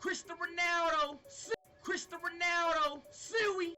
Cristiano Ronaldo, Suey.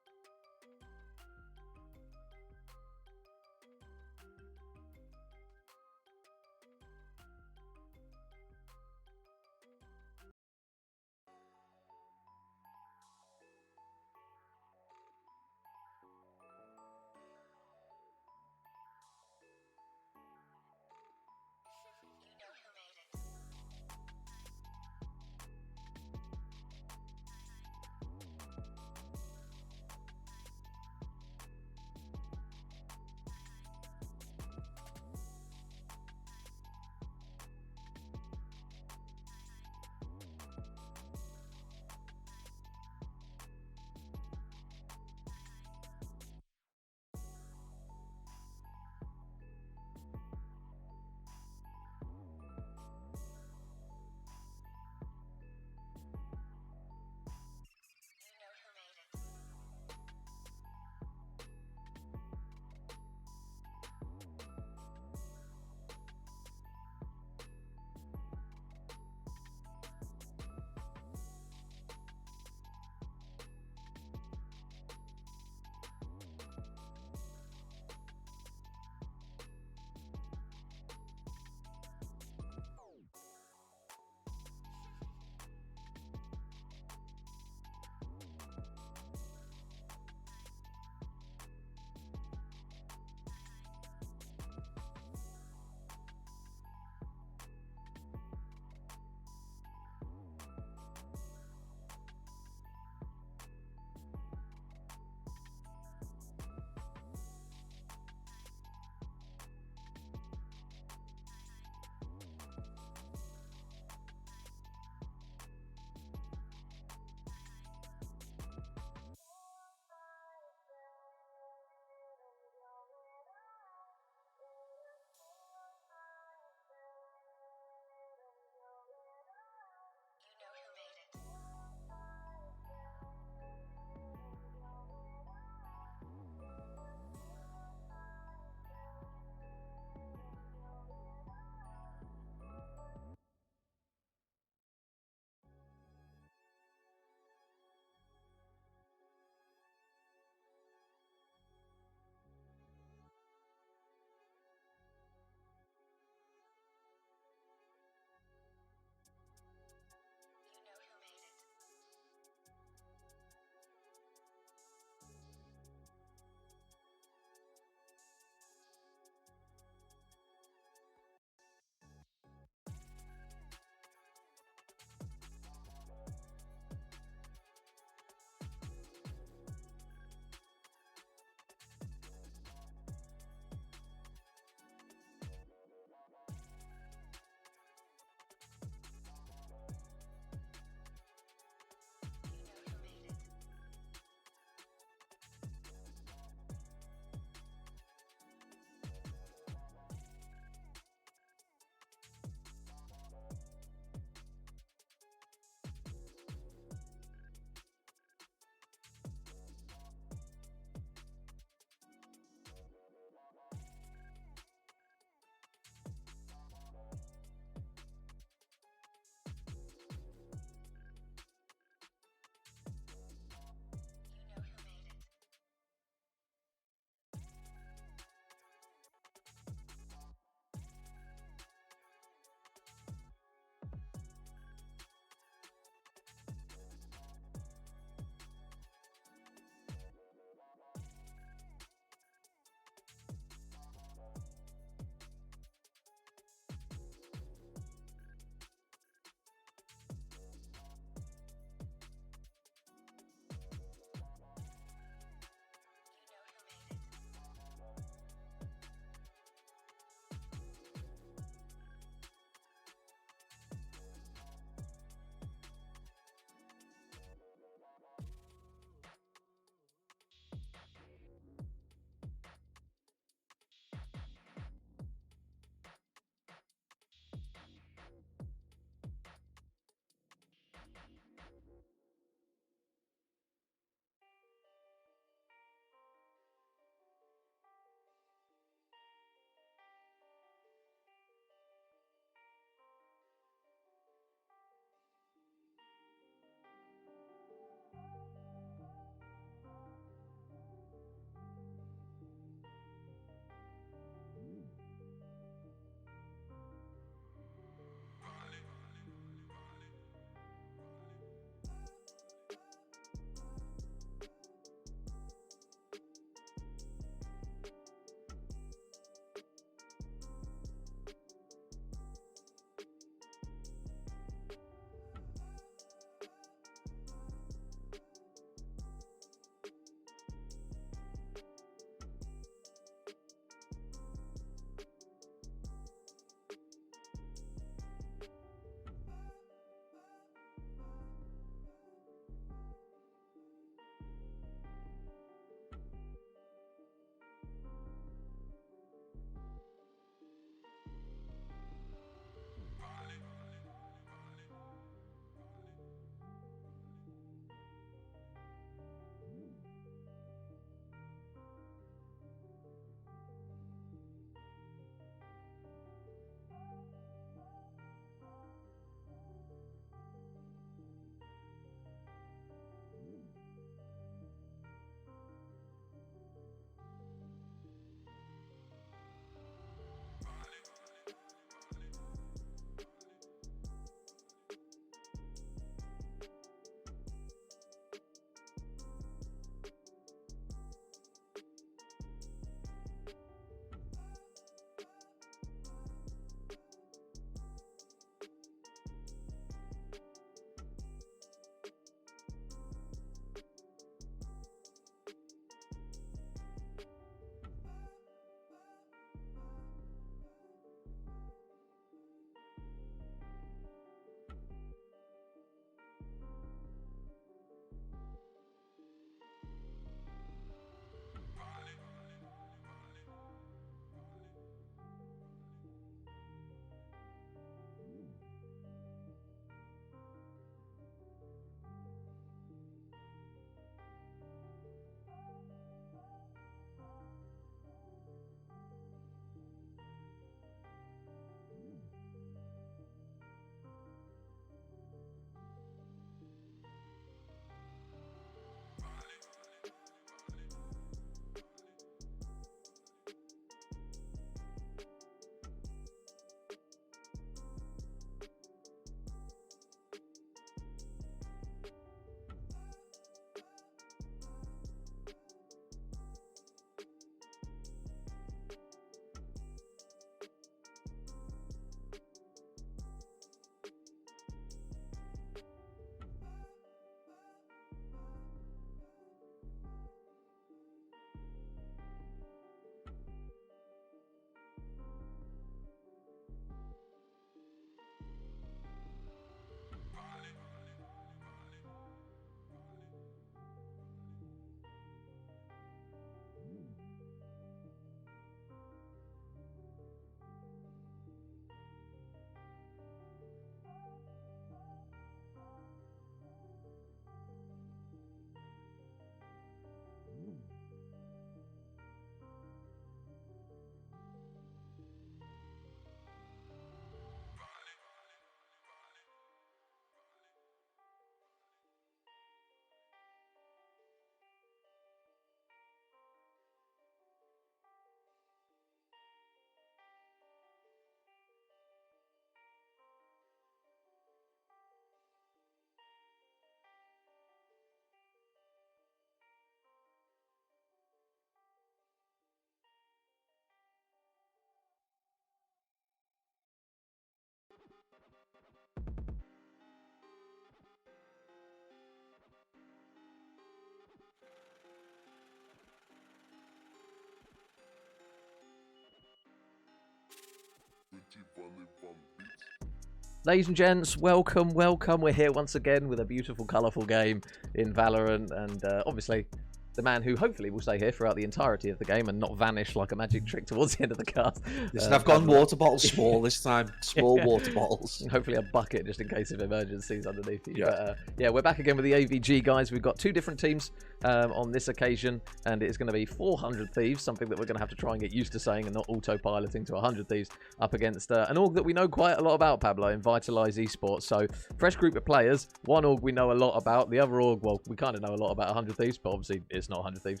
Ladies and gents, welcome. We're here once again with a beautiful, colourful game in Valorant, and obviously the man who hopefully will stay here throughout the entirety of the game and not vanish like a magic trick towards the end of the cast. Listen, I've gone water bottles small this time. Small water bottles. Hopefully a bucket just in case of emergencies underneath you. Yeah. But yeah, we're back again with the AVG guys. We've got two different teams on this occasion, and it's going to be 400 Thieves, something that we're going to have to try and get used to saying and not autopiloting to 100 Thieves up against an org that we know quite a lot about, Pablo, in Vitalize ESports. So fresh group of players. One org we know a lot about. The other org, well, we kind of know a lot about 100 Thieves, but obviously it's not 100 Thieves.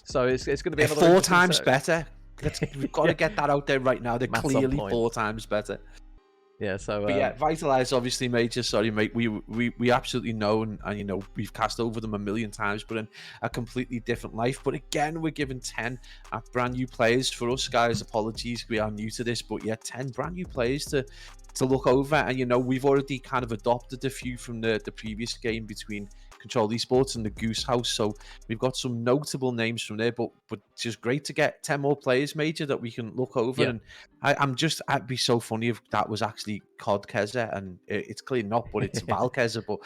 So it's going to be another 4 times better. We've got to get that out there right now. They're Maths clearly 4 times better. Yeah, so but yeah, Vitalize obviously major. Sorry, mate. We absolutely know, and you know we've cast over them a million times, but in a completely different life. But again, we're giving 10 brand new players. For us guys, apologies, we are new to this, but yeah, 10 brand new players to look over. And you know we've already kind of adopted a few from the previous game between Control Esports and the Goose House, so we've got some notable names from there. But it's just great to get 10 more players, major, that we can look over. Yeah. And I'd be so funny if that was actually COD Keza, and it's clearly not, but it's Val Keza. But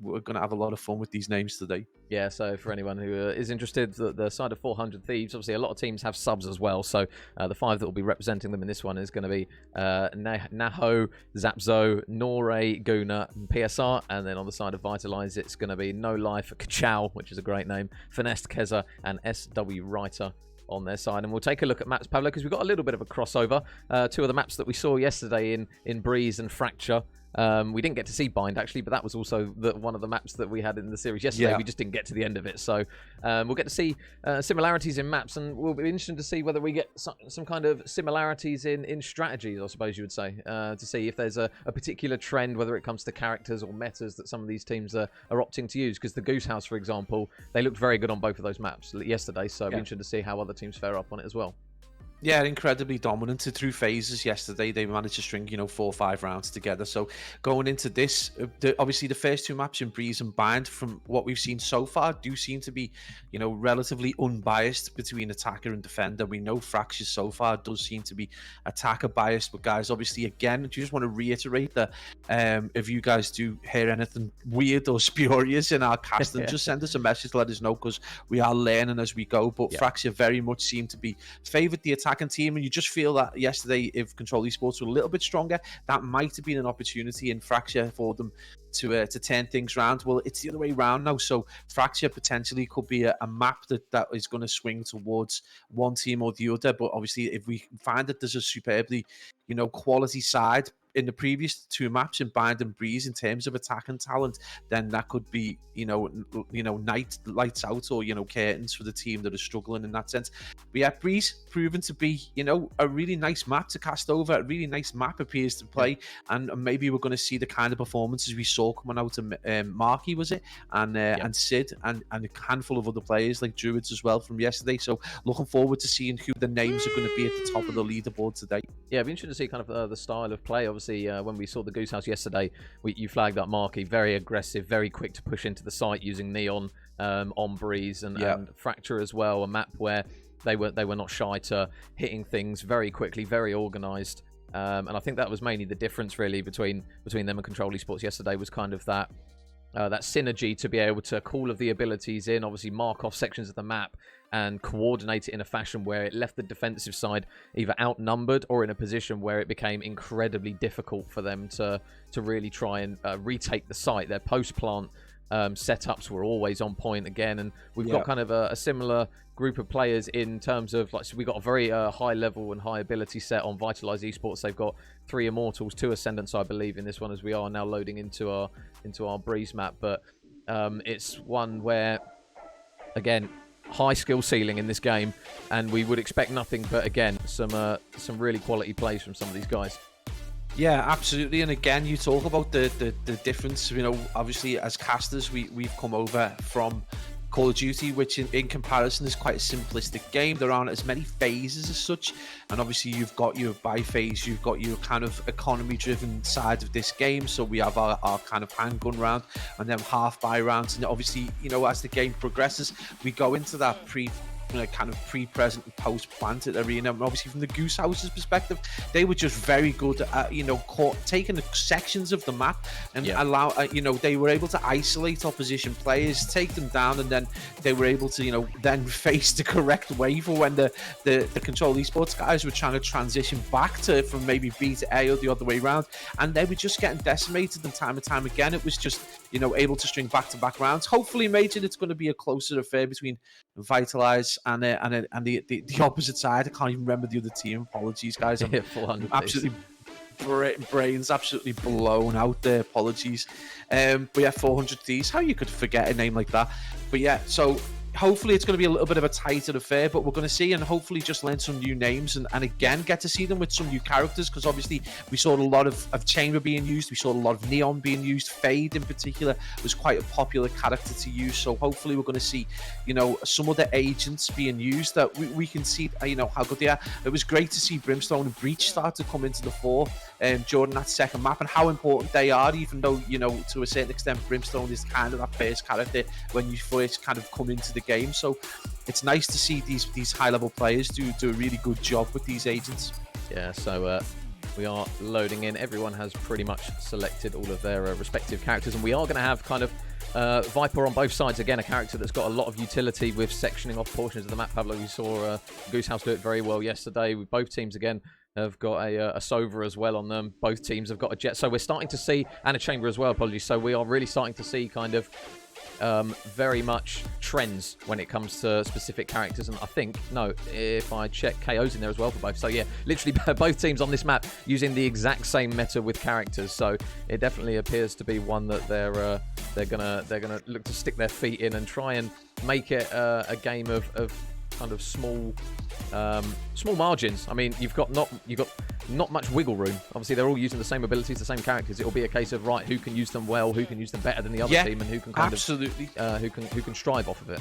we're going to have a lot of fun with these names today. Yeah, so for anyone who is interested, the side of 400 Thieves, obviously a lot of teams have subs as well. So the 5 that will be representing them in this one is going to be Naho, Zapzo, Nore, Guna, and PSR. And then on the side of Vitalize, it's going to be No Life, Kachow, which is a great name, Finesse, Keza, and SW Writer on their side. And we'll take a look at maps, Pablo, because we've got a little bit of a crossover. 2 of the maps that we saw yesterday in Breeze and Fracture. We didn't get to see Bind, actually, but that was also one of the maps that we had in the series yesterday. Yeah. We just didn't get to the end of it. So we'll get to see similarities in maps, and we'll be interested to see whether we get some kind of similarities in strategies, I suppose you would say, to see if there's a particular trend, whether it comes to characters or metas that some of these teams are opting to use. Because the Goose House, for example, they looked very good on both of those maps yesterday, so we'll be interested to see how other teams fare up on it as well. Yeah, incredibly dominant through phases yesterday. They managed to string, 4 or 5 rounds together. So going into this, obviously the first 2 maps in Breeze and Bind, from what we've seen so far, do seem to be, relatively unbiased between attacker and defender. We know Fracture so far does seem to be attacker biased. But guys, obviously, again, I just want to reiterate that if you guys do hear anything weird or spurious in our casting, just send us a message to let us know, because we are learning as we go. But Fracture very much seem to be favoured the attacking team, and you just feel that yesterday, if Control Esports were a little bit stronger, that might have been an opportunity in Fracture for them to turn things around. Well, it's the other way around now, so Fracture potentially could be a map that is going to swing towards one team or the other. But obviously, if we find that there's a superbly quality side in the previous 2 maps in Bind and Breeze in terms of attack and talent, then that could be lights out, or curtains for the team that are struggling in that sense. But yeah, Breeze proven to be a really nice map to cast over. A really nice map appears to play, and maybe we're going to see the kind of performances we saw coming out of Marky, was it, and Sid, and a handful of other players like Druids as well from yesterday. So looking forward to seeing who the names are going to be at the top of the leaderboard today. Yeah, it'd be interesting to see kind of the style of play. Obviously, when we saw the Goose House yesterday, you flagged up Marky, very aggressive, very quick to push into the site using Neon on Breeze, and Fracture as well, a map where they were not shy to hitting things very quickly, very organised. And I think that was mainly the difference really between them and Control Esports yesterday, was kind of that synergy to be able to call of the abilities in, obviously mark off sections of the map and coordinate it in a fashion where it left the defensive side either outnumbered or in a position where it became incredibly difficult for them to really try and retake the site. Their post-plant setups were always on point again, and we've got kind of a similar group of players in terms of, like, so we got a very high level and high ability set on Vitalize Esports. They've got 3 Immortals, 2 Ascendants, I believe, in this one, as we are now loading into our Breeze map. But it's one where, again, high skill ceiling in this game, and we would expect nothing but, again, some really quality plays from some of these guys. Yeah, absolutely. And again, you talk about the difference. Obviously as casters, we've come over from Call of Duty, which in comparison is quite a simplistic game. There aren't as many phases as such, and obviously you've got your buy phase, you've got your kind of economy driven side of this game. So we have our kind of handgun round and then half buy rounds, and obviously as the game progresses, we go into that kind of pre-present and post-planted arena. And obviously from the Goose House's perspective, they were just very good at taking the sections of the map and allow they were able to isolate opposition players, take them down, and then they were able to then face the correct way for when the Control Esports guys were trying to transition back from maybe B to A or the other way around, and they were just getting decimated, and time again it was just able to string back-to-back rounds. Hopefully, Major, it's going to be a closer affair between Vitalize and the opposite side. I can't even remember the other team. Apologies, guys. I'm absolutely brains absolutely blown out there. Apologies. But yeah, 400 Thieves. How you could forget a name like that? But yeah, so hopefully it's going to be a little bit of a tighter affair, but we're going to see and hopefully just learn some new names and again get to see them with some new characters, because obviously we saw a lot of Chamber being used, we saw a lot of Neon being used. Fade in particular was quite a popular character to use, so hopefully we're going to see some of the agents being used that we can see how good they are. It was great to see Brimstone and Breach start to come into the fore during that second map, and how important they are, even though to a certain extent Brimstone is kind of that first character when you first kind of come into the game. So it's nice to see these high-level players do a really good job with these agents. Yeah, so we are loading in. Everyone has pretty much selected all of their respective characters, and we are going to have kind of Viper on both sides. Again, a character that's got a lot of utility with sectioning off portions of the map. Pablo, we saw Goose House do it very well yesterday. With both teams, again, have got a Sova as well on them. Both teams have got a Jet. So we're starting to see, and a Chamber as well, apologies. So we are really starting to see kind of very much trends when it comes to specific characters. And I think, no, if I check, KO's in there as well for both. So yeah, literally both teams on this map using the exact same meta with characters. So it definitely appears to be one that they're gonna look to stick their feet in and try and make it a game of kind of small margins. I mean, you've got not much wiggle room. Obviously, they're all using the same abilities, the same characters. It'll be a case of, right, who can use them well, who can use them better than the other team, and who can kind of who can strive off of it.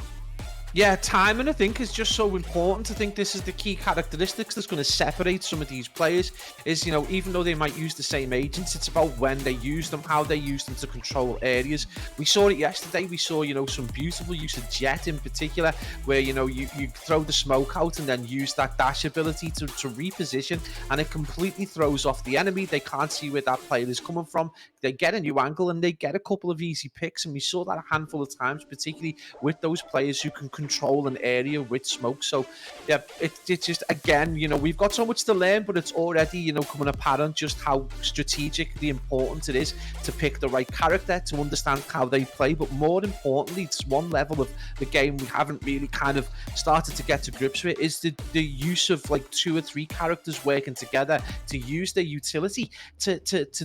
Yeah, timing, I think, is just so important. I think this is the key characteristics that's going to separate some of these players, is, even though they might use the same agents, it's about when they use them, how they use them to control areas. We saw it yesterday. We saw, some beautiful use of Jet in particular, where, you throw the smoke out and then use that dash ability to reposition, and it completely throws off the enemy. They can't see where that player is coming from. They get a new angle and they get a couple of easy picks, and we saw that a handful of times, particularly with those players who can control an area with smoke. So yeah, it's just, again, we've got so much to learn, but it's already coming apparent just how strategically important it is to pick the right character, to understand how they play. But more importantly, it's one level of the game we haven't really kind of started to get to grips with, is the use of like 2 or 3 characters working together to use their utility to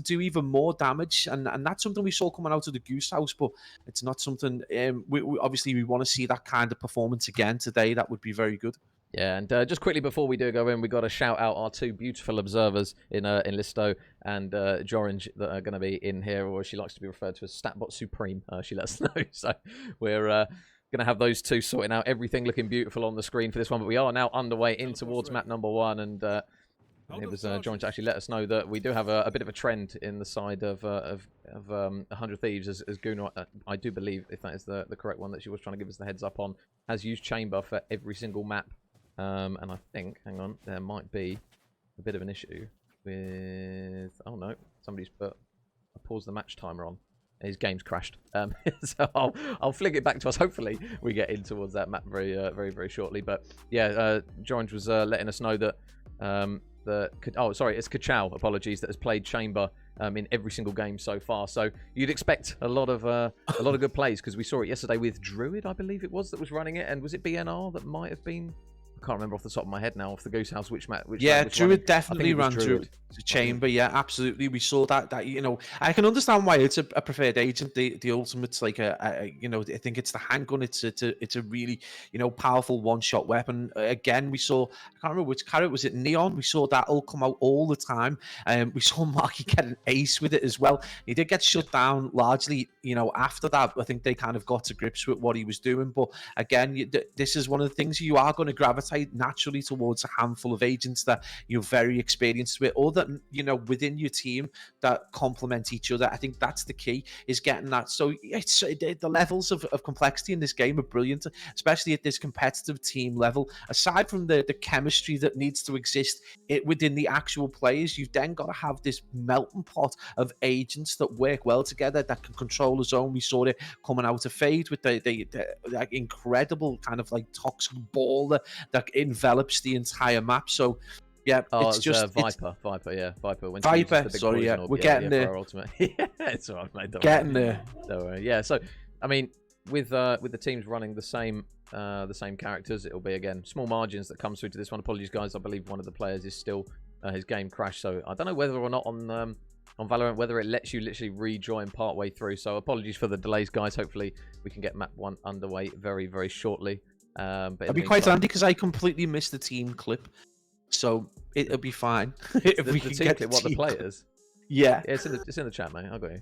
do even more damage. And that's something we saw coming out of the Goose House, but it's not something we obviously we want to see that kind of performance again today. That would be very good. Yeah, and just quickly before we do go in, we got to shout out our 2 beautiful observers in Listo and Jorange that are going to be in here, or she likes to be referred to as Statbot Supreme. She let us know. So we're going to have those 2 sorting out everything, looking beautiful on the screen for this one. But we are now underway in towards map number 1, and it was Jorange actually let us know that we do have a bit of a trend in the side of 100 Thieves, as Gunnar, I do believe, if that is the correct one that she was trying to give us the heads up on, has used Chamber for every single map. And I think, hang on, there might be a bit of an issue with, oh no, somebody's put a pause the match timer on. His game's crashed. So I'll flick it back to us. Hopefully we get in towards that map very shortly. But yeah, Jorange was letting us know that it's Kachow, apologies, that has played Chamber in every single game so far. So you'd expect a lot of good plays, because we saw it yesterday with Druid, I believe it was, that was running it, and was it BNR that might have been? I can't remember off the top of my head now, off the Goose House, which Druid definitely ran through to Chamber. Yeah, absolutely. We saw that I can understand why it's a preferred agent. The ultimate's like I think it's the handgun. It's a really powerful one-shot weapon. Again, we saw, I can't remember which character was it, Neon. We saw that all come out all the time. We saw Marky get an ace with it as well. He did get shut down largely after that. I think they kind of got to grips with what he was doing. But again, this is one of the things you are going to gravitate gravitate naturally towards a handful of agents that you're very experienced with, or that, you know, within your team that complement each other. I think that's the key, is getting that. So it's the levels of complexity in this game are brilliant, especially at this competitive team level. Aside from the chemistry that needs to exist within the actual players, you've then got to have this melting pot of agents that work well together, that can control a zone. We saw it coming out of Fade with the like incredible kind of like toxic ball that envelops the entire map. So yeah, it's just Viper, yeah, Viper. When Viper, sorry, yeah, we're getting there. Ultimate. Yeah, it's all right, mate. Getting there. Don't worry. Yeah, so I mean, with the teams running the same characters, it'll be again small margins that comes through to this one. Apologies, guys. I believe one of the players is still his game crashed, so I don't know whether or not on Valorant whether it lets you literally rejoin part way through. So apologies for the delays, guys. Hopefully we can get map 1 underway very, very shortly. But it'll be quite handy because I completely missed the team clip, so it'll be fine if we can get the players. Yeah, it's in the chat, mate. I'll go.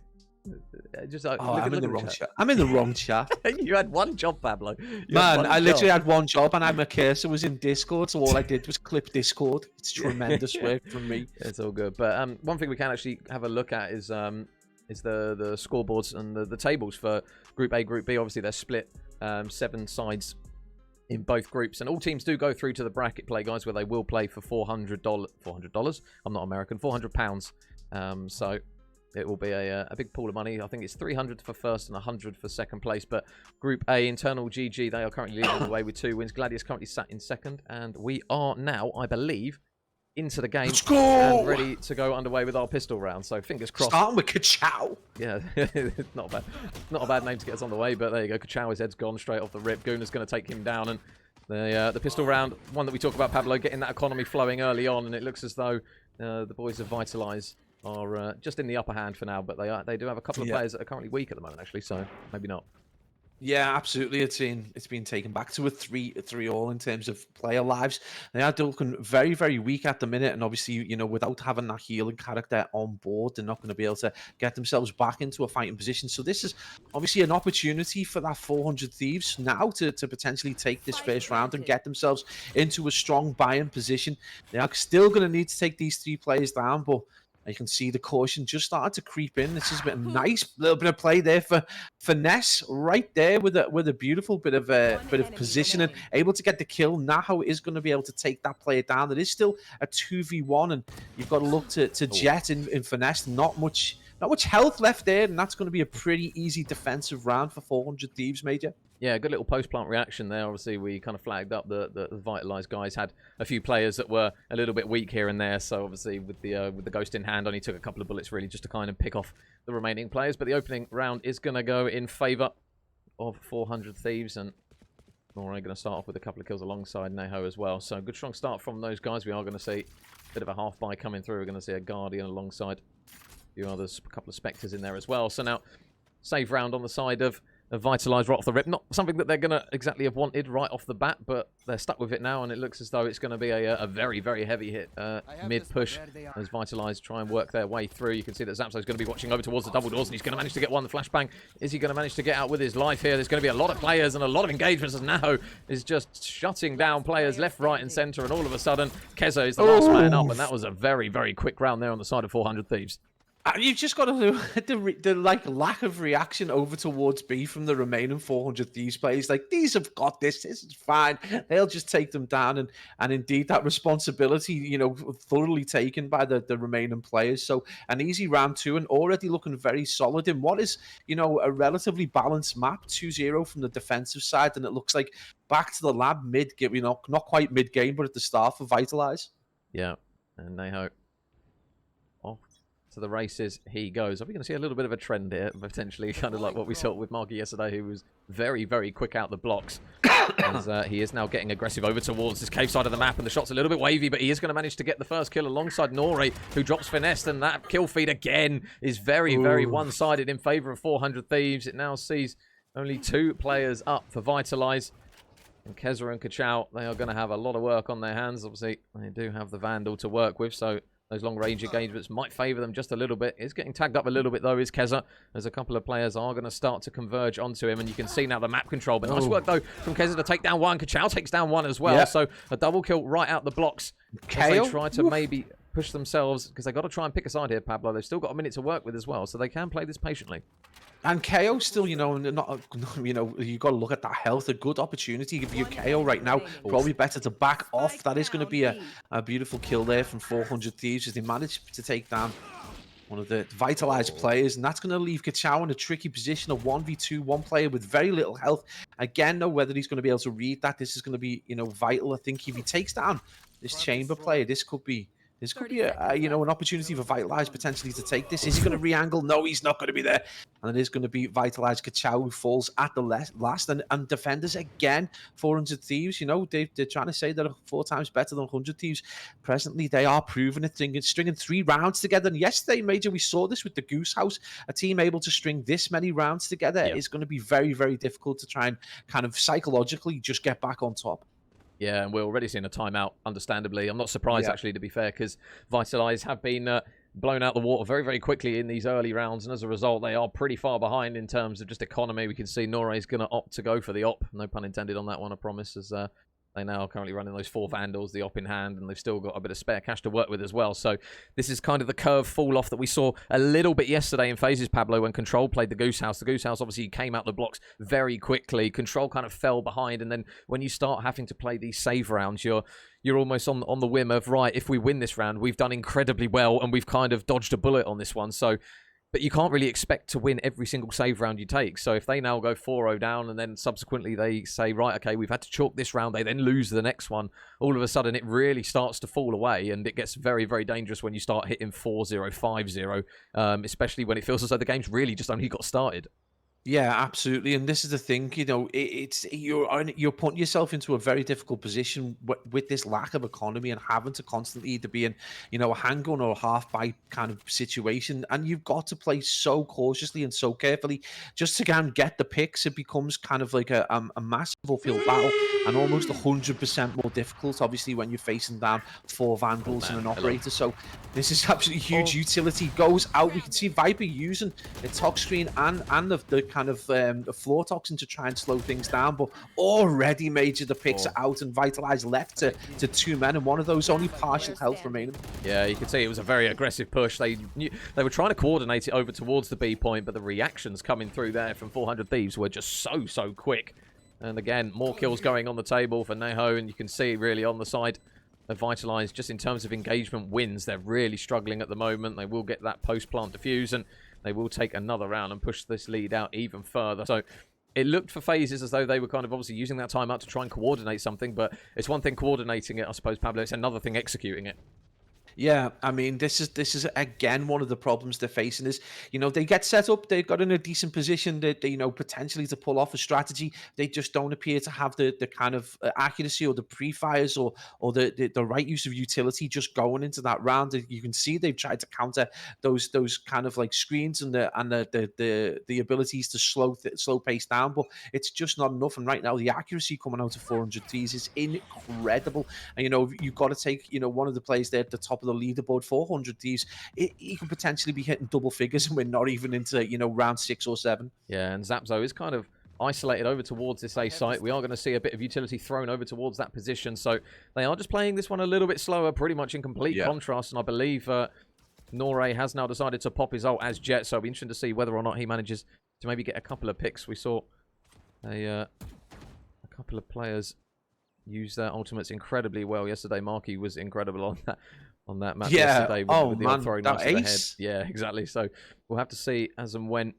Just I'm in the wrong chat. I'm in the wrong chat. You had one job, Pablo. Man, I literally had one job, and my cursor was in Discord, so all I did was clip Discord. It's tremendous work from me. It's all good. But one thing we can actually have a look at is the scoreboards and the tables for Group A, Group B. Obviously, they're split 7 sides in both groups, and all teams do go through to the bracket play, guys, where they will play for $400. I'm not American. £400. So it will be a big pool of money. I think it's 300 for first and 100 for second place. But Group A, Internal GG, they are currently leading the way with 2 wins. Gladius currently sat in second, and we are now, I believe, into the game. Let's go! And ready to go underway with our pistol round. So fingers crossed. Starting with Kachow. Yeah, not a bad name to get us on the way, but there you go. Kachow, his head's gone straight off the rip. Guna's going to take him down, and the pistol round, one that we talk about, Pablo, getting that economy flowing early on, and it looks as though the boys of Vitalize are just in the upper hand for now, but they do have a couple of players that are currently weak at the moment, actually, so maybe not. Yeah, absolutely. It's been taken back to a 3-3 in terms of player lives. They are looking very, very weak at the minute, and obviously, you know, without having that healing character on board, they're not going to be able to get themselves back into a fighting position. So this is obviously an opportunity for that 400 Thieves now to potentially take this first round and get themselves into a strong buy-in position. They are still going to need to take these 3 players down, but you can see the caution just started to creep in. This is a bit nice little bit of play there for Finesse right there with a beautiful bit of positioning, able to get the kill. Naho is going to be able to take that player down. It is still a 2v1, and you've got to look to Jet in Finesse. Not much health left there, and that's going to be a pretty easy defensive round for 400 Thieves, Major. Yeah, good little post-plant reaction there. Obviously, we kind of flagged up the Vitalize guys had a few players that were a little bit weak here and there. So obviously, with the Ghost in hand, only took a couple of bullets really just to kind of pick off the remaining players. But the opening round is going to go in favour of 400 Thieves, and we're going to start off with a couple of kills alongside Neho as well. So good strong start from those guys. We are going to see a bit of a half buy coming through. We're going to see a Guardian alongside a few others, a couple of Spectres in there as well. So now, save round on the side of Vitalize right off the rip. Not something that they're going to exactly have wanted right off the bat, but they're stuck with it now, and it looks as though it's going to be a very, very heavy hit mid-push as Vitalize try and work their way through. You can see that Zapso's going to be watching over towards the double doors, and he's going to manage to get one. The flashbang. Is he going to manage to get out with his life here? There's going to be a lot of players and a lot of engagements as Naho is just shutting down players left, right, and centre, and all of a sudden, Kezo is the last man up, and that was a very, very quick round there on the side of 400 Thieves. You've just got to do the lack of reaction over towards B from the remaining 400 Thieves players. Like, these have got this. This is fine. They'll just take them down, and indeed that responsibility, you know, thoroughly taken by the remaining players. So an easy round 2, and already looking very solid in what is, you know, a relatively balanced map. 2-0 from the defensive side, and it looks like back to the lab mid, you know, not quite mid game, but at the start for Vitalize. Yeah, and Neho off to the races he goes. Are we going to see a little bit of a trend here, potentially, kind of like what we saw with Marky yesterday, who was very, very quick out the blocks. As he is now getting aggressive over towards this cave side of the map, and the shot's a little bit wavy, but he is going to manage to get the first kill alongside Nore, who drops Finesse, and that kill feed again is very, very one-sided in favour of 400 Thieves. It now sees only 2 players up for Vitalize. And Keza and Kachow, they are going to have a lot of work on their hands. Obviously, they do have the Vandal to work with, so Those long-range engagements might favour them just a little bit. Is getting tagged up a little bit, though, is Keza. As a couple of players are going to start to converge onto him. And you can see now the map control. But nice work, though, from Keza to take down one. Kachao takes down one as well. So a double kill right out the blocks. As they try to maybe push themselves, because they've got to try and pick a side here, Pablo. They've still got a minute to work with as well. So they can play this patiently. And KO still, you know, not, you know, you got to look at that health. A good opportunity if you're KO right now. Probably better to back off. That is going to be a beautiful kill there from 400 Thieves as they managed to take down one of the Vitalize players, and that's going to leave Kachao in a tricky position, a 1v2, one player with very little health. Again, though, whether he's going to be able to read that, this is going to be, you know, vital. I think if he takes down this chamber player, this could be a, you know, an opportunity for Vitalize potentially to take this. Is he going to re-angle? No, he's not going to be there. And it is going to be Vitalize Kachao who falls at the last. And defenders again, 400 Thieves, you know, they're trying to say they're 4 times better than 100 Thieves. Presently, they are proving it, stringing 3 rounds together. And yesterday, Major, we saw this with the Goose House. A team able to string this many rounds together is going to be very, very difficult to try and kind of psychologically just get back on top. Yeah, and we're already seeing a timeout, understandably. I'm not surprised, actually, to be fair, because Vitalize have been blown out the water very, very quickly in these early rounds, and as a result, they are pretty far behind in terms of just economy. We can see Nore's going to opt to go for the op. No pun intended on that one, I promise, as they now are currently running those 4 Vandals, the op in hand, and they've still got a bit of spare cash to work with as well. So this is kind of the curve fall off that we saw a little bit yesterday in phases, Pablo, when Control played the Goose House. The Goose House obviously came out the blocks very quickly. Control kind of fell behind, and then when you start having to play these save rounds, you're almost on the whim of, right, if we win this round, we've done incredibly well, and we've kind of dodged a bullet on this one. So but you can't really expect to win every single save round you take. So if they now go 4-0 down and then subsequently they say, right, okay, we've had to chalk this round, they then lose the next one, all of a sudden it really starts to fall away, and it gets very, very dangerous when you start hitting 4-0, 5-0, especially when it feels as though the game's really just only got started. Yeah, absolutely. And this is the thing, you know, you're putting yourself into a very difficult position with this lack of economy and having to constantly either be in, you know, a handgun or a half-bite kind of situation. And you've got to play so cautiously and so carefully just to kind of get the picks. It becomes kind of like a massive field battle and almost 100% more difficult, obviously, when you're facing down 4 Vandals and an Operator. So this is absolutely huge. Utility goes out. We can see Viper using the tox screen and the kind of the floor toxin to try and slow things down, but already Major, the picks are out, and Vitalize left to 2 men, and one of those only partial health remaining. Yeah, you can see it was a very aggressive push. They were trying to coordinate it over towards the B point, but the reactions coming through there from 400 Thieves were just so quick. And again, more kills going on the table for Neho, and you can see really on the side of Vitalize, just in terms of engagement wins, they're really struggling at the moment. They will get that post-plant defuse, and they will take another round and push this lead out even further. So it looked for phases as though they were kind of obviously using that time out to try and coordinate something, but it's one thing coordinating it, I suppose, Pablo. It's another thing executing it. Yeah, I mean, this is again one of the problems they're facing is, you know, they get set up, they've got in a decent position that they, you know, potentially to pull off a strategy. They just don't appear to have the kind of accuracy or the pre-fires or the right use of utility just going into that round. You can see they've tried to counter those kind of like screens and the abilities to slow pace down, but it's just not enough. And right now, the accuracy coming out of 400 Ts is incredible. And you know, you've got to take, you know, one of the players there at the top of the leaderboard, 400 Thieves, he could potentially be hitting double figures, and we're not even into, you know, round 6 or 7. Yeah, and Zapzo is kind of isolated over towards this A site. We are going to see a bit of utility thrown over towards that position, so they are just playing this one a little bit slower, pretty much in complete contrast. And I believe Nore has now decided to pop his ult as Jet, so it'll be interesting to see whether or not he manages to maybe get a couple of picks. We saw a couple of players use their ultimates incredibly well yesterday. Marky was incredible on that match yesterday with the ult throwing nice to the head. Yeah, exactly. So we'll have to see as and when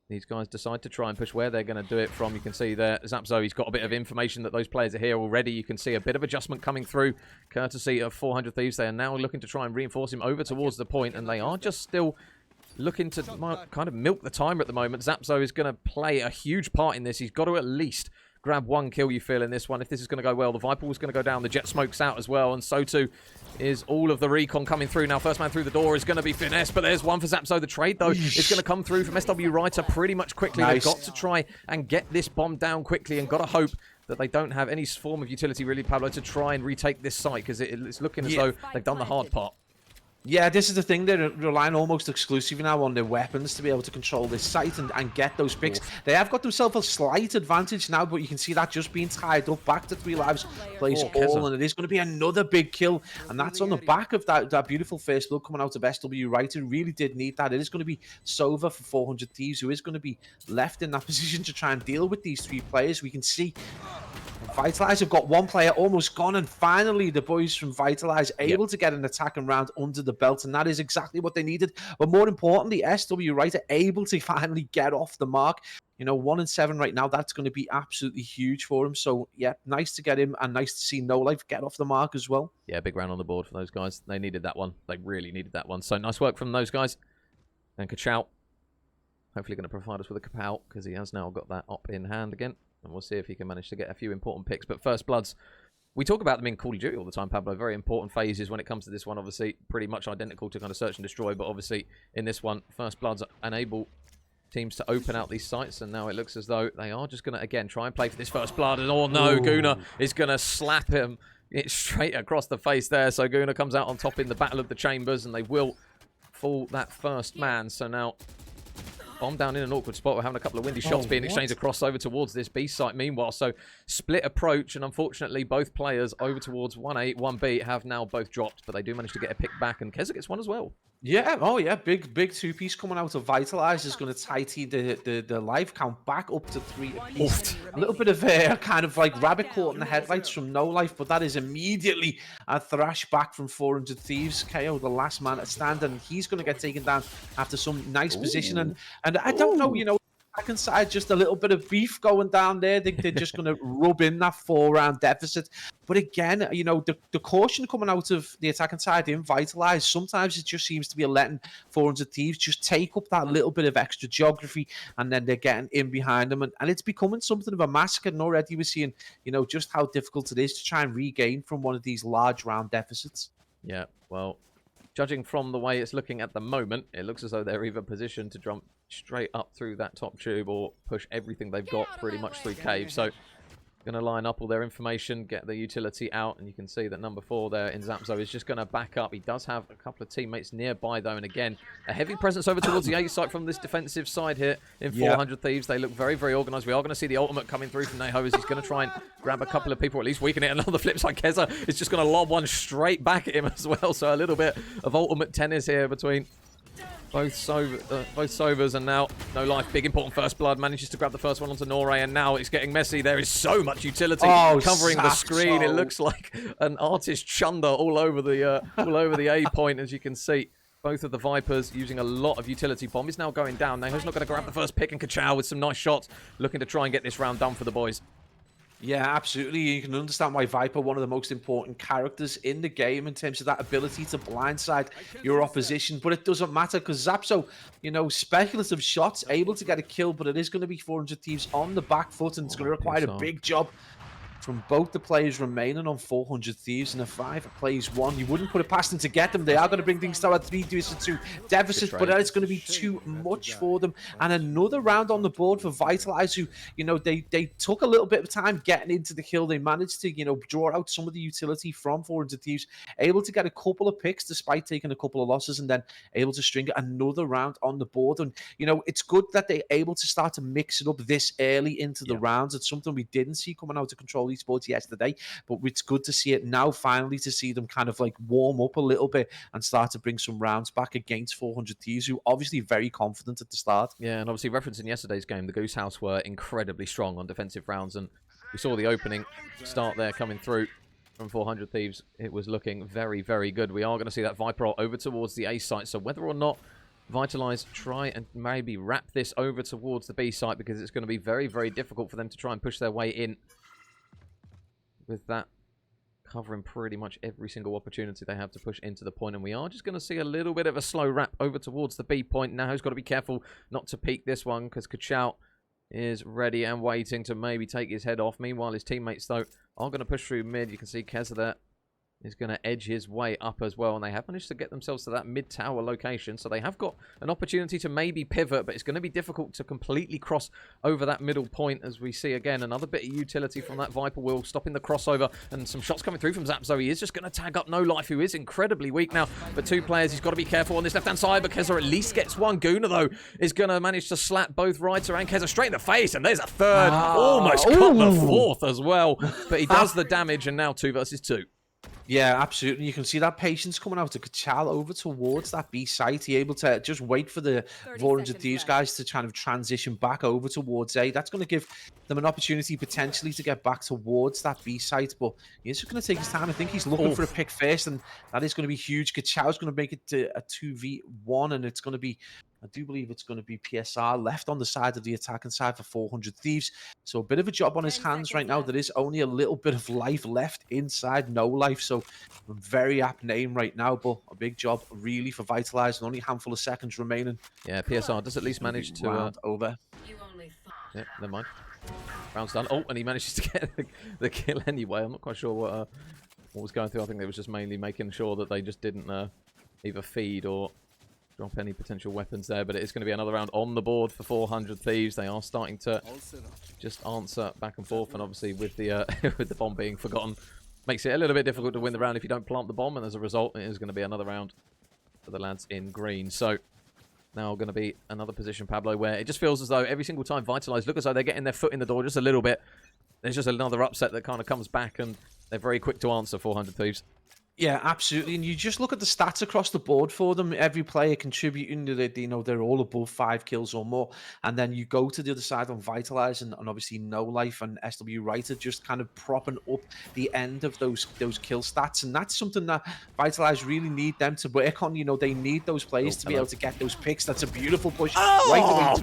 these guys decide to try and push where they're going to do it from. You can see there, Zapzo, he's got a bit of information that those players are here already. You can see a bit of adjustment coming through, courtesy of 400 Thieves. They are now looking to try and reinforce him over towards the point, and they are just still looking to kind of milk the timer at the moment. Zapzo is going to play a huge part in this. He's got to at least grab 1 kill, you feel, in this one. If this is going to go well, the Viper was going to go down. The Jet smokes out as well, and so too is all of the recon coming through. Now, first man through the door is going to be Finesse, but there's one for Zapzo. The trade, though, is going to come through from SW Writer pretty much quickly. They've got to try and get this bomb down quickly, and got to hope that they don't have any form of utility, really, Pablo, to try and retake this site, because it's looking as though they've done the hard part. Yeah, this is the thing. They're relying almost exclusively now on their weapons to be able to control this site and get those picks. They have got themselves a slight advantage now, but you can see that just being tied up. Back to 3 lives, plays all, and it is going to be another big kill. And that's on the back of that beautiful first blood coming out of SW, right? Who really did need that. It is going to be Sova for 400 Thieves, who is going to be left in that position to try and deal with these 3 players. We can see Vitalize have got 1 player almost gone, and finally the boys from Vitalize able to get an attacking round under the belt, and that is exactly what they needed. But more importantly, SW, right, are able to finally get off the mark. You know, 1 and 7 right now, that's going to be absolutely huge for him. So, yeah, nice to get him, and nice to see No Life get off the mark as well. Yeah, big round on the board for those guys. They needed that one. They really needed that one. So, nice work from those guys. And Kachow, hopefully going to provide us with a Kapow, because he has now got that op in hand again. And we'll see if he can manage to get a few important picks. But First Bloods, we talk about them in Call of Duty all the time, Pablo. Very important phases when it comes to this one. Obviously, pretty much identical to kind of Search and Destroy. But obviously, in this one, First Bloods enable teams to open out these sites. And now it looks as though they are just going to, again, try and play for this First Blood. And oh no, Guna is going to slap him straight across the face there. So Guna comes out on top in the Battle of the Chambers. And they will fall that first man. So now bomb down in an awkward spot. We're having a couple of windy shots being exchanged across over towards this B site. Meanwhile, so split approach, and unfortunately both players over towards 1A, 1B have now both dropped, but they do manage to get a pick back, and Keza gets one as well. Yeah, oh yeah, big 2-piece coming out of Vitalize is going to tidy the life count back up to 3 apiece. A little bit of kind of like rabbit caught in the headlights from No Life, but that is immediately a thrash back from 400 Thieves. KO, the last man at stand, and he's going to get taken down after some nice position. And I don't know, you know, second side, just a little bit of beef going down there. They're just going to rub in that 4-round deficit. But again, you know, the caution coming out of the attacking side in Vitalize, sometimes it just seems to be letting 400 Thieves just take up that little bit of extra geography, and then they're getting in behind them. And it's becoming something of a massacre. And already we're seeing, you know, just how difficult it is to try and regain from one of these large round deficits. Yeah, well, judging from the way it's looking at the moment, it looks as though they're either positioned to jump straight up through that top tube or push everything they've got pretty much through cave. So going to line up all their information, get the utility out, and you can see that number 4 there in Zapzo is just going to back up. He does have a couple of teammates nearby though, and again, a heavy presence over towards the A site from this defensive side here in 400 Thieves. They look very, very organised. We are going to see the ultimate coming through from Neho as he's going to try and grab a couple of people, or at least weaken it. And on the flip side, Keza is just going to lob one straight back at him as well. So a little bit of ultimate tennis here between both Sovas, and now No Life. Big important first blood. Manages to grab the first one onto Nore, and now it's getting messy. There is so much utility covering the screen. It looks like an artist chunder all over the A point, as you can see. Both of the Vipers using a lot of utility. Bomb is now going down. Neho's not going to grab the first pick, and Kachow with some nice shots, looking to try and get this round done for the boys. Yeah, absolutely. You can understand why Viper, one of the most important characters in the game in terms of that ability to blindside your opposition. But it doesn't matter because Zapzo, you know, speculative shots, able to get a kill, but it is going to be 400 Thieves on the back foot, and it's going to require a big job from both the players remaining on 400 Thieves. And a 5 plays 1. You wouldn't put it past them to get them. They are going to bring things down at 3-2 deficit, but it's going to be too much for them. And another round on the board for Vitalize, who, you know, they took a little bit of time getting into the kill. They managed to, you know, draw out some of the utility from 400 Thieves, able to get a couple of picks despite taking a couple of losses, and then able to string another round on the board. And, you know, it's good that they're able to start to mix it up this early into the rounds. It's something we didn't see coming out of Control Esports yesterday, but it's good to see it now, finally, to see them kind of like warm up a little bit and start to bring some rounds back against 400 Thieves, who obviously very confident at the start. Yeah, and obviously referencing yesterday's game, the Goose House were incredibly strong on defensive rounds, and we saw the opening start there coming through from 400 Thieves. It was looking very, very good. We are going to see that Viper roll over towards the A site, so whether or not Vitalize try and maybe wrap this over towards the B site, because it's going to be very, very difficult for them to try and push their way in with that covering pretty much every single opportunity they have to push into the point. And we are just going to see a little bit of a slow wrap over towards the B point. Now he's got to be careful not to peek this one, because Kachow is ready and waiting to maybe take his head off. Meanwhile, his teammates, though, are going to push through mid. You can see Keza there is going to edge his way up as well. And they have managed to get themselves to that mid-tower location. So they have got an opportunity to maybe pivot, but it's going to be difficult to completely cross over that middle point, as we see again another bit of utility from that Viper Wheel, stopping the crossover, and some shots coming through from Zapzo. He is just going to tag up No Life, who is incredibly weak now. But two players, he's got to be careful on this left-hand side, but Keza at least gets one. Guna, though, is going to manage to slap both Reiter and Keza straight in the face, and there's a third. Almost got the fourth as well. But he does the damage, and now 2 versus 2. Yeah, absolutely. You can see that patience coming out of Kachal over towards that B site. He able to just wait for the 400 Thieves guys to kind of transition back over towards A. That's going to give them an opportunity potentially to get back towards that B site, but he's just going to take his time. I think he's looking for a pick first, and that is going to be huge. Kachal's going to make it to a 2v1, and it's going to be, I do believe it's going to be PSR left on the side of the attacking side for 400 Thieves. So a bit of a job on his hands right now. There is only a little bit of life left inside No Life. So a very apt name right now, but a big job really for Vitalize, and only a handful of seconds remaining. Yeah, PSR does at least manage to... over. Yeah, never mind. Round's done. Oh, and he manages to get the kill anyway. I'm not quite sure what was going through. I think they was just mainly making sure that they just didn't either feed or drop any potential weapons there, but it is going to be another round on the board for 400 Thieves. They are starting to just answer back and forth, and obviously with the with the bomb being forgotten, makes it a little bit difficult to win the round if you don't plant the bomb, and as a result, it is going to be another round for the lads in green. So now going to be another position, Pablo, where it just feels as though every single time Vitalize look as though they're getting their foot in the door just a little bit. There's just another upset that kind of comes back, and they're very quick to answer, 400 Thieves. Yeah, absolutely. And you just look at the stats across the board for them. Every player contributing to the, you know, they're all above 5 kills or more. And then you go to the other side on Vitalize and obviously No Life and SW Writer just kind of propping up the end of those kill stats. And that's something that Vitalize really need them to work on. You know, they need those players to be able to get those picks. That's a beautiful push right the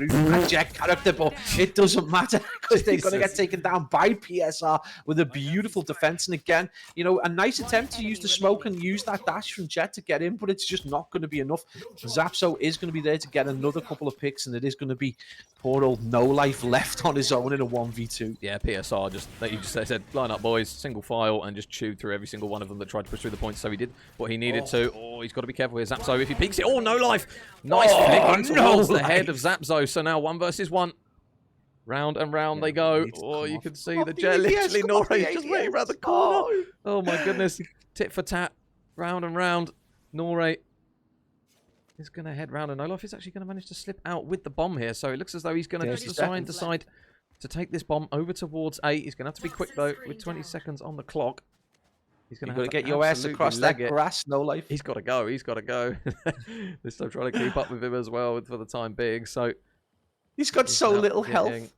way through that Jet character, but it doesn't matter because they're going to get taken down by PSR with a beautiful defense. And again, you know, a nice attempt to use the smoke and use that dash from Jet to get in, but it's just not going to be enough. Zapso is going to be there to get another couple of picks, and it is going to be poor old No Life left on his own in a 1v2. Yeah, PSR just, like you just said, line up boys, single file, and just chewed through every single one of them that tried to push through the points. So he did what he needed to. Oh, he's got to be careful here, Zapso. If he peeks it, oh, No Life. Nice flick towards the head of Zapso. So now 1 versus 1. Round and round they go. Oh, you can see the Jet literally Noray's just waiting around the corner. Oh my goodness. Tit for tat. Round and round. Noray is going to head round, and No Life is actually going to manage to slip out with the bomb here. So it looks as though he's going to just decide to take this bomb over towards A. He's going to have to be quick though, with 20 seconds on the clock. He's going to get your ass across that grass, No Life. He's got to go. He's got to go. They're still trying to keep up with him as well for the time being. So he's got so little health.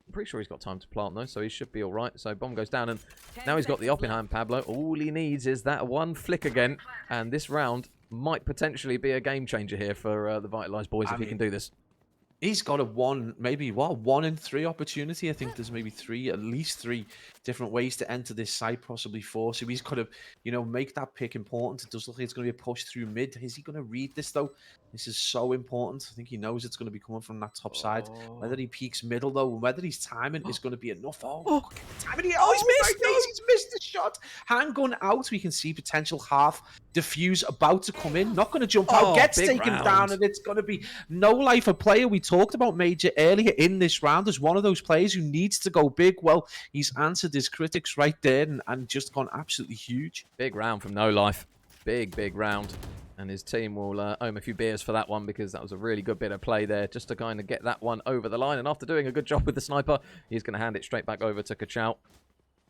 I'm pretty sure he's got time to plant though, so he should be all right. So bomb goes down, and now he's got the op in hand, Pablo. All he needs is that one flick again, and this round might potentially be a game changer here for the Vitalize boys if he can do this. He's got a 1 in 3 opportunity. I think there's maybe at least three different ways to enter this site, possibly 4. So he's got to, you know, make that pick important. It does look like it's going to be a push through mid. Is he going to read this though? This is so important. I think he knows it's going to be coming from that top side. Whether he peeks middle though, whether his timing is going to be enough. Timing! He's missed! He's missed the shot. Handgun out. We can see potential half defuse about to come in. Not going to jump out. Gets taken down, and it's going to be No Life, a player we talked about Major earlier in this round as one of those players who needs to go big. Well, he's answered his critics right there and just gone absolutely huge. Big round from No Life. Big round. And his team will owe him a few beers for that one, because that was a really good bit of play there just to kind of get that one over the line. And after doing a good job with the sniper, he's going to hand it straight back over to Kachal.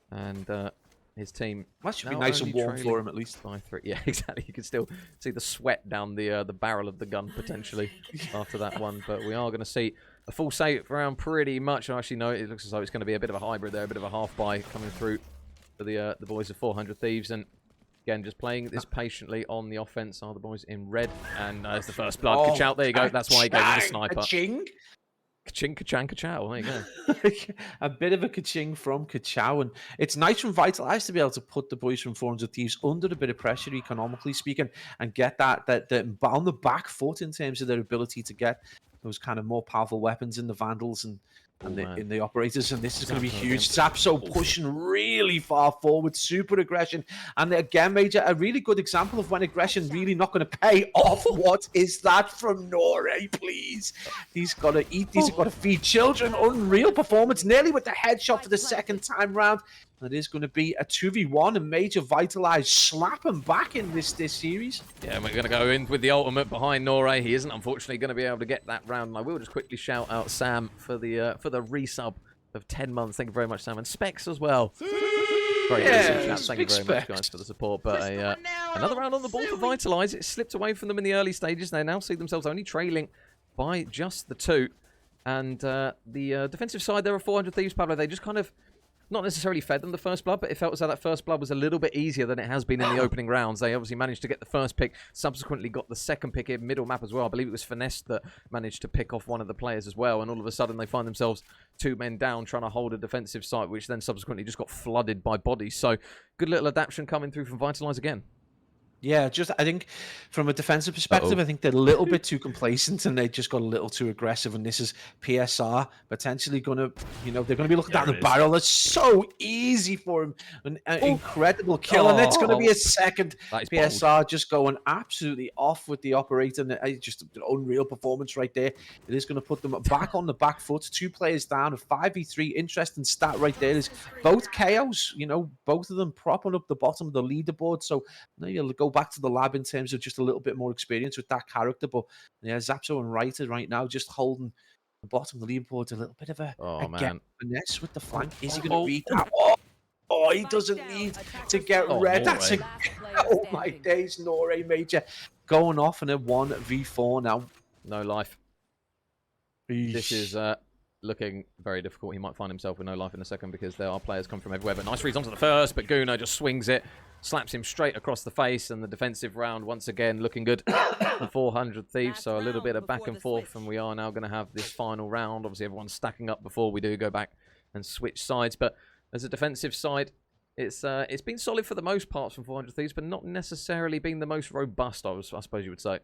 And his team... That should be nice and warm for him at least. By 3. Yeah, exactly. You can still see the sweat down the barrel of the gun potentially after that one. But we are going to see a full save round pretty much. Actually, no, it looks as though it's going to be a bit of a hybrid there, a bit of a half-buy coming through for the boys of 400 Thieves. And again, just playing this patiently on the offense are the boys in red. And there's the first blood. Kachal, there you go. That's why he gave him the sniper. Ka-ching! Ka-ching, ka-chang, ka-chow. There you go. A bit of a ka-ching from Kachal. And it's nice from Vitalize to be able to put the boys from 400 Thieves under a bit of pressure, economically speaking, and get that on the back foot in terms of their ability to get those kind of more powerful weapons in the Vandals and and in the operators, and this is going to be huge. Zapso pushing really far forward, super aggression, and again, Major, a really good example of when aggression really not going to pay off. What is that from Noré, please? He's got to eat, he's got to feed children. Unreal performance, nearly with the headshot for the second time round. That is going to be a 2v1, and Major Vitalize slapping back in this series. Yeah, and we're going to go in with the ultimate behind Noré. He isn't unfortunately going to be able to get that round. And I will just quickly shout out Sam for the resub of 10 months. Thank you very much, Sam, and Specs as well. Very chat. Thank you very much, guys, for the support. But another round on the board for Vitalize. It slipped away from them in the early stages. They now see themselves only trailing by just the 2. And the defensive side, there are 400 Thieves, Pablo. They just kind of not necessarily fed them the first blood, but it felt as though that first blood was a little bit easier than it has been in the opening rounds. They obviously managed to get the first pick, subsequently got the second pick in middle map as well. I believe it was Finesse that managed to pick off one of the players as well, and all of a sudden they find themselves 2 men down trying to hold a defensive site, which then subsequently just got flooded by bodies. So good little adaptation coming through from Vitalize again. Yeah, just I think from a defensive perspective, I think they're a little bit too complacent and they just got a little too aggressive. And this is PSR potentially going to, they're going to be looking down the barrel. It's so easy for him. An incredible kill. And it's going to be a second PSR bold. Just going absolutely off with the operator. And just an unreal performance right there. It is going to put them back on the back foot. 2 players down, a 5v3. Interesting stat right there is both KOs, both of them propping up the bottom of the leaderboard. So you'll go back to the lab in terms of just a little bit more experience with that character, but yeah, Zapso and Reiter right now just holding the bottom of the leaderboard, a little bit of a finesse with the flank. Is he going to beat that? Oh, he doesn't need to get red. That's my days, Noré Major going off in a 1v4 now. No life. This is looking very difficult. He might find himself with no life in a second because there are players come from everywhere. But nice reads onto the first, but Guno just swings it, slaps him straight across the face, and the defensive round once again looking good for 400 Thieves. So a little bit of back and forth, and we are now going to have this final round. Obviously, everyone's stacking up before we do go back and switch sides. But as a defensive side, it's been solid for the most part from 400 Thieves, but not necessarily been the most robust, I suppose you would say.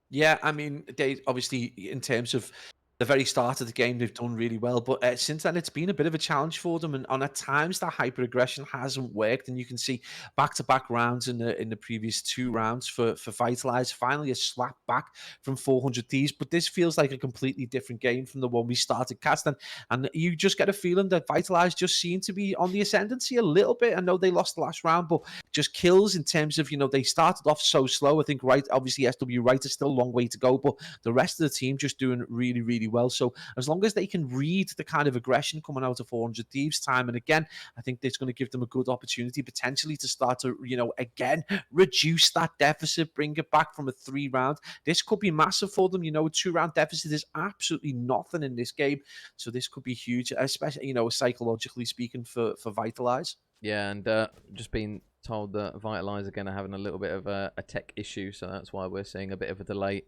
Yeah, I mean, they obviously, in terms of the very start of the game, they've done really well, but since then it's been a bit of a challenge for them, and at times that hyper aggression hasn't worked. And you can see back-to-back rounds in the previous 2 rounds for Vitalize. Finally a slap back from 400 Thieves, but this feels like a completely different game from the one we started casting, and you just get a feeling that Vitalize just seem to be on the ascendancy a little bit. I know they lost the last round, but just kills in terms of, they started off so slow. I think obviously SW Right is still a long way to go, but the rest of the team just doing really, really well. So as long as they can read the kind of aggression coming out of 400 Thieves time and again, I think it's going to give them a good opportunity potentially to start to, again, reduce that deficit, bring it back from a 3 round. This could be massive for them. A 2-round deficit is absolutely nothing in this game. So this could be huge, especially, psychologically speaking for Vitalize. Yeah, and just being told that Vitalize again are having a little bit of a tech issue. So that's why we're seeing a bit of a delay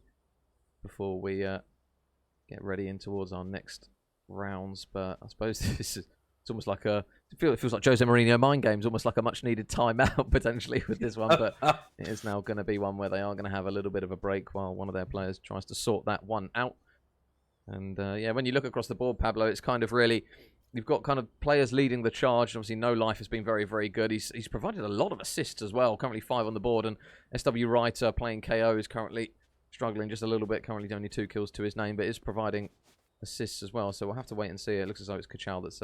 before we get ready in towards our next rounds. But I suppose it's almost like it feels like Jose Mourinho mind games, almost like a much needed timeout potentially with this one. But it is now going to be one where they are going to have a little bit of a break while one of their players tries to sort that one out. And yeah, when you look across the board, Pablo, it's kind of really, you've got kind of players leading the charge. Obviously, No Life has been very, very good. He's provided a lot of assists as well. Currently 5 on the board, and SW Writer playing KO is currently struggling just a little bit. Currently only 2 kills to his name, but is providing assists as well. So we'll have to wait and see. It looks as though it's Kachal that's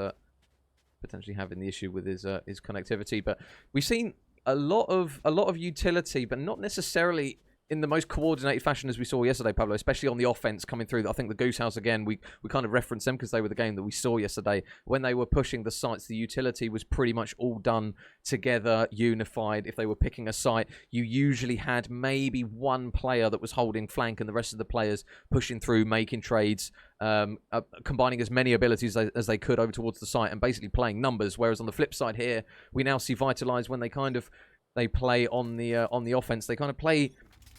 potentially having the issue with his connectivity. But we've seen a lot of utility, but not necessarily in the most coordinated fashion as we saw yesterday, Pablo, especially on the offense coming through. I think the Goose House, again, we kind of referenced them because they were the game that we saw yesterday. When they were pushing the sites, the utility was pretty much all done together, unified. If they were picking a site, you usually had maybe 1 player that was holding flank and the rest of the players pushing through, making trades, combining as many abilities as they could over towards the site and basically playing numbers. Whereas on the flip side here, we now see Vitalize when they play on the offense, they kind of play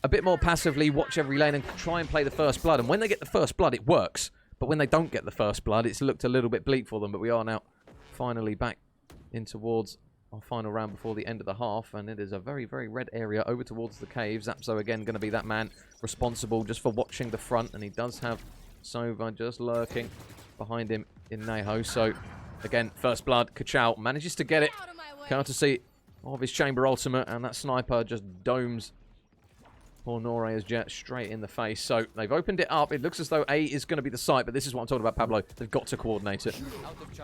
a bit more passively, watch every lane and try and play the first blood. And when they get the first blood, it works. But when they don't get the first blood, it's looked a little bit bleak for them. But we are now finally back in towards our final round before the end of the half. And it is a very, very red area over towards the cave. Zapso again going to be that man responsible just for watching the front. And he does have Sova just lurking behind him in Neho. So, again, first blood. Kachao manages to get it. Courtesy of his chamber ultimate. And that sniper just domes poor Nore's jet straight in the face. So they've opened it up. It looks as though A is going to be the site, but this is what I'm talking about, Pablo. They've got to coordinate it.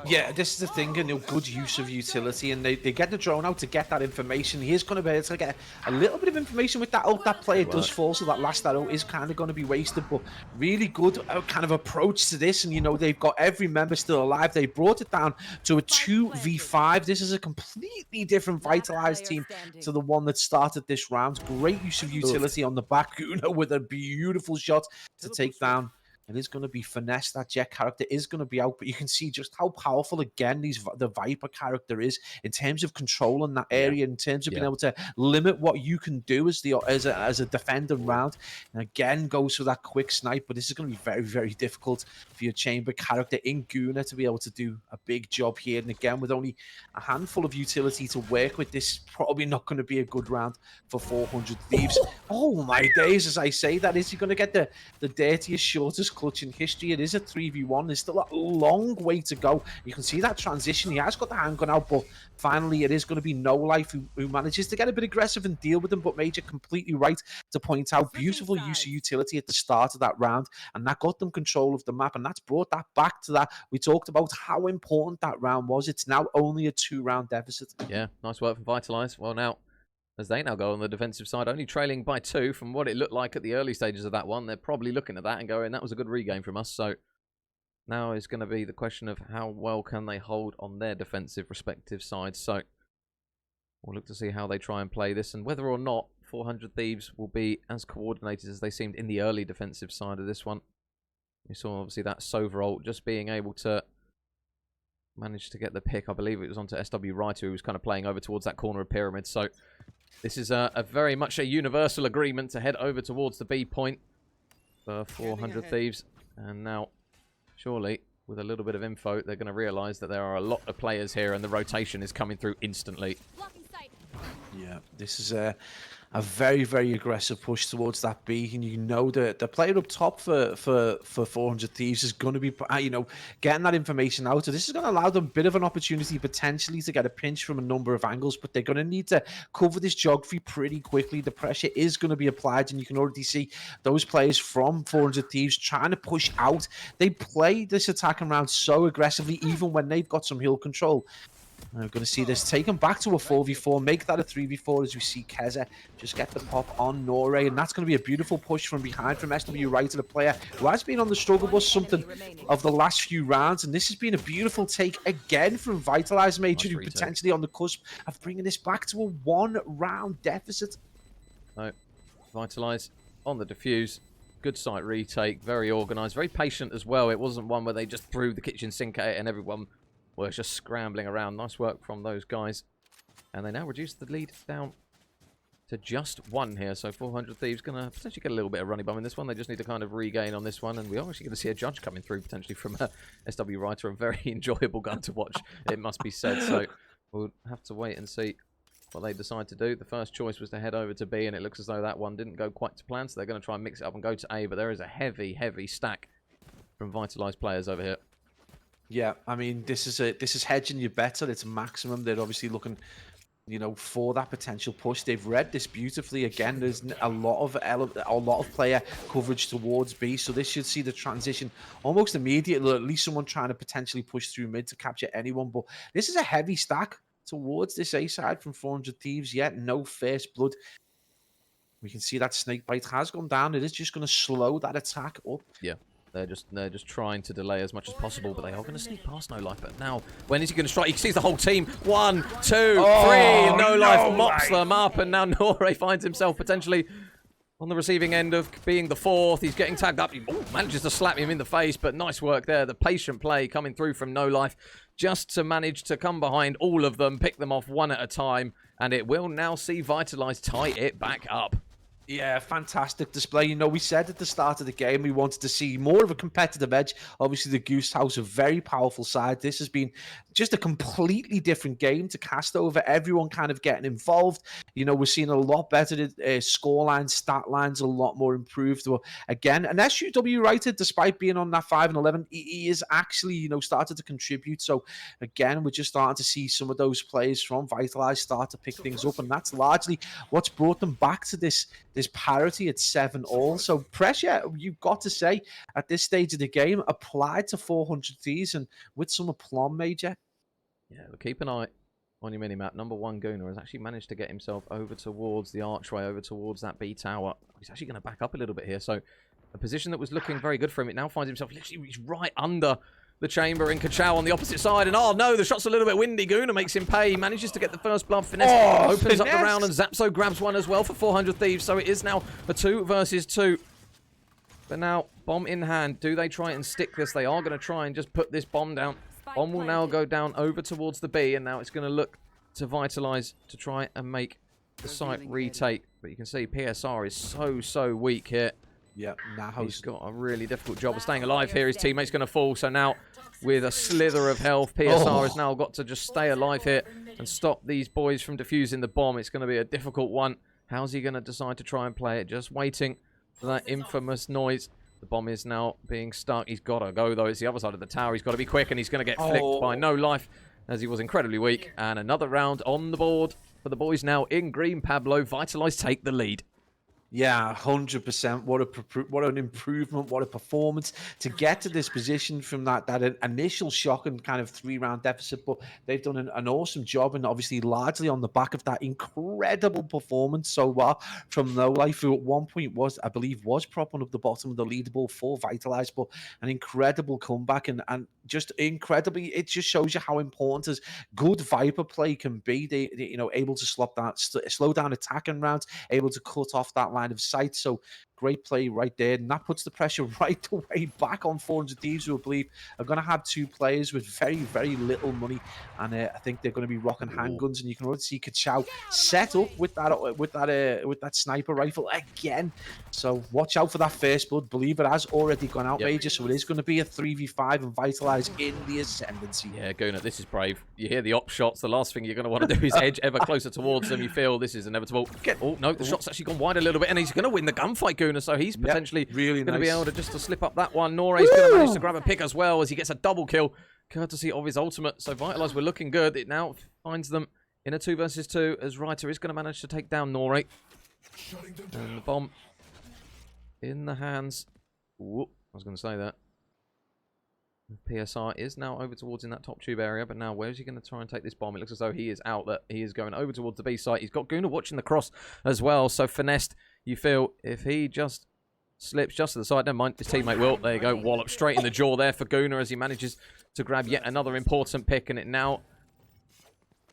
Yeah, this is the thing, and good use of utility, and they get the drone out to get that information. He is going to be able to get a little bit of information with that ult. That player does fall, so that last arrow is kind of going to be wasted, but really good kind of approach to this, and you know, they've got every member still alive. They brought it down to a 2v5. This is a completely different Vitalize team to the one that started this round. Great use of utility on the back. Guna with a beautiful shot to take down. It is going to be finesse. That Jet character is going to be out, but you can see just how powerful, again, the Viper character is in terms of controlling that area, in terms of being able to limit what you can do as a defender round. And again, goes for that quick snipe, but this is going to be very, very difficult for your chamber character in Guna to be able to do a big job here. And again, with only a handful of utility to work with, this is probably not going to be a good round for 400 Thieves. Oh my days, as I say that, is he going to get the dirtiest, shortest clutch in history? It is a 3v1. There's still a long way to go. You can see that transition. He has got the handgun out, but finally it is going to be No Life who manages to get a bit aggressive and deal with them. But Major completely right to point out beautiful use of utility at the start of that round, and that got them control of the map, and that's brought that back to that. We talked about how important that round was. It's now only a 2-round deficit. Yeah, nice work from Vitalize. Well, now, as they now go on the defensive side, only trailing by 2 from what it looked like at the early stages of that one. They're probably looking at that and going, that was a good regain from us. So now is going to be the question of how well can they hold on their defensive respective sides. So we'll look to see how they try and play this, and whether or not 400 Thieves will be as coordinated as they seemed in the early defensive side of this one. We saw obviously that Sova ult just being able to manage to get the pick. I believe it was onto SW Writer, who was kind of playing over towards that corner of Pyramid. So this is a very much a universal agreement to head over towards the B point for 400 Thieves. And now, surely, with a little bit of info, they're going to realise that there are a lot of players here and the rotation is coming through instantly. Yeah, this is a very, very aggressive push towards that B, and you know the player up top for 400 Thieves is going to be, you know, getting that information out. So this is going to allow them a bit of an opportunity potentially to get a pinch from a number of angles, but they're going to need to cover this geography pretty quickly. The pressure is going to be applied, and you can already see those players from 400 Thieves trying to push out. They play this attacking round so aggressively, even when they've got some hill control. I'm going to see this taken back to a 4v4, make that a 3v4 as we see Keza just get the pop on Nore, and that's going to be a beautiful push from behind from SW Writer, the player who has been on the struggle bus something of the last few rounds, and this has been a beautiful take again from Vitalize Major, who potentially on the cusp of bringing this back to a 1-round deficit. No, Vitalize on the defuse. Good site retake, very organised, very patient as well. It wasn't one where they just threw the kitchen sink at it and everyone was just scrambling around. Nice work from those guys. And they now reduce the lead down to just 1 here. So 400 Thieves going to potentially get a little bit of running bum in this one. They just need to kind of regain on this one. And we are actually going to see a judge coming through potentially from SW Writer. A very enjoyable gun to watch, it must be said. So we'll have to wait and see what they decide to do. The first choice was to head over to B, and it looks as though that one didn't go quite to plan. So they're going to try and mix it up and go to A. But there is a heavy, heavy stack from Vitalized players over here. Yeah, I mean, this is hedging your bets at its maximum. They're obviously looking, you know, for that potential push. They've read this beautifully. Again, there's a lot of player coverage towards B, so this should see the transition almost immediately. At least someone trying to potentially push through mid to capture anyone. But this is a heavy stack towards this A side from 400 Thieves. Yet no first blood. We can see that snake bite has gone down. It is just going to slow that attack up. Yeah. They're just trying to delay as much as possible, but they are going to sneak past No Life. But now, when is he going to strike? You can see the whole team. 1, 2, 3. No Life mops them up, and now Nore finds himself potentially on the receiving end of being the 4th. He's getting tagged up. He manages to slap him in the face, but nice work there. The patient play coming through from No Life just to manage to come behind all of them, pick them off one at a time, and it will now see Vitalize tie it back up. Yeah, fantastic display. You know, we said at the start of the game we wanted to see more of a competitive edge. Obviously, the Goose House, a very powerful side. This has been just a completely different game to cast over. Everyone kind of getting involved. You know, we're seeing a lot better score lines, stat lines, a lot more improved. Well, again, an SUW writer, despite being on that 5-11, he is actually, you know, started to contribute. So, again, we're just starting to see some of those players from Vitalize start to pick things up. And that's largely what's brought them back to this parity at 7-all. So pressure, you've got to say, at this stage of the game, applied to 400 Thieves and with some aplomb, Major. Yeah, well, keep an eye on your mini-map. Number 1 Gunnar has actually managed to get himself over towards the archway, over towards that B tower. He's actually going to back up a little bit here. So a position that was looking very good for him, it now finds himself literally right under the chamber in Kachow on the opposite side. And oh no, the shot's a little bit windy. Gunnar makes him pay. He manages to get the first blood. Finesse opens up the round, and Zapso grabs one as well for 400 Thieves. So it is now a 2 versus 2. But now, bomb in hand. Do they try and stick this? They are going to try and just put this bomb down. Bomb will now go down over towards the B, and now it's going to look to Vitalize to try and make the site retake. But you can see PSR is so weak here. Yeah, now he's got a really difficult job of staying alive here. His teammate's going to fall, so now with a slither of health, PSR has now got to just stay alive here and stop these boys from defusing the bomb. It's going to be a difficult one. How's he going to decide to try and play it? Just waiting for that infamous noise. The bomb is now being stuck. He's got to go, though. It's the other side of the tower. He's got to be quick, and he's going to get flicked by no life, as he was incredibly weak. And another round on the board for the boys now in green. Pablo, Vitalize take the lead. Yeah, 100%. What an improvement. What a performance to get to this position from that initial shock and kind of 3-round deficit. But they've done an awesome job, and obviously largely on the back of that incredible performance so far from No Life, who at one point I believe was propping up the bottom of the leaderboard for Vitalize. But an incredible comeback and just incredibly, it just shows you how important as good Viper play can be. They you know, able to slow down attacking rounds, able to cut off that line of sight. So great play right there, and that puts the pressure right away back on 400 Thieves, who I believe are going to have 2 players with very little money, and I think they're going to be rocking handguns. And you can already see Kachow set up with that sniper rifle again. So watch out for that first blood. Believe it has already gone out, Major. So it is going to be a 3v5 and Vitalize in the ascendancy. Yeah, Gunnar, this is brave. You hear the op shots. The last thing you're going to want to do is edge ever closer towards them. You feel this is inevitable. Oh no, the shot's actually gone wide a little bit, and he's going to win the gunfight, Gunnar. So he's potentially going to be able to just to slip up that one. Nore's going to manage to grab a pick as well, as he gets a double kill, courtesy of his ultimate. So Vitalize, we're looking good. It now finds them in a 2 versus 2, as Reiter is going to manage to take down Nore. And the bomb in the hands. Ooh, I was going to say that. PSR is now over towards in that top tube area, but now where's he going to try and take this bomb? It looks as though he is out, that he is going over towards the B site. He's got Gunnar watching the cross as well, so finessed. You feel if he just slips just to the side, never mind, his teammate will. There you go, wallop straight in the jaw there for Gunnar as he manages to grab yet another important pick, and it now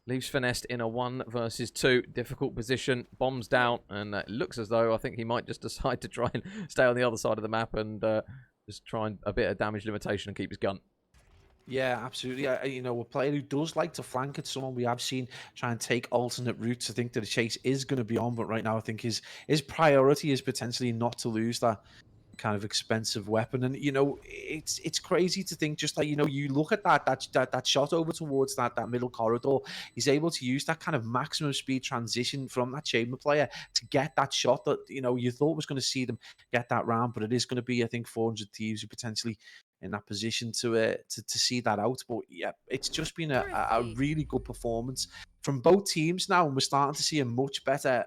leaves Finessed in a 1 versus 2 difficult position. Bombs down, and it looks as though I think he might just decide to try and stay on the other side of the map and just try and a bit of damage limitation and keep his gun. Yeah, absolutely. You know, a player who does like to flank at someone we have seen try and take alternate routes. I think that the chase is going to be on, but right now I think his priority is potentially not to lose that kind of expensive weapon. And you know, it's crazy to think, just like, you know, you look at that shot over towards that middle corridor. He's able to use that kind of maximum speed transition from that chamber player to get that shot that, you know, you thought was going to see them get that round, but it is going to be, I think, 400 Thieves who potentially in that position to see that out. But yeah, it's just been a really good performance from both teams now, and we're starting to see a much better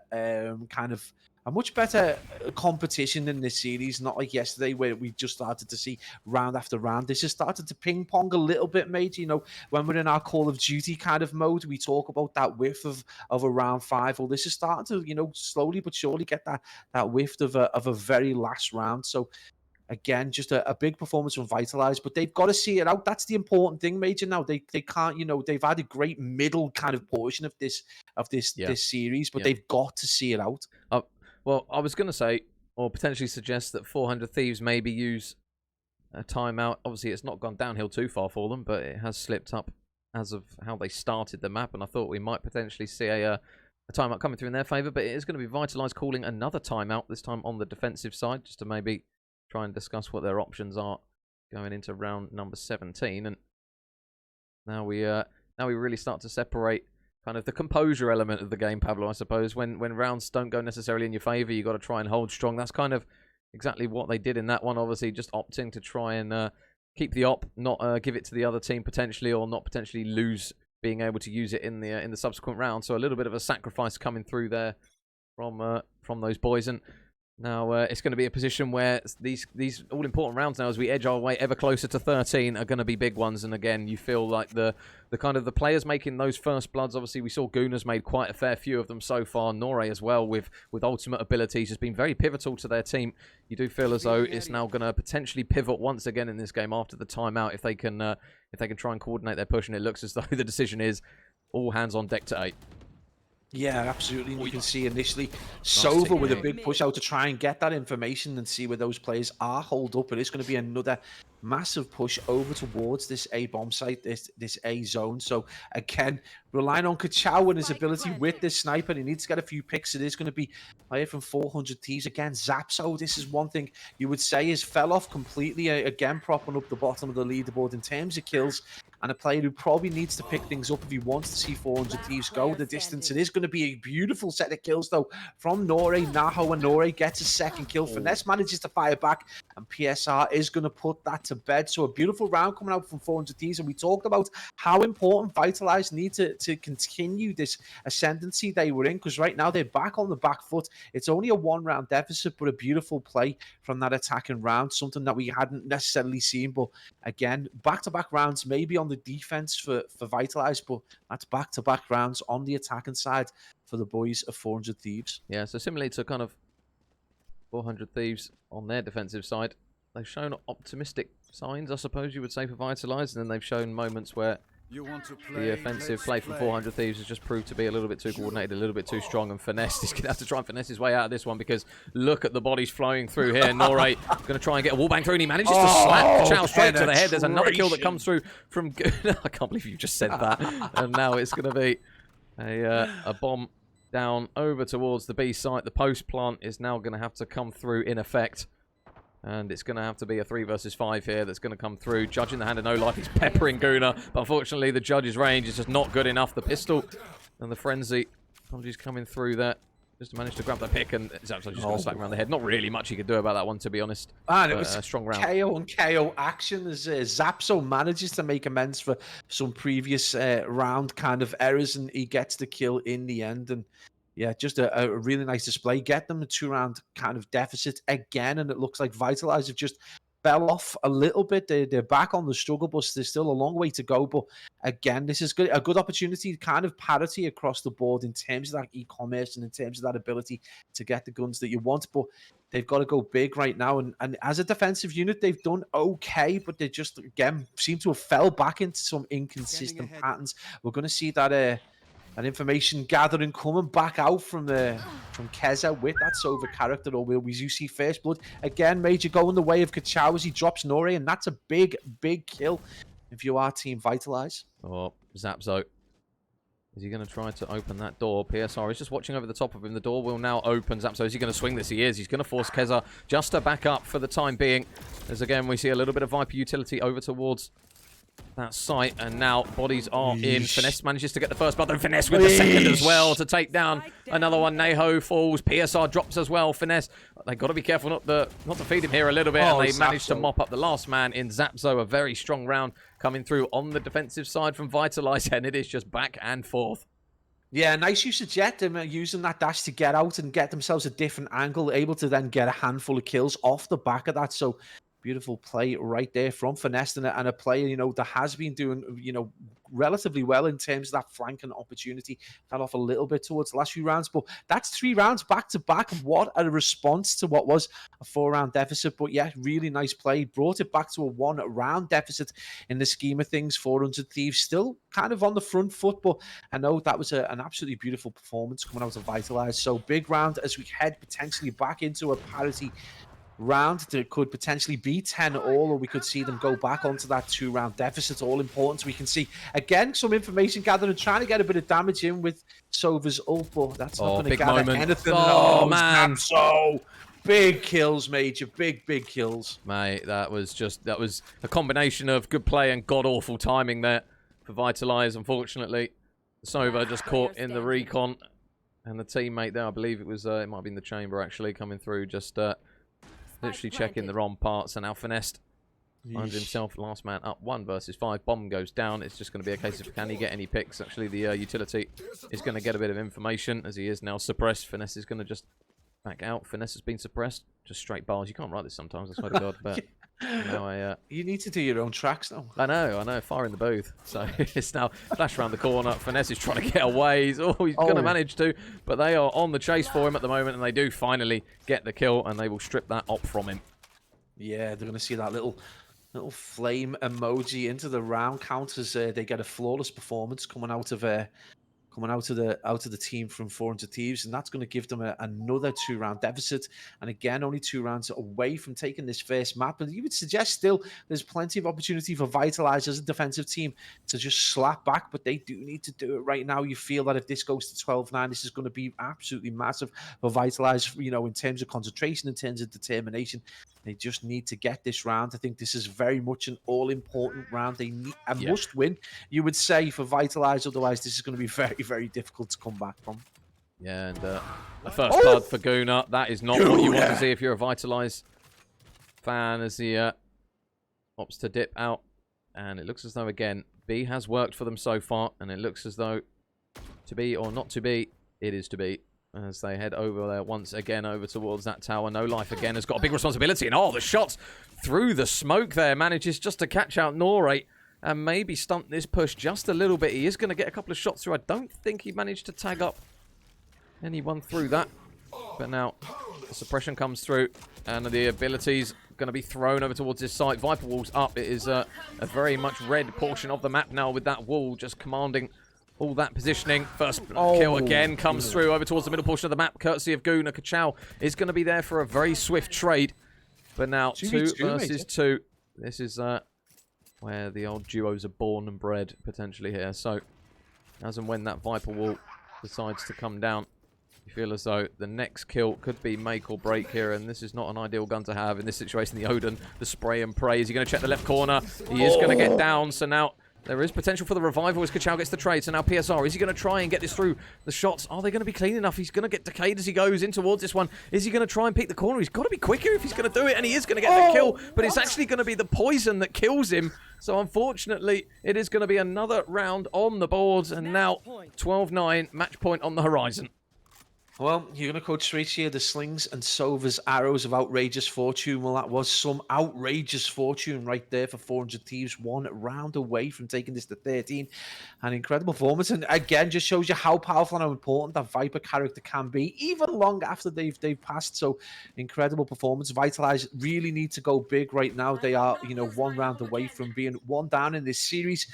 competition in this series, not like yesterday where we just started to see round after round. This has started to ping pong a little bit, mate. You know, when we're in our Call of Duty kind of mode, we talk about that whiff of a round 5. Well, this is starting to, you know, slowly but surely get that whiff of a very last round. So again, just a big performance from Vitalize, but they've got to see it out. That's the important thing, Major. Now they can't, you know, they've had a great middle kind of portion of this series, but they've got to see it out. Well, I was going to say, or potentially suggest, that 400 Thieves maybe use a timeout. Obviously, it's not gone downhill too far for them, but it has slipped up as of how they started the map, and I thought we might potentially see a a timeout coming through in their favour, but it is going to be Vitalize calling another timeout, this time on the defensive side, just to maybe try and discuss what their options are going into round number 17. And now we really start to separate kind of the composure element of the game, Pablo, I suppose. When rounds don't go necessarily in your favour, you got to try and hold strong. That's kind of exactly what they did in that one, obviously, just opting to try and keep the op, not give it to the other team potentially, or not potentially lose being able to use it in the subsequent round. So a little bit of a sacrifice coming through there from those boys. And now it's going to be a position where these all-important rounds now, as we edge our way ever closer to 13, are going to be big ones. And again, you feel like the kind of the players making those first bloods. Obviously, we saw Guna's made quite a fair few of them so far. Nore as well, with ultimate abilities, has been very pivotal to their team. You do feel as though it's now going to potentially pivot once again in this game after the timeout if they can try and coordinate their push. And it looks as though the decision is all hands on deck to 8. Yeah, absolutely. And you can see initially Sova with a big push out to try and get that information and see where those players are holed up. It is going to be another massive push over towards this A bomb site, this A zone. So again, relying on Kachao and his ability with this sniper, he needs to get a few picks. It is going to be player from 400 Thieves again. Zapso, this is one thing you would say is fell off completely. Again, propping up the bottom of the leaderboard in terms of kills. And a player who probably needs to pick things up if he wants to see 400 Thieves go the distance. It is going to be a beautiful set of kills, though, from Nore. Naho and Nore gets a second kill. Finesse manages to fire back, and PSR is going to put that to bed. So a beautiful round coming out from 400 Thieves. And we talked about how important Vitalize need to continue this ascendancy they were in, because right now they're back on the back foot. It's only a one-round deficit, but a beautiful play from that attacking round, something that we hadn't necessarily seen. But again, back-to-back rounds, maybe on the defense for Vitalize, but that's back-to-back rounds on the attacking side for the boys of 400 Thieves. Yeah, so similarly to kind of 400 Thieves on their defensive side, they've shown optimistic signs, I suppose you would say, for Vitalize, and then they've shown moments where the offensive play from 400 Thieves has just proved to be a little bit too coordinated, a little bit too strong, and Finesse is going to have to try and finesse his way out of this one, because look at the bodies flowing through here. Nore going to try and get a wallbang through, and he manages to slap Kachao straight to the head. There's another kill that comes through from Guna. I can't believe you just said that. And now it's going to be a bomb down over towards the B site. The post plant is now going to have to come through in effect. And it's going to have to be a 3 versus 5 here that's going to come through. Judge in the hand of no life. He's peppering Guna. But unfortunately, the Judge's range is just not good enough. The pistol and the frenzy. Apologies coming through there. Just to manage to grab the pick, and it's actually just going to slap him around the head. Not really much he could do about that one, to be honest. And it was a strong round. KO and KO action as Zapso manages to make amends for some previous round kind of errors, and he gets the kill in the end. And yeah, just a really nice display. Get them a 2-round kind of deficit again, and it looks like Vitalize have just fell off a little bit. They're back on the struggle bus. There's still a long way to go, but again, this is a good opportunity, kind of parity across the board in terms of that e-commerce and in terms of that ability to get the guns that you want. But they've got to go big right now, and as a defensive unit, they've done okay, but they just, again, seem to have fell back into some inconsistent patterns. We're going to see that information gathering coming back out from Keza with that Sova character, or will we see first blood again? Major going the way of Kachao as he drops Nore, and that's a big kill if you are Team Vitalize. Oh, Zapso. Is he going to try to open that door? PSR is just watching over the top of him. The door will now open. Zapso, is he going to swing this? He is. He's going to force Keza just to back up for the time being. As again, we see a little bit of Viper utility over towards that site, and now bodies are in. Finesse manages to get the first blood, and Finesse with the second as well to take down another one. Neho falls. PSR drops as well. Finesse, they got to be careful not to feed him here a little bit, and they managed to mop up the last man in Zapso. A very strong round coming through on the defensive side from Vitalize, and it is just back and forth. Yeah, nice use of Jet, them using that dash to get out and get themselves a different angle, able to then get a handful of kills off the back of that. So beautiful play right there from Finesse, and a player, that has been doing, relatively well in terms of that flanking opportunity. Fell off a little bit towards the last few rounds, but that's 3 rounds back to back. What a response to what was a 4-round deficit. But yeah, really nice play. Brought it back to a 1-round deficit in the scheme of things. 400 Thieves still kind of on the front foot, but I know that was an absolutely beautiful performance coming out of Vitalize. So big round as we head potentially back into a parity round that could potentially be 10 all, or we could see them go back onto that 2-round deficit. All important. We can see, again, some information gathered and trying to get a bit of damage in with Sova's ult, but that's not going to gather anything. Oh, man. So big kills, Major. Big kills. Mate, that was a combination of good play and god-awful timing there for Vitalize, unfortunately. Sova just caught in the recon. And the teammate there, I believe it was, it might have been the Chamber actually, coming through, just literally checking the wrong parts. And now Finesse finds himself last man up, 1 versus 5. Bomb goes down. It's just going to be a case of can he get any picks. Actually, the utility is going to get a bit of information as he is now suppressed. Finesse is going to just back out. Finesse has been suppressed. Just straight bars. You can't write this sometimes, I swear to God. But you need to do your own tracks now. I know. Fire in the booth. So it's now flash around the corner. Finesse is trying to get away. He's going to manage to. But they are on the chase for him at the moment. And they do finally get the kill. And they will strip that op from him. Yeah, they're going to see that little flame emoji into the round count as they get a flawless performance coming out of the team from 400 Thieves, and that's going to give them another 2-round deficit. And again, only 2 rounds away from taking this first map. And you would suggest still there's plenty of opportunity for Vitalize as a defensive team to just slap back, but they do need to do it right now. You feel that if this goes to 12-9, this is going to be absolutely massive for Vitalize, you know, in terms of concentration, in terms of determination. They just need to get this round. I think this is very much an all-important round. They need a must-win, you would say, for Vitalize. Otherwise, this is going to be very difficult to come back from. Yeah, and the first blood for Guna. That is not what you want to see if you're a Vitalize fan, as he opts to dip out. And it looks as though, again, B has worked for them so far. And it looks as though, to be or not to be, it is to be. As they head over there once again over towards that tower. No Life again has got a big responsibility. And the shots through the smoke there manages just to catch out Norate and maybe stunt this push just a little bit. He is going to get a couple of shots through. I don't think he managed to tag up anyone through that. But now the suppression comes through and the ability's going to be thrown over towards this site. Viper Wall's up. It is a very much red portion of the map now with that wall just commanding all that positioning. First kill again comes through over towards the middle portion of the map, courtesy of Guna. Kachow is going to be there for a very swift trade. But now 2 versus 2. This is where the old duos are born and bred, potentially here. So, as and when that Viper Wall decides to come down, you feel as though the next kill could be make or break here. And this is not an ideal gun to have in this situation. The Odin, the spray and pray. Is he going to check the left corner? He is going to get down. So now there is potential for the revival as Kachow gets the trade. So now PSR, is he going to try and get this through? The shots, are they going to be clean enough? He's going to get decayed as he goes in towards this one. Is he going to try and peek the corner? He's got to be quicker if he's going to do it, and he is going to get the kill. But it's actually going to be the poison that kills him. So unfortunately, it is going to be another round on the boards. And now 12-9, match point on the horizon. Well, you're going to coach straight here. The slings and Sova's arrows of outrageous fortune. Well, that was some outrageous fortune right there for 400 Thieves. 1 round away from taking this to 13. An incredible performance. And again, just shows you how powerful and how important that Viper character can be, even long after they've passed. So, incredible performance. Vitalize really need to go big right now. They are, 1 round away from being 1 down in this series.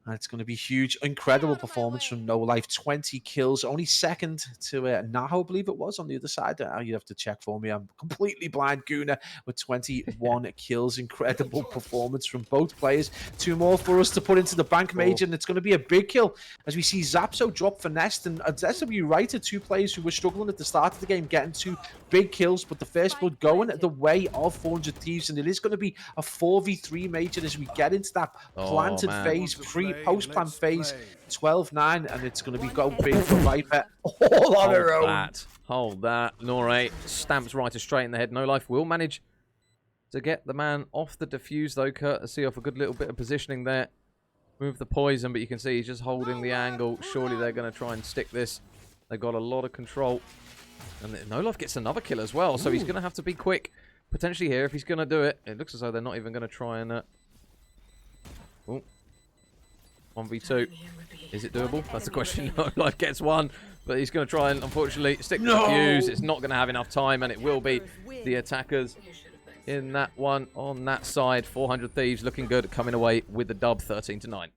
And it's going to be huge. Incredible performance from No Life. 20 kills. Only second to Naho, I believe it was, on the other side. You have to check for me. I'm completely blind. Guna with 21 kills. Incredible performance from both players. 2 more for us to put into the bank, Major. And it's going to be a big kill as we see Zapso drop for Nest. And SW Writer, 2 players who were struggling at the start of the game, getting 2 big kills. But the first blood going the way of 400 Thieves. And it is going to be a 4v3, Major, as we get into that planted phase, post-plan phase, 12-9, and it's going to be go big for Viper all on her own. Hold that. Norate stamps Writer straight in the head. No Life will manage to get the man off the defuse, though, courtesy of a good little bit of positioning there. Move the poison, but you can see he's just holding the angle. Surely they're going to try and stick this. They've got a lot of control. And No Life gets another kill as well, so he's going to have to be quick, potentially, here, if he's going to do it. It looks as though they're not even going to try and... 1v2. Is it doable? That's the question. No Life gets 1, but he's going to try and, unfortunately, stick to the fuse. It's not going to have enough time, and it will be the attackers in that one on that side. 400 Thieves looking good, coming away with the dub, 13-9.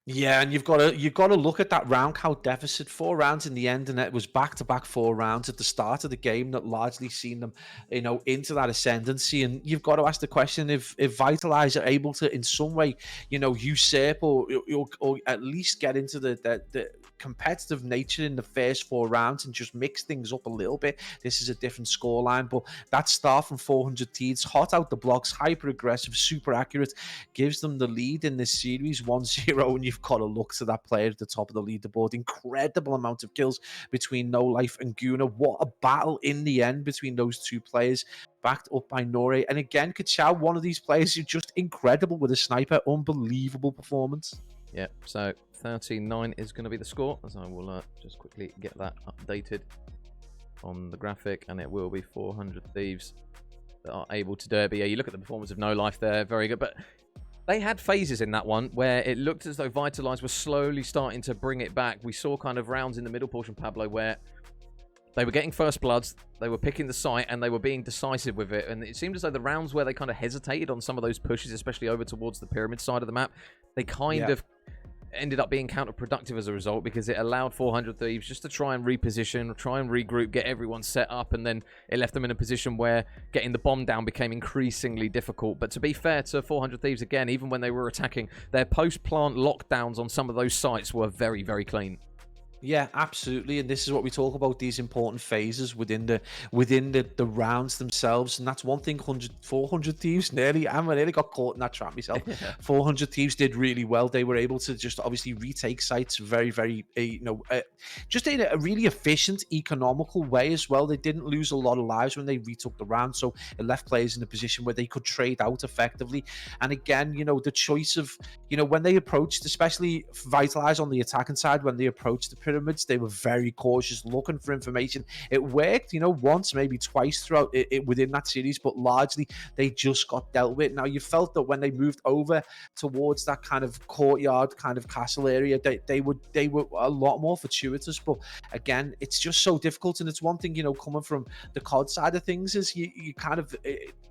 Yeah, and you've got to look at that round count deficit. 4 rounds in the end, and it was back-to-back 4 rounds at the start of the game that largely seen them, into that ascendancy. And you've got to ask the question if Vitalize are able to in some way, usurp or at least get into the competitive nature in the first 4 rounds and just mix things up a little bit. This is a different scoreline, but that start from 400 Thieves, hot out the blocks, hyper aggressive, super accurate, gives them the lead in this series 1-0. And you've got to look to that player at the top of the leaderboard. Incredible amount of kills between No Life and Guna. What a battle in the end between those two players, backed up by Nore. And again, Kachao, one of these players who's just incredible with a sniper. Unbelievable performance. Yeah, so 39 is going to be the score, as I will just quickly get that updated on the graphic, and it will be 400 Thieves that are able to do it. But yeah, you look at the performance of No Life there, very good. But they had phases in that one where it looked as though Vitalize was slowly starting to bring it back. We saw kind of rounds in the middle portion, Pablo, where they were getting first bloods, they were picking the site, and they were being decisive with it. And it seemed as though the rounds where they kind of hesitated on some of those pushes, especially over towards the pyramid side of the map, they kind of ended up being counterproductive as a result, because it allowed 400 Thieves just to try and reposition, try and regroup, get everyone set up, and then it left them in a position where getting the bomb down became increasingly difficult. But to be fair to 400 Thieves, again, even when they were attacking, their post-plant lockdowns on some of those sites were very, very clean. Yeah, absolutely. And this is what we talk about, these important phases within the rounds themselves. And that's one thing 400 Thieves I nearly got caught in that trap myself. 400 Thieves did really well. They were able to just obviously retake sites very, very, just in a really efficient, economical way as well. They didn't lose a lot of lives when they retook the round. So it left players in a position where they could trade out effectively. And again, the choice of, when they approached, especially Vitalize on the attacking side, when they approached the pyramids, they were very cautious, looking for information. It worked, once, maybe twice throughout it within that series, but largely they just got dealt with. Now, you felt that when they moved over towards that kind of courtyard, kind of castle area, they were a lot more fortuitous. But again, it's just so difficult. And it's one thing, coming from the COD side of things, is you kind of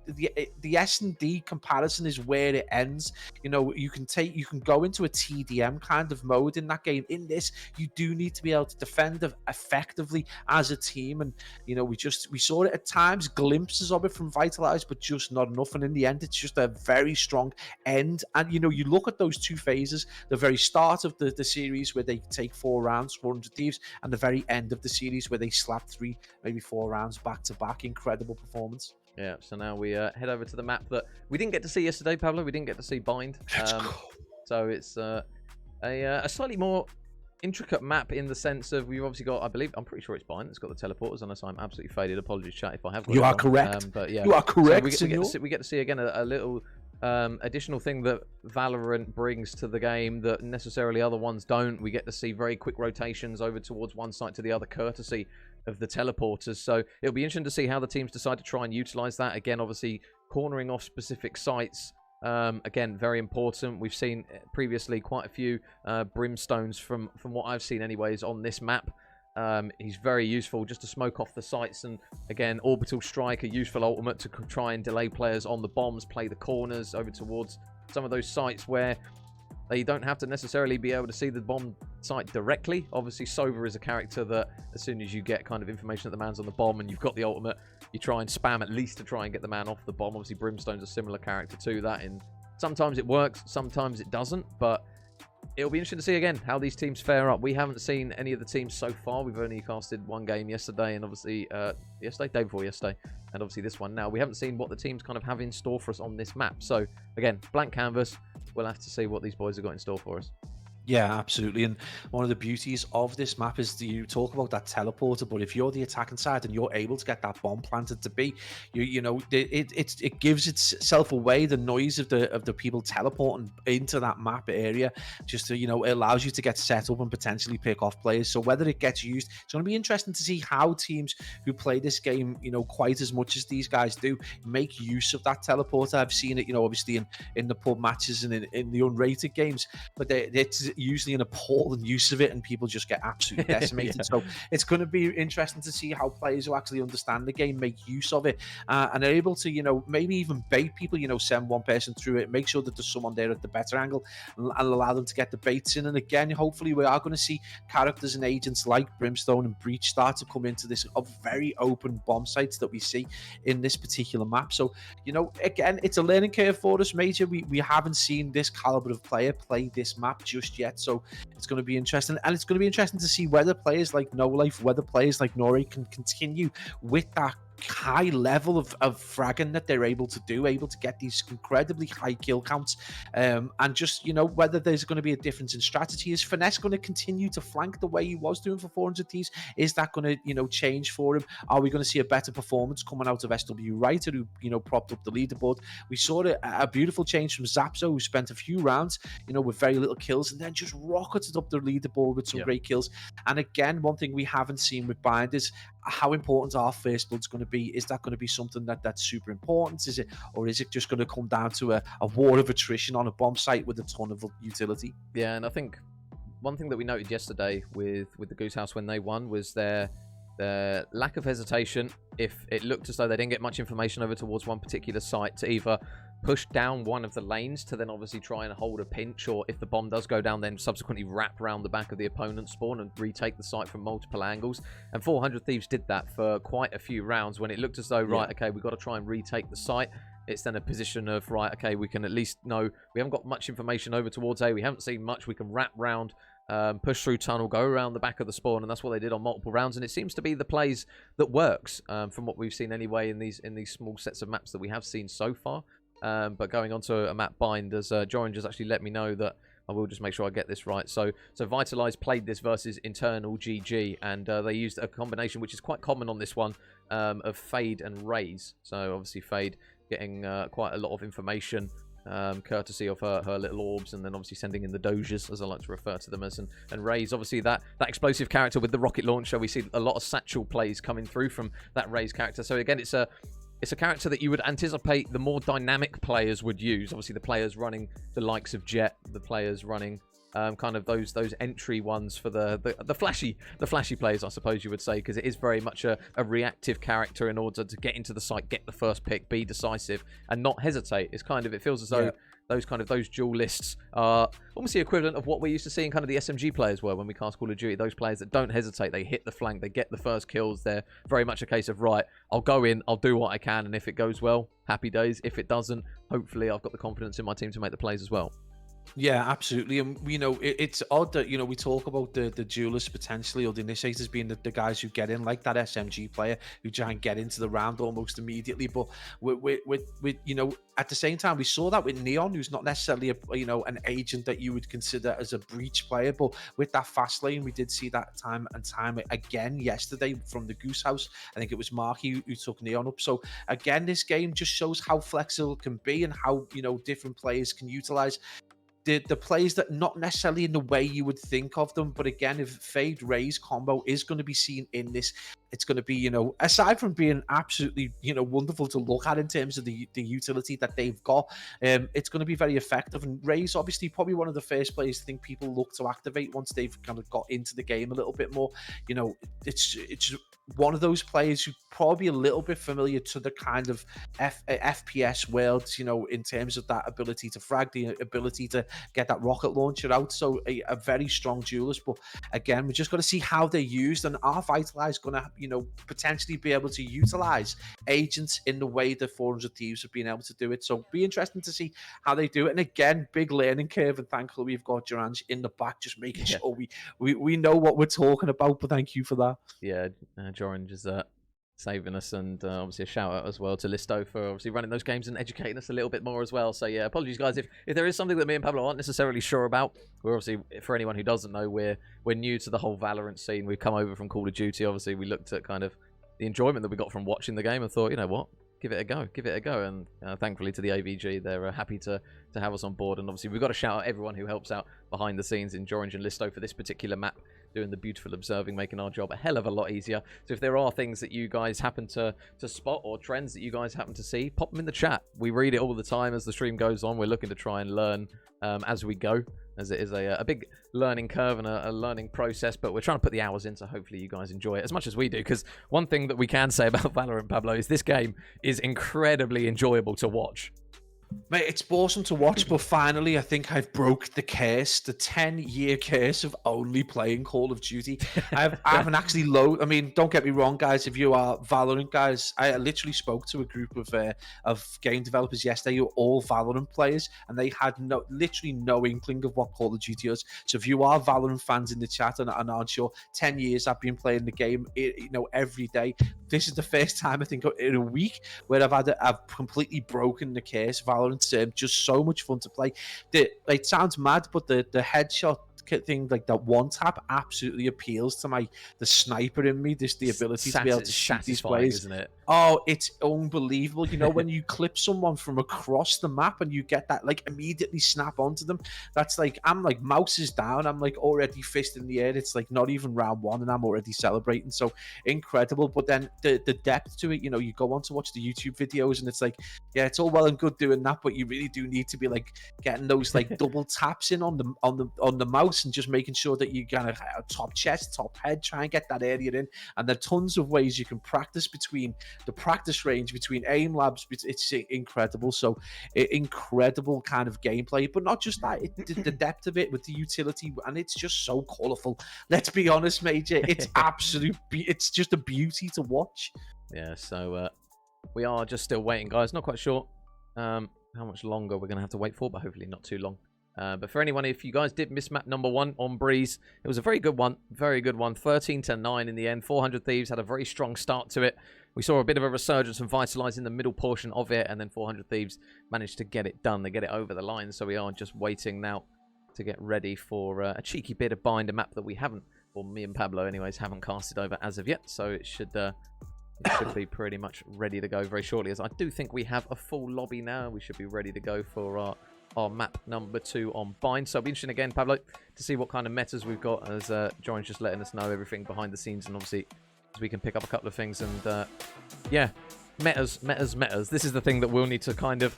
the S&D comparison is where it ends. You can go into a TDM kind of mode in that game. In this, you do need to be able to defend effectively as a team. And we saw it at times, glimpses of it from Vitalize, but just not enough. And in the end, it's just a very strong end. And you look at those two phases, the very start of the series where they take 4 rounds, 400 Thieves, and the very end of the series where they slap 3, maybe 4 rounds back to back. Incredible performance. Yeah, so now we head over to the map that we didn't get to see yesterday, Pablo. We didn't get to see Bind. So it's a slightly more intricate map in the sense of, we've obviously got, I'm pretty sure it's Bind. It's got the teleporters, unless I'm absolutely faded. Apologies, chat, if I have got You it are wrong. correct. But yeah, you are correct. So we get to see again a little additional thing that Valorant brings to the game that necessarily other ones don't. We get to see very quick rotations over towards one site to the other, courtesy of the teleporters. So it'll be interesting to see how the teams decide to try and utilize that. Again, obviously cornering off specific sites, again, very important. We've seen previously quite a few brimstones from what I've seen anyways on this map. He's very useful just to smoke off the sites. And again, Orbital Strike, a useful ultimate to try and delay players on the bombs, play the corners over towards some of those sites where they don't have to necessarily be able to see the bomb site directly. Obviously, Sova is a character that as soon as you get kind of information that the man's on the bomb and you've got the ultimate, you try and spam at least to try and get the man off the bomb. Obviously, Brimstone's a similar character to that. And sometimes it works, sometimes it doesn't. But it'll be interesting to see again how these teams fare up. We haven't seen any of the teams so far. We've only casted one game yesterday, and obviously day before yesterday, and obviously this one now. We haven't seen what the teams kind of have in store for us on this map. So again, blank canvas. We'll have to see what these boys have got in store for us. Yeah, absolutely. And one of the beauties of this map is you talk about that teleporter, but if you're the attacking side and you're able to get that bomb planted to be, it gives itself away, the noise of the people teleporting into that map area, just to, it allows you to get set up and potentially pick off players. So whether it gets used, it's going to be interesting to see how teams who play this game, quite as much as these guys do, make use of that teleporter. I've seen it, obviously in the pub matches and in the unrated games, but usually an appalling use of it, and people just get absolutely decimated. So it's going to be interesting to see how players who actually understand the game make use of it, and are able to, maybe even bait people, send one person through it, make sure that there's someone there at the better angle, and allow them to get the baits in. And again, hopefully we are going to see characters and agents like Brimstone and Breach start to come into this very open bomb sites that we see in this particular map. So, again, it's a learning curve for us, Major. We haven't seen this caliber of player play this map just yet, so it's going to be interesting. And it's going to be interesting to see whether players like No Life, whether players like Nori can continue with that high level of fragging that they're able to do, able to get these incredibly high kill counts, and just, whether there's going to be a difference in strategy. Is Finesse going to continue to flank the way he was doing for 400 Thieves? Is that going to, change for him? Are we going to see a better performance coming out of SW Writer, who, propped up the leaderboard? We saw a beautiful change from Zapso, who spent a few rounds, with very little kills, and then just rocketed up the leaderboard with some great kills. And again, one thing we haven't seen with Bind is how important our first blood's going to be. Is that going to be something that's super important? Is it, or is it just going to come down to a war of attrition on a bomb site with a ton of utility? Yeah, and I think one thing that we noted yesterday with the Goose House when they won was their lack of hesitation. If it looked as though they didn't get much information over towards one particular site, to either push down one of the lanes to then obviously try and hold a pinch, or if the bomb does go down, then subsequently wrap around the back of the opponent's spawn and retake the site from multiple angles. And 400 Thieves did that for quite a few rounds when it looked as though, right, okay, we've got to try and retake the site. It's then a position of, right, okay, we can at least know we haven't got much information over towards A, we haven't seen much, we can wrap round, push through tunnel, go around the back of the spawn, and that's what they did on multiple rounds. And it seems to be the plays that works, from what we've seen anyway in these small sets of maps that we have seen so far. But going on to a map Bind, as Joran just actually let me know that, I will just make sure I get this right. So Vitalize played this versus Internal GG, and they used a combination which is quite common on this one, of Fade and Raze. So obviously Fade getting quite a lot of information, courtesy of her little orbs, and then obviously sending in the doges, as I like to refer to them as, and Raze, obviously that explosive character with the rocket launcher. We see a lot of satchel plays coming through from that Raze character. So again, it's a character that you would anticipate the more dynamic players would use. Obviously, the players running the likes of Jet, the players running kind of those entry ones for the flashy players, I suppose you would say, because it is very much a reactive character in order to get into the site, get the first pick, be decisive, and not hesitate. It's kind of, it feels as though those dual lists are almost the equivalent of what we're used to seeing kind of the SMG players were when we cast Call of Duty. Those players that don't hesitate, they hit the flank, they get the first kills. They're very much a case of, right, I'll go in, I'll do what I can, and if it goes well, happy days. If it doesn't, hopefully I've got the confidence in my team to make the plays as well. Yeah, absolutely. And it's odd that we talk about the duelists potentially, or the initiators being the guys who get in, like that SMG player who try and get into the round almost immediately. But with at the same time, we saw that with Neon, who's not necessarily an agent that you would consider as a breach player, but with that fast lane, we did see that time and time again yesterday from the Goose House. I think it was Marky who took Neon up. So again, this game just shows how flexible it can be, and how different players can utilize the plays that not necessarily in the way you would think of them. But again, if Fade Raze combo is going to be seen in this, it's going to be, aside from being absolutely, wonderful to look at in terms of the utility that they've got, it's going to be very effective. And Raze, obviously, probably one of the first players I think people look to activate once they've kind of got into the game a little bit more. It's one of those players who probably a little bit familiar to the kind of FPS world, in terms of that ability to frag, the ability to get that rocket launcher out. So a very strong duelist. But again, we just got to see how they're used, and are Vitalize going to, potentially be able to utilize agents in the way that 400 Thieves have been able to do it. So be interesting to see how they do it. And again, big learning curve, and thankfully we've got Jorange in the back just making sure we know what we're talking about. But thank you for that. Yeah, Jorange is saving us, and obviously a shout out as well to Listo for obviously running those games and educating us a little bit more as well. So yeah, apologies guys if there is something that me and Pablo aren't necessarily sure about. We're obviously, for anyone who doesn't know, we're new to the whole Valorant scene. We've come over from Call of Duty. Obviously we looked at kind of the enjoyment that we got from watching the game and thought, you know what, give it a go. And thankfully to the AVG, they're happy to have us on board. And obviously we've got to shout out everyone who helps out behind the scenes in Jorange and Listo for this particular map, doing the beautiful observing, making our job a hell of a lot easier. So if there are things that you guys happen to spot, or trends that you guys happen to see, pop them in the chat. We read it all the time as the stream goes on. We're looking to try and learn as we go. as it is a big learning curve and a learning process, but we're trying to put the hours in, so hopefully you guys enjoy it as much as we do, because one thing that we can say about Valorant, Pablo, is this game is incredibly enjoyable to watch. Mate, it's awesome to watch, but finally, I think I've broke the curse, the 10-year curse of only playing Call of Duty. I haven't actually I mean, don't get me wrong, guys. If you are Valorant guys, I literally spoke to a group of game developers yesterday who are all Valorant players, and they had literally no inkling of what Call of Duty is. So if you are Valorant fans in the chat and aren't sure, 10 years I've been playing the game, every day. This is the first time I think in a week where I've completely broken the curse. Valorant's just so much fun to play. It sounds mad, but the headshot thing, like that one tap, absolutely appeals to the sniper in me. The ability to be able to shoot these players, isn't it? Oh, it's unbelievable. When you clip someone from across the map and you get that immediately snap onto them, that's I'm mouse is down, I'm already fist in the air. It's not even round one and I'm already celebrating. So incredible. But then the depth to it, you go on to watch the YouTube videos and it's yeah, it's all well and good doing that, but you really do need to be getting those double taps in on the mouse and just making sure that you kind of top chest, top head, try and get that area in. And there are tons of ways you can practice between the practice range, between aim labs. It's incredible. So incredible kind of gameplay, but not just that, the depth of it with the utility, and it's just so colorful. Let's be honest, Major, it's it's just a beauty to watch. Yeah, so we are just still waiting, guys. Not quite sure how much longer we're going to have to wait for, but hopefully not too long. But for anyone, if you guys did miss map number 1 on Breeze, it was a very good one. Very good one. 13-9 in the end. 400 Thieves had a very strong start to it. We saw a bit of a resurgence and Vitalize in the middle portion of it, and then 400 Thieves managed to get it done. They get it over the line, so we are just waiting now to get ready for a cheeky bit of Bind, a map that we haven't, or me and Pablo anyways, haven't casted over as of yet. So it should be pretty much ready to go very shortly, as I do think we have a full lobby now. We should be ready to go for our map number 2 on Bind. So it'll be interesting again, Pablo, to see what kind of metas we've got, as John's just letting us know everything behind the scenes, and obviously as we can pick up a couple of things. And yeah, metas. This is the thing that we'll need to kind of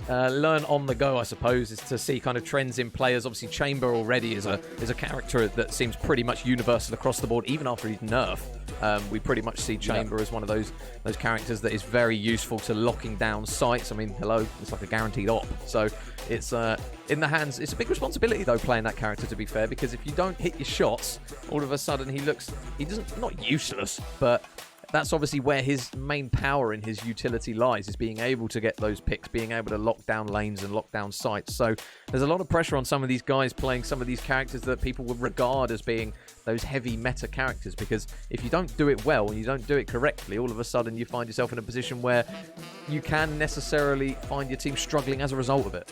learn on the go, I suppose, is to see kind of trends in players. Obviously, Chamber already is a character that seems pretty much universal across the board, even after he's nerfed. We pretty much see Chamber as one of those characters that is very useful to locking down sites. I mean, hello, it's like a guaranteed op. So it's in the hands. It's a big responsibility though, playing that character, to be fair, because if you don't hit your shots, all of a sudden he doesn't, not useless, but that's obviously where his main power in his utility lies, is being able to get those picks, being able to lock down lanes and lock down sites. So there's a lot of pressure on some of these guys playing some of these characters that people would regard as being those heavy meta characters, because if you don't do it well and you don't do it correctly, all of a sudden you find yourself in a position where you can necessarily find your team struggling as a result of it.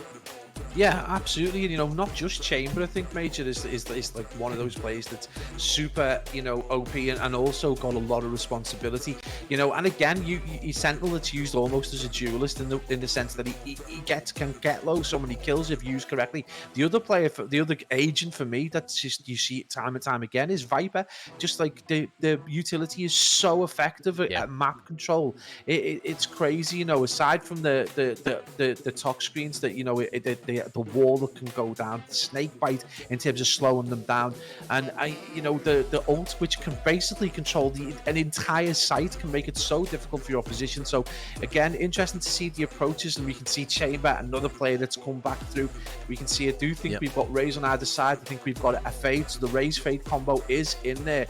Yeah, absolutely. And, not just Chamber, I think Major is like one of those players that's super, OP and also got a lot of responsibility. And again, you Sentinel that's used almost as a duelist in the sense that he can get low so many kills if used correctly. The other agent for me that's just, you see it time and time again, is Viper. Just like the utility is so effective at map control. It's crazy. Aside from the talk screens that the wall that can go down, the snake bite in terms of slowing them down, and the ult, which can basically control an entire site, can make it so difficult for your opposition. So again, interesting to see the approaches, and we can see Chamber, another player that's come back through. We can see, I do think we've got Raze on either side. I think we've got a Fade, so the Raze Fade combo is in there.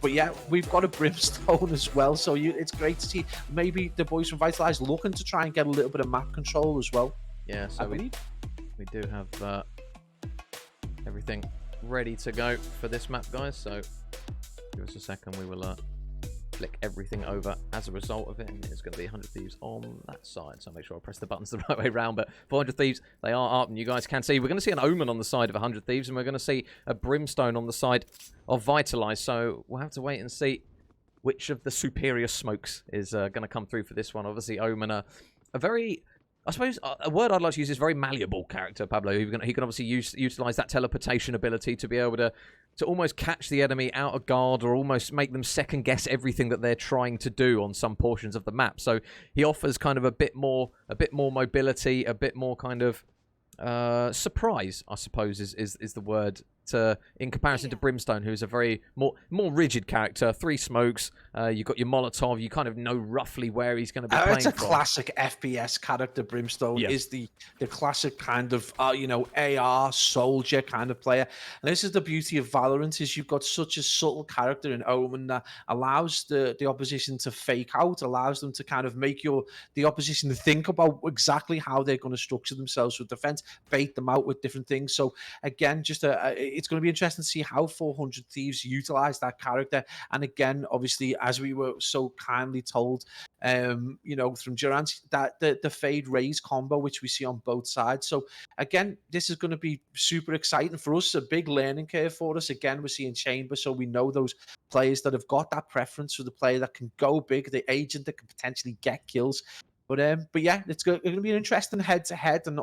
But yeah, we've got a Brimstone as well, so it's great to see maybe the boys from Vitalize looking to try and get a little bit of map control as well. Yeah, so we do have everything ready to go for this map, guys. So give us a second, we will flick everything over as a result of it, and it's going to be 100 Thieves on that side. So make sure I press the buttons the right way around. But 400 Thieves, they are up, and you guys can see we're going to see an Omen on the side of 100 Thieves, and we're going to see a Brimstone on the side of Vitalize. So we'll have to wait and see which of the superior smokes is going to come through for this one. Obviously, Omen, a very, I suppose a word I'd like to use is very malleable character, Pablo. He can obviously utilize that teleportation ability to be able to almost catch the enemy out of guard, or almost make them second guess everything that they're trying to do on some portions of the map. So he offers kind of a bit more mobility, a bit more kind of surprise, I suppose, is the word. In comparison to Brimstone, who's a very more rigid character. 3 smokes, you've got your Molotov, you kind of know roughly where he's going to be playing It's a from. classic FPS character. Brimstone is the classic kind of AR soldier kind of player. And this is the beauty of Valorant, is you've got such a subtle character in Omen that allows the opposition to fake out, allows them to kind of make the opposition think about exactly how they're going to structure themselves with defense, bait them out with different things. So again, just it's going to be interesting to see how 400 Thieves utilize that character. And again, obviously, as we were so kindly told, from Durant, that the fade raise combo, which we see on both sides. So again, this is going to be super exciting for us, a big learning curve for us. Again, we're seeing Chamber, so we know those players that have got that preference for the player that can go big, the agent that can potentially get kills. But yeah, it's going to be an interesting head-to-head. And,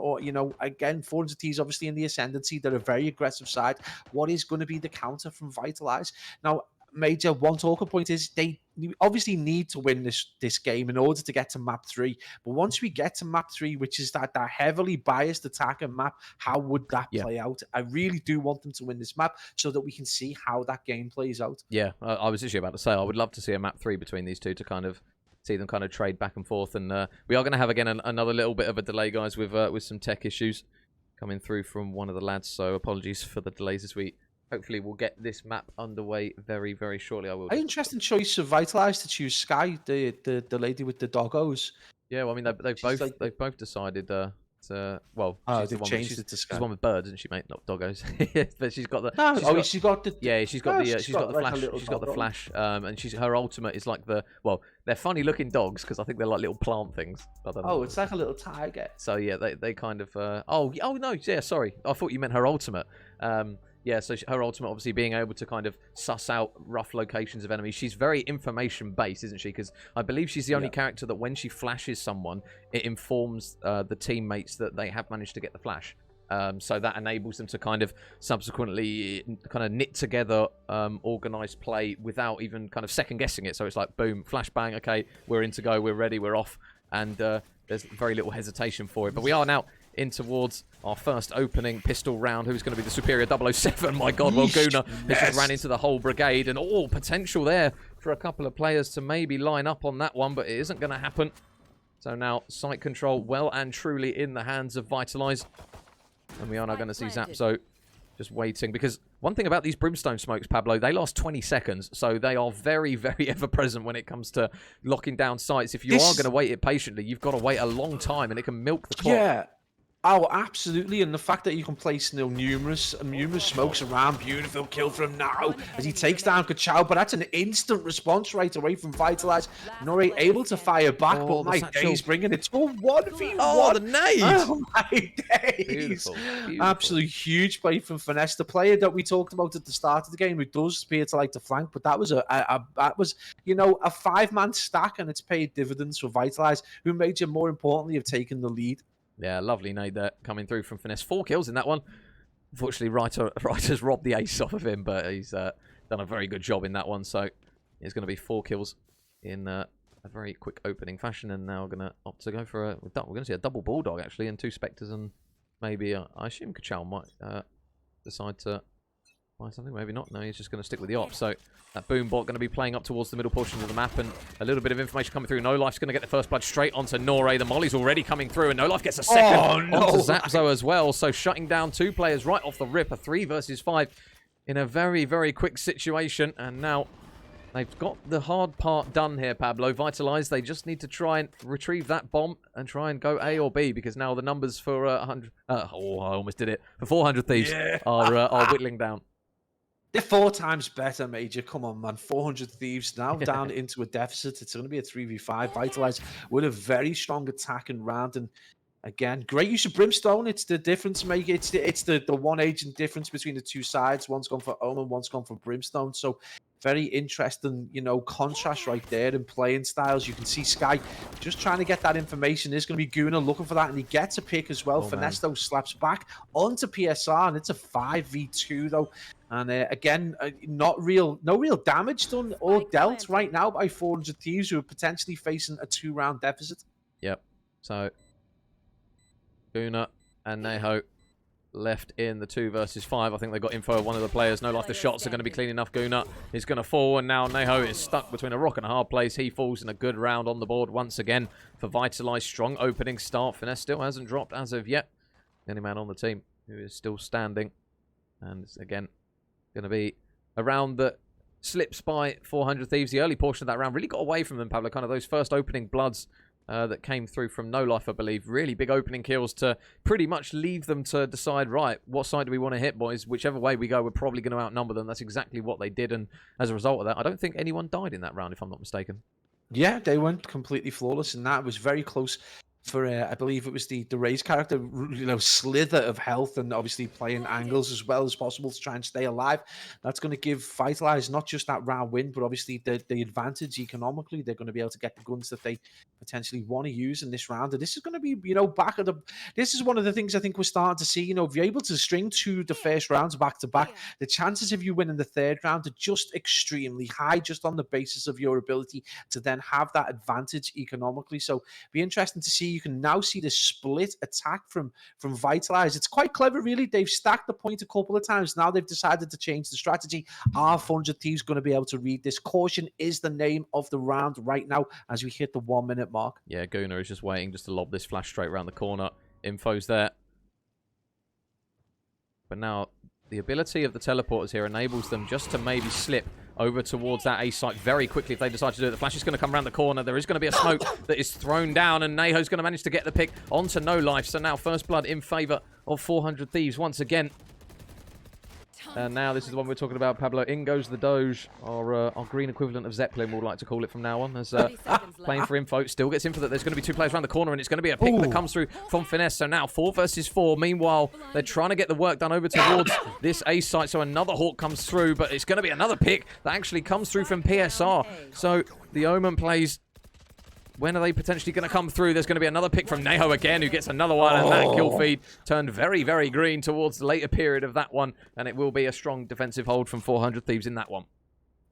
again, 400 Thieves obviously in the ascendancy. They're a very aggressive side. What is going to be the counter from Vitalize? Now, Major, one talking point is they obviously need to win this game in order to get to map 3. But once we get to map 3, which is that heavily biased attacker map, how would that play out? I really do want them to win this map so that we can see how that game plays out. Yeah, I was actually about to say, I would love to see a map 3 between these two to kind of see them kind of trade back and forth. And we are going to have, again, another little bit of a delay, guys, with some tech issues coming through from one of the lads. So apologies for the delays this week. Hopefully we'll get this map underway very, very shortly. I will. An interesting choice of Vitalize to choose Sky, the lady with the doggos. Yeah, well, I mean, they've both decided well, they've changed it to Sky. She's one with birds, isn't she, mate? Not doggos. But she's got the. She's got the. Yeah, she's got the like flash. She's got the flash. And her ultimate is like the. Well, they're funny looking dogs because I think they're like little plant things. I don't know. It's like a little tiger. So yeah, they kind of. Oh no, yeah, sorry. I thought you meant her ultimate. Yeah, so her ultimate obviously being able to kind of suss out rough locations of enemies. She's very information-based, isn't she? Because I believe she's the only character that when she flashes someone, it informs the teammates that they have managed to get the flash. So that enables them to kind of subsequently kind of knit together organized play without even kind of second-guessing it. So it's like, boom, flashbang, okay, we're in to go, we're ready, we're off. And there's very little hesitation for it. But we are now in towards our first opening pistol round. Who's going to be the superior 007? My God, well, Guna has just ran into the whole brigade, and all potential there for a couple of players to maybe line up on that one, but it isn't going to happen. So now site control well and truly in the hands of Vitalize, and we are now going to see Zapzo just waiting, because one thing about these Brimstone smokes, Pablo, they last 20 seconds, so they are very, very ever-present when it comes to locking down sites. If you are going to wait it patiently, you've got to wait a long time, and it can milk the clock. Yeah. Oh, absolutely. And the fact that you can place numerous smokes around. Beautiful kill from now as he takes down Kachow. But that's an instant response right away from Vitalize. Nori able to fire back, but my days bringing it to a 1v1. Oh, the nade. Oh, my days. Beautiful. Absolutely huge play from Finesse. The player that we talked about at the start of the game who does appear to like to flank, but that was a 5-man stack, and it's paid dividends for Vitalize, who Major, more importantly, have taken the lead. Yeah, lovely nade there coming through from Finesse. 4 kills in that one. Unfortunately, Ryder's robbed the ace off of him, but he's done a very good job in that one. So it's going to be 4 kills in a very quick opening fashion, and now we're going to opt to go for we're going to see a double Bulldog, actually, and 2 Spectres, and maybe, I assume Kachow might decide to buy something. Maybe not. No, he's just going to stick with the op. So that Boom Bot going to be playing up towards the middle portions of the map, and a little bit of information coming through. No Life's going to get the first blood straight onto Nore. The Molly's already coming through, and No Life gets a second onto Zapzo as well. So shutting down 2 players right off the rip. A 3 versus 5 in a very, very quick situation. And now they've got the hard part done here, Pablo. Vitalize, they just need to try and retrieve that bomb and try and go A or B, because now the numbers for 100... I almost did it. For 400 Thieves are whittling down. They're 4 times better, Major. Come on, man. 400 Thieves now down into a deficit. It's going to be a 3v5. Vitalize with a very strong attack and round. And again, great use of Brimstone. It's the difference maker. It's the one agent difference between the 2 sides. One's gone for Omen, one's gone for Brimstone. So very interesting, contrast right there in playing styles. You can see Sky just trying to get that information. There's going to be Guna looking for that, and he gets a pick as well. Finesse, though, slaps back onto PSR, and it's a 5v2, though. And again, no real damage done or dealt right now by 400 Thieves, who are potentially facing a 2-round deficit. Yep. So Guna and Neho left in the 2 versus 5. I think they got info of one of the players. No life, the shots are going to be clean enough. Guna is going to fall, and now Neho is stuck between a rock and a hard place. He falls in a good round on the board once again for Vitalize. Strong opening start. Finesse still hasn't dropped as of yet. The only man on the team who is still standing. And it's again going to be a round that slips by 400 Thieves. The early portion of that round really got away from them, Pablo. Kind of those first opening bloods that came through from No Life, I believe. Really big opening kills to pretty much leave them to decide, right, what side do we want to hit, boys? Whichever way we go, we're probably going to outnumber them. That's exactly what they did. And as a result of that, I don't think anyone died in that round, if I'm not mistaken. Yeah, they went completely flawless, and that was very close for, I believe it was the Ray's character, slither of health, and obviously playing angles as well as possible to try and stay alive. That's going to give Vitalize not just that round win, but obviously the advantage economically. They're going to be able to get the guns that they potentially want to use in this round. And this is going to be, back at the... This is one of the things I think we're starting to see. If you're able to string the first rounds back to back, the chances of you winning the third round are just extremely high, just on the basis of your ability to then have that advantage economically. So be interesting to see. You can now see the split attack from Vitalize. It's quite clever, really. They've stacked the point a couple of times. Now they've decided to change the strategy. Are 400 Thieves going to be able to read this? Caution is the name of the round right now as we hit the 1 minute mark. Yeah, Guna is just waiting just to lob this flash straight around the corner. Info's there. But now the ability of the teleporters here enables them just to maybe slip over towards that A site very quickly if they decide to do it. The flash is going to come around the corner. There is going to be a smoke that is thrown down, and Neho's going to manage to get the pick onto No Life. So now first blood in favor of 400 Thieves once again. And now this is the one we're talking about, Pablo. In goes the Doge, our green equivalent of Zeppelin, we'll like to call it from now on. As playing for info, still gets info that there's going to be 2 players around the corner, and it's going to be a pick that comes through from Finesse. So now 4 versus 4. Meanwhile, they're trying to get the work done over towards this A site. So another Hawk comes through, but it's going to be another pick that actually comes through from PSR. So the Omen plays... When are they potentially going to come through? There's going to be another pick from Neho again, who gets another one, and that kill feed turned very, very green towards the later period of that one, and it will be a strong defensive hold from 400 Thieves in that one.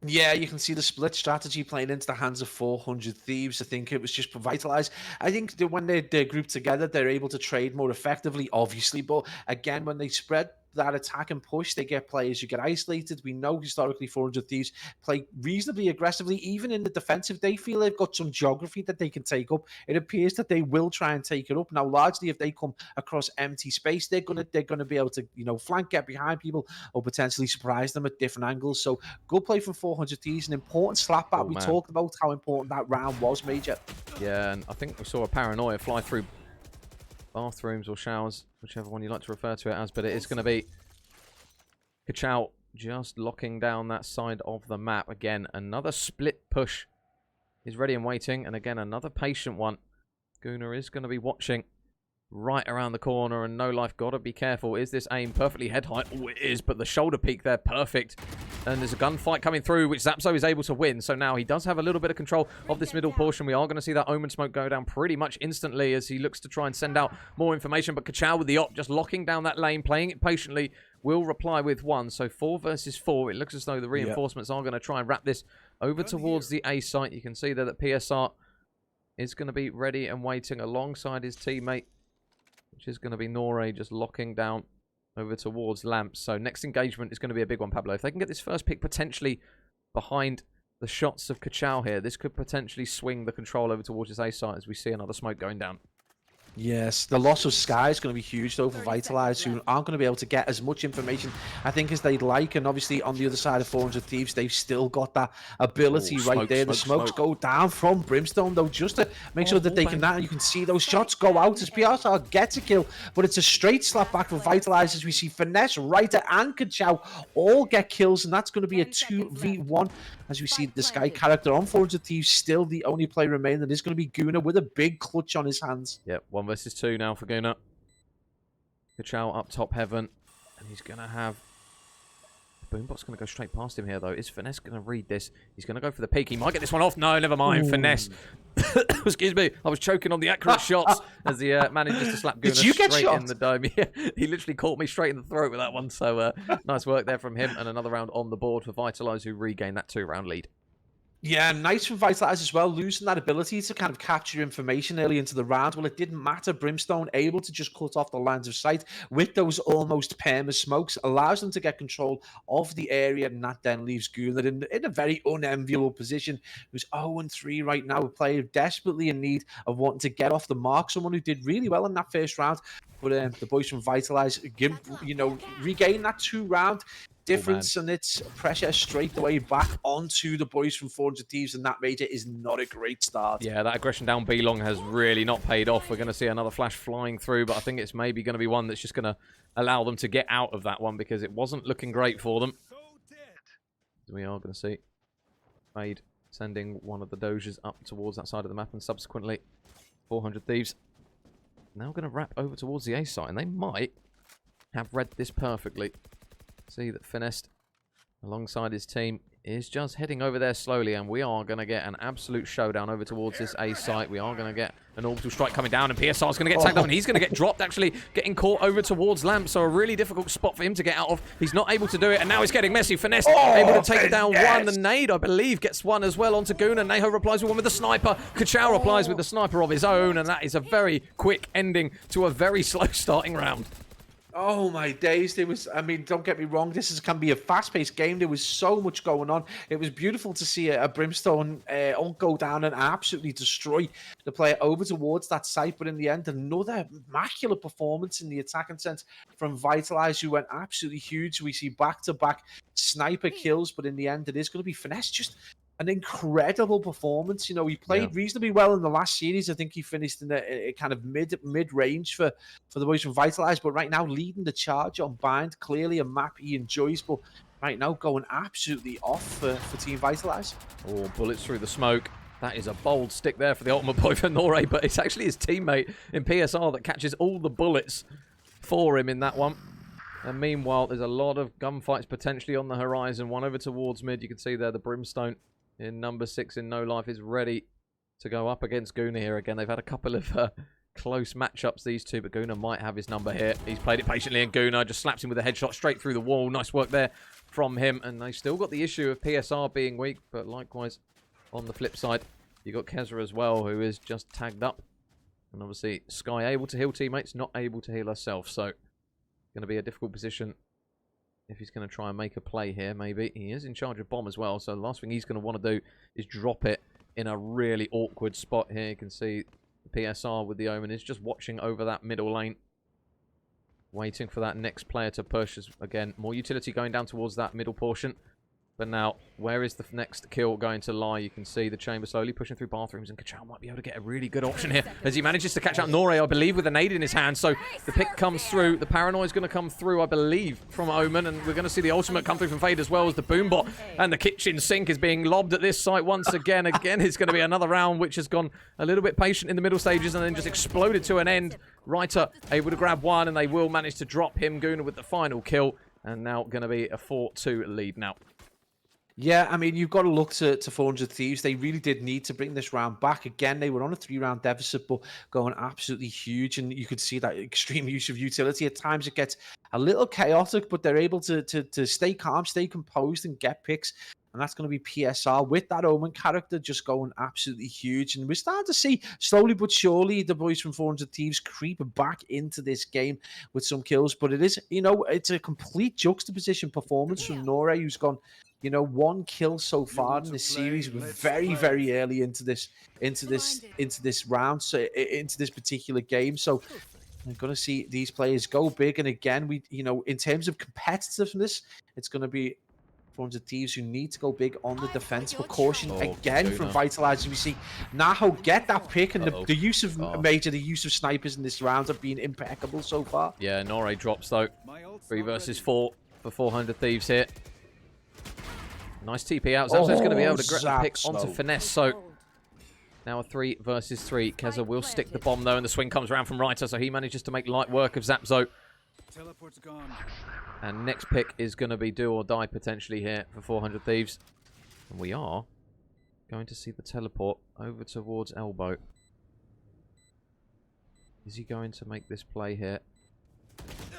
Yeah, you can see the split strategy playing into the hands of 400 Thieves. I think it was just Vitalize. I think that when they're grouped together, they're able to trade more effectively, obviously, but again, when they spread that attack and push, they get players who get isolated. We know historically 400 Thieves play reasonably aggressively, even in the defensive. They feel they've got some geography that they can take up. It appears that they will try and take it up. Now, largely, if they come across empty space, they're gonna be able to, flank, get behind people, or potentially surprise them at different angles. So, good play from 400 Thieves. An important slap back. We talked about how important that round was, Major. Yeah, and I think we saw a paranoia fly through bathrooms or showers, whichever one you like to refer to it as, but it is going to be Kachao just locking down that side of the map. Again, another split push is ready and waiting, and again, another patient one. Guna is going to be watching right around the corner, and No Life got to be careful. Is this aim perfectly head height? Oh, it is, but the shoulder peak there, perfect. And there's a gunfight coming through, which Zapso is able to win. So now he does have a little bit of control of this middle portion. We are going to see that Omen smoke go down pretty much instantly as he looks to try and send out more information. But Kachao with the op, just locking down that lane, playing it patiently, will reply with 1. So 4 versus 4. It looks as though the reinforcements are going to try and wrap this over towards the A site. You can see there that PSR is going to be ready and waiting alongside his teammate, which is going to be Nore, just locking down over towards Lamps. So next engagement is going to be a big one, Pablo. If they can get this first pick potentially behind the shots of Kachao here, this could potentially swing the control over towards his A site as we see another smoke going down. Yes, the loss of Sky is going to be huge, though, for Vitalize, who aren't going to be able to get as much information, I think, as they'd like. And obviously, on the other side of 400 Thieves, they've still got that ability right there. The smokes go down from Brimstone, though, just to make sure that they can... You can see those shots go out as PSR gets a kill, but it's a straight slap back for Vitalize as we see Finesse, Ryder, and Kachao all get kills, and that's going to be a 2v1 as we see the Sky character on 400 Thieves, still the only player remaining. That is going to be Guna with a big clutch on his hands. Yep, 1 versus 2 now for Guna. Kachao up top heaven, and he's going to have... Boombot's going to go straight past him here, though. Is Finesse going to read this? He's going to go for the peak. He might get this one off. No, never mind. Ooh. Finesse. Excuse me. I was choking on the accurate shots as he managed just to slap Guna straight in the dome. Yeah, he literally caught me straight in the throat with that one. So nice work there from him. And another round on the board for Vitalize, who regained that 2-round lead. Yeah, nice from Vitalize as well, losing that ability to kind of capture information early into the round. Well, it didn't matter. Brimstone able to just cut off the lines of sight with those almost perma smokes, allows them to get control of the area, and that then leaves Gunnar in a very unenviable position. Who's 0-3 right now, a player desperately in need of wanting to get off the mark. Someone who did really well in that first round. But the boys from Vitalize, regain that 2-round difference, and it's pressure straight away back onto the boys from 400 Thieves, and that major is not a great start. Yeah, that aggression down B long has really not paid off. We're going to see another flash flying through, but I think it's maybe going to be one that's just going to allow them to get out of that one because it wasn't looking great for them. We are going to see Fade sending one of the Doges up towards that side of the map, and subsequently 400 Thieves now going to wrap over towards the A site, and they might have read this perfectly. See that Finessed alongside his team is just heading over there slowly, and we are going to get an absolute showdown over towards this A site. We are going to get an orbital strike coming down, and PSR is going to get tagged up, and he's going to get dropped, actually getting caught over towards Lamp, so a really difficult spot for him to get out of. He's not able to do it, and now he's getting messy. Finesse able to take down one. The nade, I believe, gets one as well onto Gunnar. Neho replies with one with the sniper. Kachao replies with the sniper of his own, and that is a very quick ending to a very slow starting round. Oh my days, there was, I mean, don't get me wrong, can be a fast-paced game. There was so much going on. It was beautiful to see a Brimstone go down and absolutely destroy the player over towards that site, but in the end, another immaculate performance in the attacking sense from Vitalize, who went absolutely huge. We see back-to-back sniper kills, but in the end, it is going to be Finesse. Just an incredible performance. You know, he played reasonably well in the last series. I think he finished in a kind of mid-range for the boys from Vitalize, but right now leading the charge on Bind. Clearly a map he enjoys, but right now going absolutely off for Team Vitalize. Oh, bullets through the smoke. That is a bold stick there for the ultimate boy for Nore, but it's actually his teammate in PSR that catches all the bullets for him in that one. And meanwhile, there's a lot of gunfights potentially on the horizon. One over towards mid. You can see there the Brimstone in number 6 in No Life is ready to go up against Gunnar here again. They've had a couple of close matchups, these two, but Gunnar might have his number here. He's played it patiently, and Gunnar just slaps him with a headshot straight through the wall. Nice work there from him, and they've still got the issue of PSR being weak, but likewise, on the flip side, you've got Kezra as well, who is just tagged up. And obviously, Sky able to heal teammates, not able to heal herself, so going to be a difficult position if he's going to try and make a play here, maybe. He is in charge of bomb as well, so the last thing he's going to want to do is drop it in a really awkward spot here. You can see the PSR with the Omen is just watching over that middle lane, waiting for that next player to push. As, again, more utility going down towards that middle portion. But now, where is the next kill going to lie? You can see the chamber slowly pushing through bathrooms, and Kachao might be able to get a really good option here as he manages to catch out Nore, I believe, with a nade in his hand. So the pick comes through. The paranoia is going to come through, I believe, from Omen, and we're going to see the ultimate come through from Fade as well as the boombot, and the kitchen sink is being lobbed at this site once again. Again, it's going to be another round which has gone a little bit patient in the middle stages and then just exploded to an end. Reiter able to grab one, and they will manage to drop him. Gunnar with the final kill, and now going to be a 4-2 lead now. Yeah, I mean, you've got to look to 400 Thieves. They really did need to bring this round back. Again, they were on a 3-round deficit, but going absolutely huge, and you could see that extreme use of utility. At times it gets a little chaotic, but they're able to stay calm, stay composed, and get picks. And that's going to be PSR with that Omen character just going absolutely huge. And we're starting to see, slowly but surely, the boys from 400 Thieves creep back into this game with some kills. But it is, you know, it's a complete juxtaposition performance from Nore, who's gone, you know, 1 kill so far in this series. We're very, very early into this round, so into this particular game. So we're going to see these players go big. And again, we, you know, in terms of competitiveness, it's going to be 400 Thieves who need to go big on the defense. But caution again from Vitalize. We see Naho get that pick, and the use of the use of snipers in this round have been impeccable so far. Yeah, Nore drops though. 3 versus 4 for 400 Thieves here. Nice TP out. Zapzo's going to be able to grab the pick onto Finesse. So now a 3 versus 3. Keza will stick the bomb though, and the swing comes around from Reiter, so he manages to make light work of Zapzo. Teleport's gone. And next pick is going to be do or die potentially here for 400 Thieves. And we are going to see the teleport over towards Elbow. Is he going to make this play here?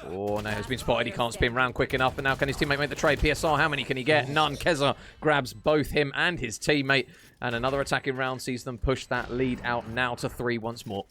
Oh, no, he's been spotted. He can't spin round quick enough. And now can his teammate make the trade? PSR, how many can he get? None. Keza grabs both him and his teammate. And another attacking round sees them push that lead out now to 3 once more.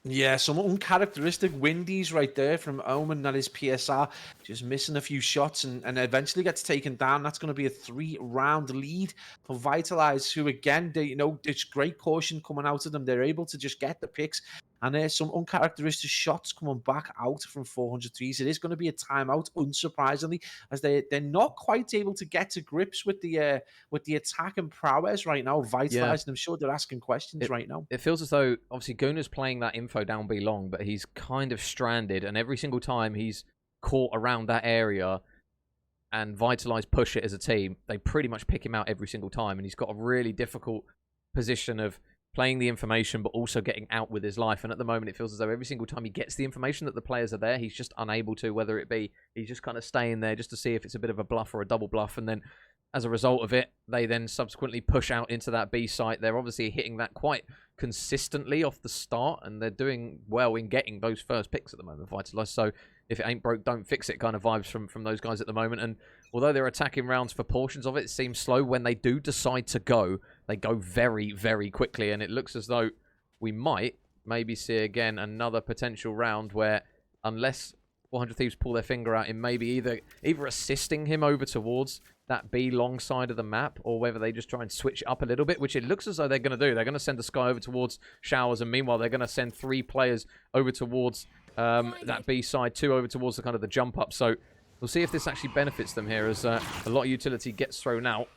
Yeah, some uncharacteristic windies right there from Omen. That is PSR just missing a few shots and eventually gets taken down. That's going to be a 3-round lead for Vitalize, who again, there's great caution coming out of them. They're able to just get the picks. And there's some uncharacteristic shots coming back out from 400 threes. It is going to be a timeout, unsurprisingly, as they're not quite able to get to grips with the attack and prowess right now. Vitalize, and I'm sure they're asking questions right now. It feels as though, obviously, Guna's playing that info down B long, but he's kind of stranded. And every single time he's caught around that area and Vitalize push it as a team, they pretty much pick him out every single time. And he's got a really difficult position of playing the information, but also getting out with his life. And at the moment, it feels as though every single time he gets the information that the players are there, he's just unable to, whether it be he's just kind of staying there just to see if it's a bit of a bluff or a double bluff. And then as a result of it, they then subsequently push out into that B site. They're obviously hitting that quite consistently off the start, and they're doing well in getting those first picks at the moment, Vitalize. So if it ain't broke, don't fix it kind of vibes from those guys at the moment. And although they're attacking rounds for portions of it, it seems slow. When they do decide to go, they go very, very quickly. And it looks as though we might maybe see again another potential round where, unless 400 Thieves pull their finger out in maybe either assisting him over towards that B long side of the map, or whether they just try and switch up a little bit, which it looks as though they're going to do. They're going to send the Sky over towards Showers, and meanwhile they're going to send 3 players over towards that B side, 2 over towards the kind of the jump up. So we'll see if this actually benefits them here, as a lot of utility gets thrown out.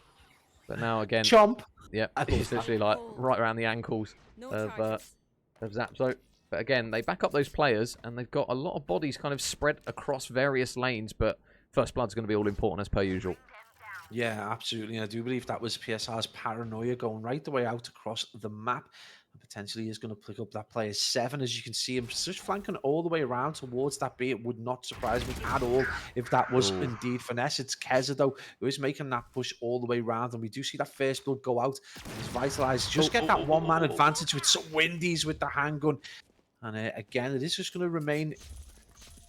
But now again, Chomp. Yeah, he's literally like right around the ankles of Zapzo. But again, they back up those players, and they've got a lot of bodies kind of spread across various lanes. But First Blood's going to be all important as per usual. Yeah, absolutely. I do believe that was PSR's paranoia going right the way out across the map. And potentially is going to pick up that player 7. As you can see him just flanking all the way around towards that B. It would not surprise me at all if that was indeed finesse. It's Keza, though, who is making that push all the way around. And we do see that First Blood go out. As Vitalize just get that one-man advantage with some windies with the handgun. And again, it is just going to remain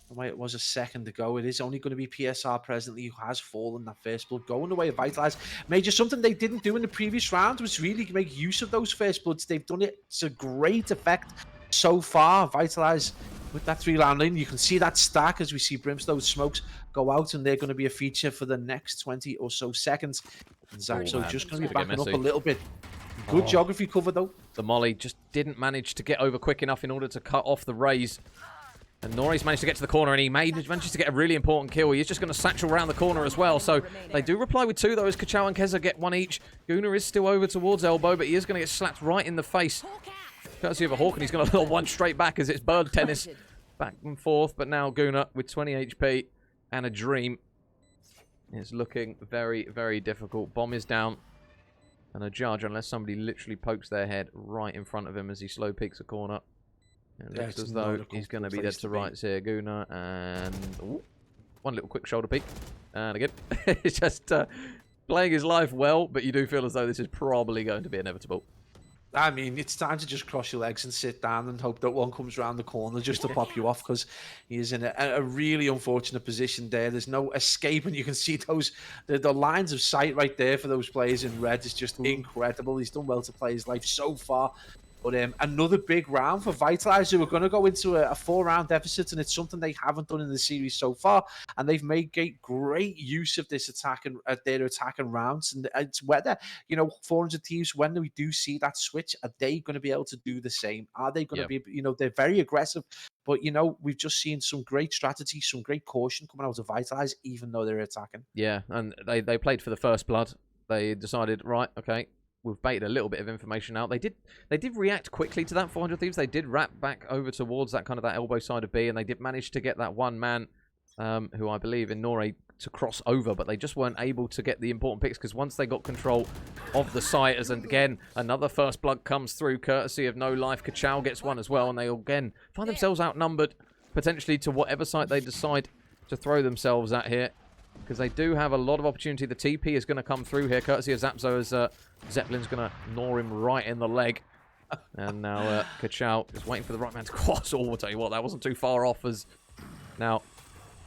the way it was a second ago. It is only going to be PSR presently who has fallen. That First Blood going the way of Vitalize. Major, something they didn't do in the previous round was really make use of those First Bloods. They've done it to great effect so far. Vitalize with that 3-round lead. You can see that stack as we see Brimstone smokes go out, and they're going to be a feature for the next 20 or so seconds. And Zapso just going to be backing up a little bit. Good geography cover, though. The Molly just didn't manage to get over quick enough in order to cut off the raise. And Nori's managed to get to the corner, and he manages to get a really important kill. He's just going to satchel around the corner as well. So they do reply with 2, though, as Kachao and Keza get 1 each. Guna is still over towards Elbow, but he is going to get slapped right in the face. Courtesy of a Hawk, and he's going to one straight back as it's bird tennis back and forth. But now Guna with 20 HP and a dream is looking very, very difficult. Bomb is down. And a judge, unless somebody literally pokes their head right in front of him as he slow peeks a corner. It looks as though he's going to be dead to rights here. Guna, and one little quick shoulder peek. And again, it's just playing his life well, but you do feel as though this is probably going to be inevitable. I mean, it's time to just cross your legs and sit down and hope that one comes around the corner just to pop you off, because he is in a really unfortunate position there. There's no escape, and you can see those the lines of sight right there for those players in red is just incredible. He's done well to play his life so far. But another big round for Vitalize, who are going to go into a 4-round deficit, and it's something they haven't done in the series so far. And they've made great use of this attack and their attacking rounds. And it's whether 400 Thieves, when we do see that switch, are they going to be able to do the same? Are they going to be? They're very aggressive, but we've just seen some great strategy, some great caution coming out of Vitalize, even though they're attacking. Yeah, and they played for the First Blood. They decided, right, okay, we've baited a little bit of information out. They did react quickly to that 400 Thieves. They did wrap back over towards that kind of that elbow side of B, and they did manage to get that one man, who I believe in Nore, to cross over, but they just weren't able to get the important picks, because once they got control of the site, as again another First Blood comes through courtesy of No Life. Kachao gets one as well, and they again find themselves outnumbered potentially to whatever site they decide to throw themselves at here, because they do have a lot of opportunity. The TP is going to come through here courtesy of Zapzo, as Zeppelin's going to gnaw him right in the leg. And now Kachao is waiting for the right man to cross. Oh, I'll tell you what, that wasn't too far off, as now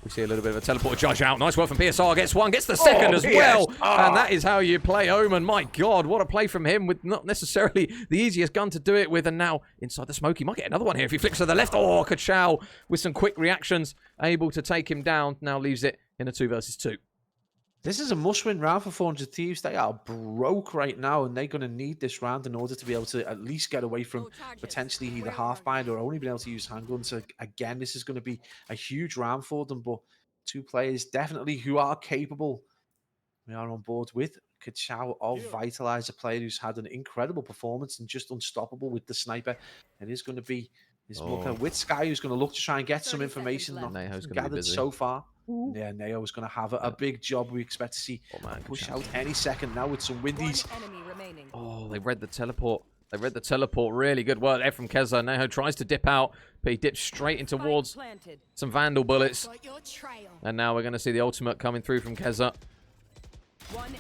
We see a little bit of a teleport judge out. Nice work from PSR. Gets one, gets the second as well. And that is how you play Omen. My God, what a play from him with not necessarily the easiest gun to do it with. And now inside the smoke, he might get another one here if he flicks to the left. Oh, Kachao with some quick reactions, able to take him down. Now leaves it in a 2 versus 2. This is a must-win round for 400 Thieves. They are broke right now, and they're going to need this round in order to be able to at least get away from potentially either half-bind or only being able to use handguns. So again, this is going to be a huge round for them, but 2 players definitely who are capable. We are on board with Kachao of Vitalize, a player who's had an incredible performance and just unstoppable with the sniper. It is going to be his looker with Sky, who's going to look to try and get some information not gathered so far. Yeah, Neo is going to have a big job. We expect to see push out any second now with some windies. Oh, they read the teleport. They read the teleport. Really good work there from Keza. Neho tries to dip out, but he dips straight in towards some Vandal bullets. And now we're going to see the ultimate coming through from Keza.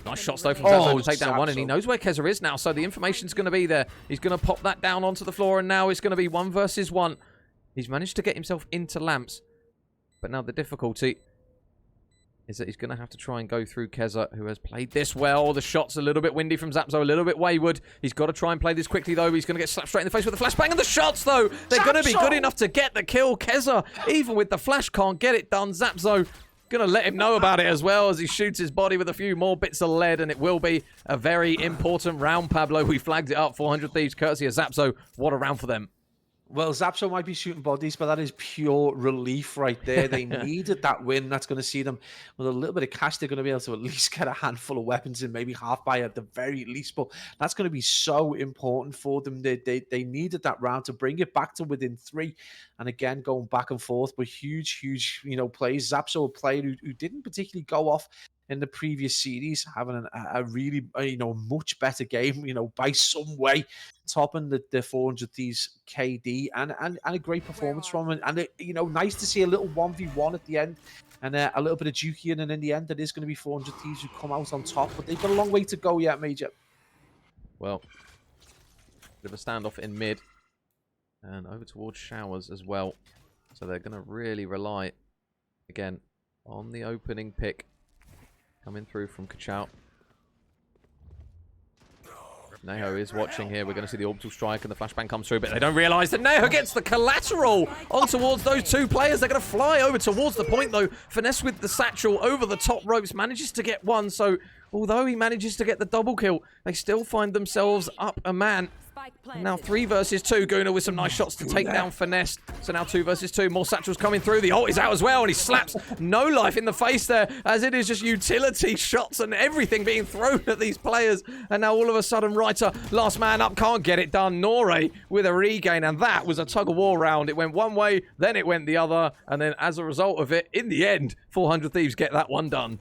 Nice shots though from Zapso to take down one, and he knows where Keza is now, so the information's going to be there. He's going to pop that down onto the floor, and now it's going to be 1 versus 1. He's managed to get himself into lamps, but now the difficulty is that he's going to have to try and go through Keza, who has played this well. The shot's a little bit windy from Zapso, a little bit wayward. He's got to try and play this quickly, though. He's going to get slapped straight in the face with the flashbang. And the shots, though, they're going to be good enough to get the kill. Keza, even with the flash, can't get it done. Zapso going to let him know about it as well as he shoots his body with a few more bits of lead. And it will be a very important round, Pablo. We flagged it up. 400 Thieves, courtesy of Zapso. What a round for them. Well, Zapso might be shooting bodies, but that is pure relief right there. They needed that win. That's going to see them with a little bit of cash. They're going to be able to at least get a handful of weapons and maybe half buy at the very least. But that's going to be so important for them. They needed that round to bring it back to within 3. And again, going back and forth, but huge plays. Zapso, a player who didn't particularly go off in the previous series, having a really much better game, by some way, topping the 400 Thieves KD and a great performance from him. And nice to see a little 1v1 at the end and a little bit of Jukian. And in the end, it is going to be 400 Thieves who come out on top, but they've got a long way to go yet, Major. Well, bit of a standoff in mid and over towards Showers as well. So they're going to really rely again on the opening pick. Coming through from Kachao. Neho is watching here. We're going to see the orbital strike and the flashbang comes through, but they don't realise that Neho gets the collateral on towards those 2 players. They're going to fly over towards the point, though. Finesse with the satchel over the top ropes, manages to get one. So, although he manages to get the double kill, they still find themselves up a man. Now 3 versus 2. Guna with some nice shots to take down Finesse. So now 2 versus 2. More satchels coming through. The ult is out as well, and he slaps No Life in the face there, as it is just utility shots and everything being thrown at these players. And now all of a sudden, Reiter, last man up, can't get it done. Nore with a regain, and that was a tug-of-war round. It went one way, then it went the other, and then as a result of it, in the end, 400 Thieves get that one done.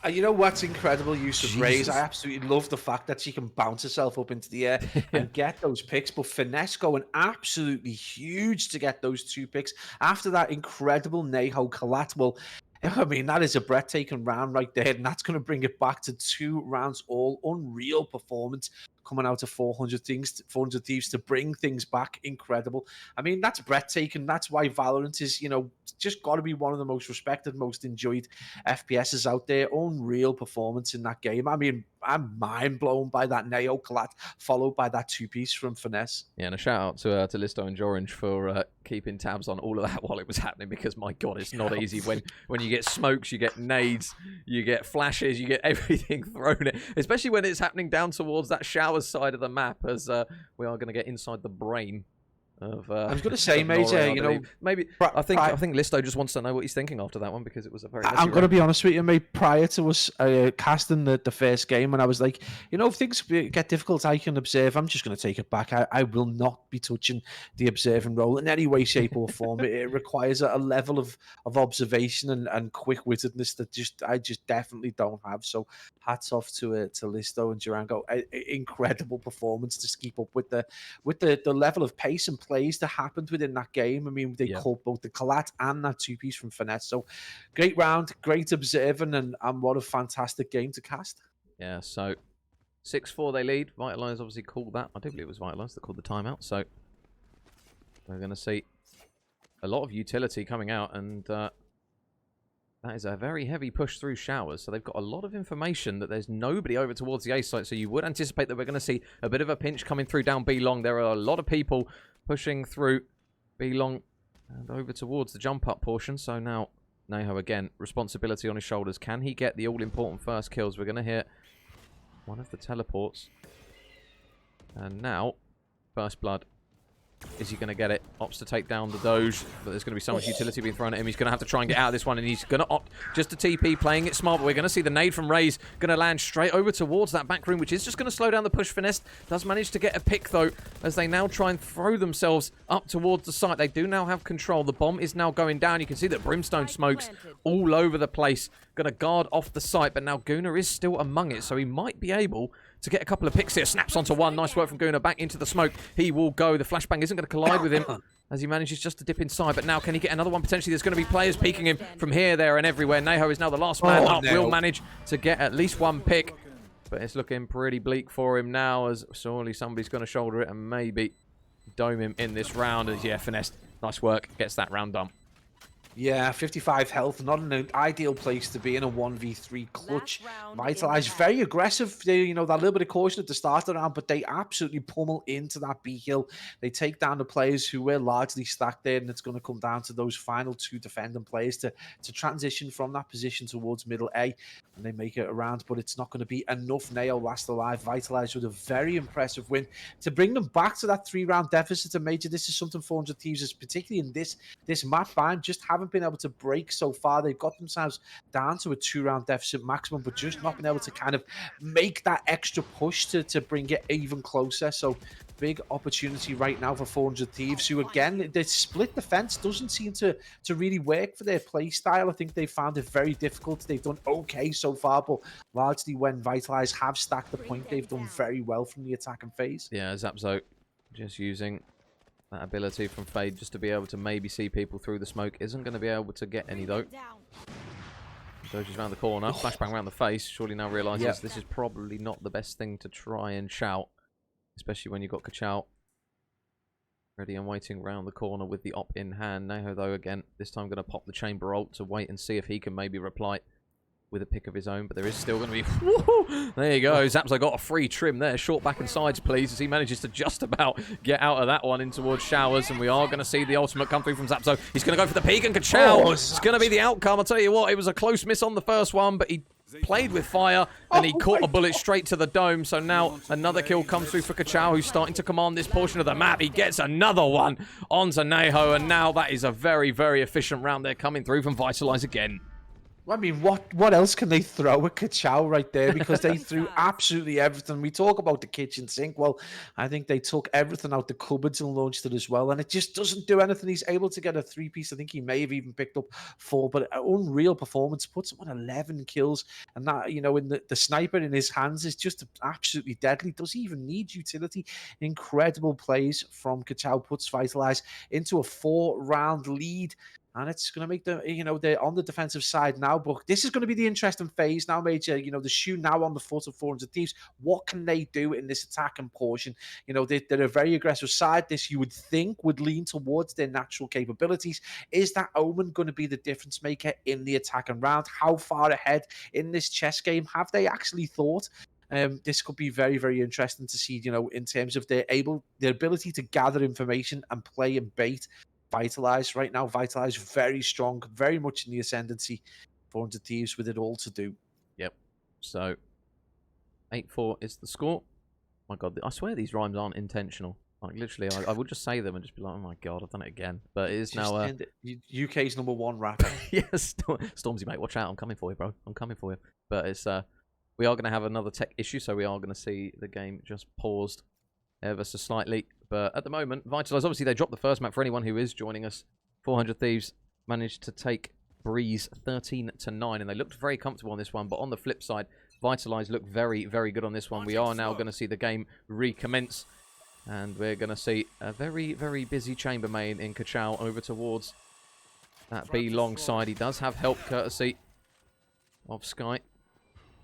You know what's incredible use of Raze? I absolutely love the fact that she can bounce herself up into the air and get those picks. But Finesse going absolutely huge to get those 2 picks after that incredible Neho collat. Well, I mean, that is a breathtaking round right there, and that's going to bring it back to 2 rounds all. Unreal performance coming out of 400 Thieves to bring things back. Incredible. I mean, that's breathtaking. That's why Valorant is, just got to be one of the most respected, most enjoyed FPSs out there. Unreal performance in that game. I mean, I'm mind blown by that Neo collat, followed by that 2-piece from Finesse. Yeah, and a shout out to Listo and Jorange for keeping tabs on all of that while it was happening, because my God, it's not easy when you get smokes, you get nades, you get flashes, you get everything thrown at, especially when it's happening down towards that shower side of the map, as we are going to get inside the brain of I was going to say, Major, maybe I think Listo just wants to know what he's thinking after that one, because it was a very I'm going to be honest with you, mate. Prior to us casting the first game, and I was like, if things get difficult, I can observe. I'm just going to take it back. I will not be touching the observing role in any way, shape, or form. It requires a level of observation and quick-wittedness that I just definitely don't have. So hats off to Listo and Durango. Incredible performance to keep up with the level of pace and plays that happened within that game. I mean, they caught both the collat and that 2-piece from Finesse. So great round, great observing, and what a fantastic game to cast. Yeah, so 6-4 they lead. Vitalize obviously called that. I do believe it was Vitalize that called the timeout. So we're going to see a lot of utility coming out, and That is a very heavy push through showers, so they've got a lot of information that there's nobody over towards the A site, so you would anticipate that we're going to see a bit of a pinch coming through down B long. There are a lot of people pushing through B long and over towards the jump up portion, so now Neho again, responsibility on his shoulders. Can he get the all-important first kills? We're going to hit one of the teleports. And now, first blood. Is he going to get it? Opts to take down the Doge, but there's going to be so much utility being thrown at him. He's going to have to try and get out of this one, and he's going to opt just to TP, playing it smart. But we're going to see the nade from Raze going to land straight over towards that back room, which is just going to slow down the push. Finesse does manage to get a pick, though, as they now try and throw themselves up towards the site. They do now have control. The bomb is now going down. You can see that Brimstone smokes all over the place. Going to guard off the site, but now Gunnar is still among it, so he might be able to get a couple of picks here. Snaps onto one. Nice work from Gunnar. Back into the smoke. He will go. The flashbang isn't going to collide with him as he manages just to dip inside. But now can he get another one? Potentially there's going to be players peeking him from here, there, and everywhere. Neho is now the last man up. Will manage to get at least one pick. But it's looking pretty bleak for him now, as surely somebody's going to shoulder it and maybe dome him in this round. As, yeah, Finesse, nice work. Gets that round done. Yeah, 55 health, not an ideal place to be in a 1v3 clutch. Vitalize, very aggressive. They, you know, that little bit of caution at the start of the round, but they absolutely pummel into that B hill. They take down the players who were largely stacked there, and it's going to come down to those final two defending players to transition from that position towards middle A, and they make it around, but it's not going to be enough. Nail last alive. Vitalize with a very impressive win to bring them back to that 3-round deficit. And Major, this is something 400 Thieves is, particularly in this map bind, just haven't been able to break so far. They've got themselves down to a 2-round deficit maximum, but just not been able to kind of make that extra push to bring it even closer. So big opportunity right now for 400 Thieves, who again, the split defense doesn't seem to really work for their play style. I think they found it very difficult. They've done okay so far, but largely when Vitalize have stacked the point, they've done very well from the attacking phase. Yeah, Zapzo just using that ability from Fade just to be able to maybe see people through the smoke. Isn't going to be able to get any, though. Doges around the corner, flashbang around the face. Surely now realizes this is probably not the best thing to try and shout, especially when you've got Kachao ready and waiting round the corner with the op in hand. Neho, though, again, this time going to pop the chamber ult to wait and see if he can maybe reply with a pick of his own, but there is still going to be... There you go. Zapzo got a free trim there. Short back and sides, please, as he manages to just about get out of that one in towards showers, and we are going to see the ultimate come through from Zapzo. He's going to go for the peek, and Kachao is going to be the outcome. I'll tell you what, it was a close miss on the first one, but he played with fire, and he caught a bullet straight to the dome. So now another kill comes through for Kachao, who's starting to command this portion of the map. He gets another one onto Neho, and now that is a very, very efficient round there coming through from Vitalize again. I mean, what else can they throw at Kachao right there? Because they threw absolutely everything. We talk about the kitchen sink. Well, I think they took everything out the cupboards and launched it as well. And it just doesn't do anything. He's able to get a 3-piece. I think he may have even picked up 4, but an unreal performance. Puts him on 11 kills. And that, you know, in the sniper in his hands is just absolutely deadly. Does he even need utility? Incredible plays from Kachao. Puts Vitalize into a 4-round lead. And it's going to make them, you know, they're on the defensive side now. But this is going to be the interesting phase now, Major. You know, the shoe now on the foot of 400 Thieves. What can they do in this attacking portion? You know, they're a very aggressive side. This, you would think, would lean towards their natural capabilities. Is that Omen going to be the difference maker in the attacking round? How far ahead in this chess game have they actually thought? This could be very, very interesting to see, you know, in terms of their ability to gather information and play and bait. Vitalize right now. Vitalize very strong, very much in the ascendancy. 400 Thieves with it all to do. Yep. So 8-4 is the score. My God, I swear these rhymes aren't intentional. Like literally, I would just say them and just be like, "Oh my God, I've done it again." But it is just now UK's #1 rapper. Yes, Stormzy, mate, watch out! I'm coming for you, bro. I'm coming for you. But it's we are going to have another tech issue, so we are going to see the game just paused ever so slightly. But at the moment, Vitalize, obviously they dropped the first map. For anyone who is joining us, 400 Thieves managed to take Breeze 13-9, and they looked very comfortable on this one. But on the flip side, Vitalize looked very, very good on this one. We are now going to see the game recommence, and we're going to see a very, very busy chambermaid in Kachao over towards that B long side. He does have help courtesy of Sky.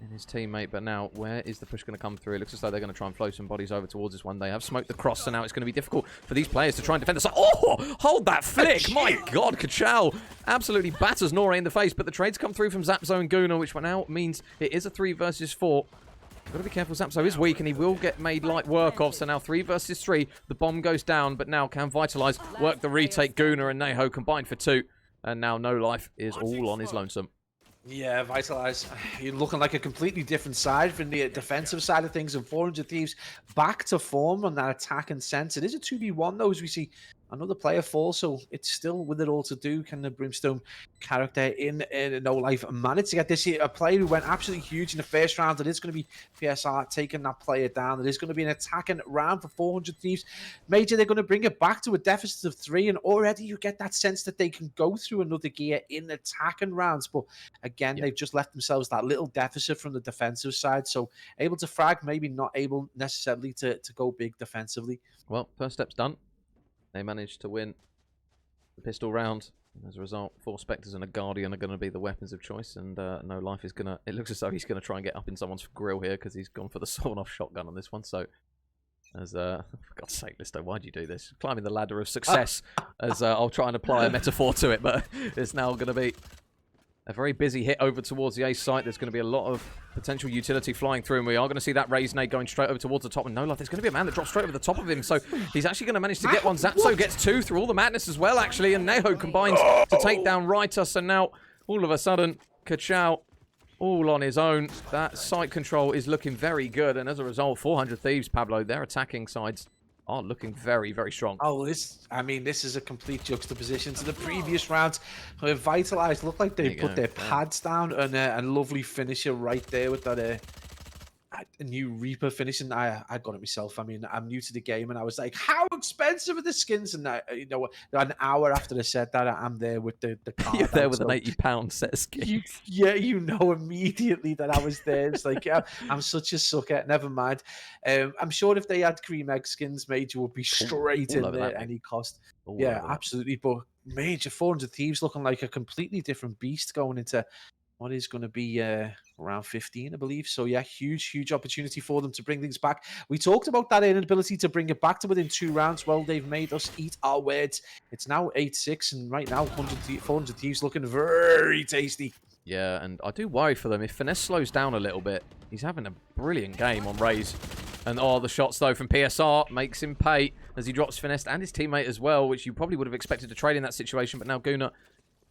in his teammate, but now where is the push going to come through? It looks as though they're going to try and flow some bodies over towards this one. They have smoked the cross, so now it's going to be difficult for these players to try and defend the side. Oh, hold that flick! My God, Kachal absolutely batters Nore in the face, but the trades come through from Zapzo and Guna, which now means it is a 3 versus 4. Got to be careful. Zapzo is weak, and he will get made light work of. So now 3 versus 3. The bomb goes down, but now can Vitalize work the retake. Guna and Neho combined for 2, and now No Life is all on his lonesome. Yeah, Vitalize, you're looking like a completely different side from the defensive side of things, and 400 Thieves back to form on that attack and sense. It is a 2v1 though, as we see another player fall, so it's still with it all to do. Can the Brimstone character in No Life manage to get this here? A player who went absolutely huge in the first round. It is going to be PSR taking that player down. It is going to be an attacking round for 400 Thieves. Major, they're going to bring it back to a deficit of 3, and already you get that sense that they can go through another gear in attacking rounds. But again, they've just left themselves that little deficit from the defensive side. So able to frag, maybe not able necessarily to go big defensively. Well, first step's done. They managed to win the pistol round. And as a result, 4 Spectres and a Guardian are going to be the weapons of choice. And No Life is going to... It looks as though he's going to try and get up in someone's grill here because he's gone for the sawn-off shotgun on this one. So, as... for God's sake, Listo, why'd you do this? Climbing the ladder of success. As I'll try and apply a metaphor to it. But it's now going to be a very busy hit over towards the A site. There's going to be a lot of potential utility flying through, and we are going to see that raise nade going straight over towards the top. And No Life, there's going to be a man that drops straight over the top of him, so he's actually going to manage to get one. Zapso gets 2 through all the madness as well, actually, and Neho combines to take down Rytus, and now, all of a sudden, Kachal all on his own. That site control is looking very good, and as a result, 400 Thieves, Pablo, their attacking sides are looking very, very strong. Oh, this is a complete juxtaposition to the previous rounds. Vitalize looked like they put their pads down, and a lovely finisher right there with that a new Reaper finishing. I got it myself. I mean, I'm new to the game, and I was like, how expensive are the skins? And you know, an hour after I said that, I'm there with the card. You're there with an £80 set of skins. You know immediately that I was there. It's like, yeah, I'm such a sucker. Never mind. I'm sure if they had cream egg skins, Major would be straight in there at any cost. Yeah, absolutely. But Major, 400 Thieves looking like a completely different beast going into what is going to be around 15, I believe. So, yeah, huge opportunity for them to bring things back. We talked about that inability to bring it back to within 2 rounds. Well, they've made us eat our words. It's now 8-6, and right now, 400 Thieves looking very tasty. Yeah, and I do worry for them. If Finesse slows down a little bit, he's having a brilliant game on Raze. And, the shots, though, from PSR makes him pay as he drops Finesse and his teammate as well, which you probably would have expected to trade in that situation. But now Guna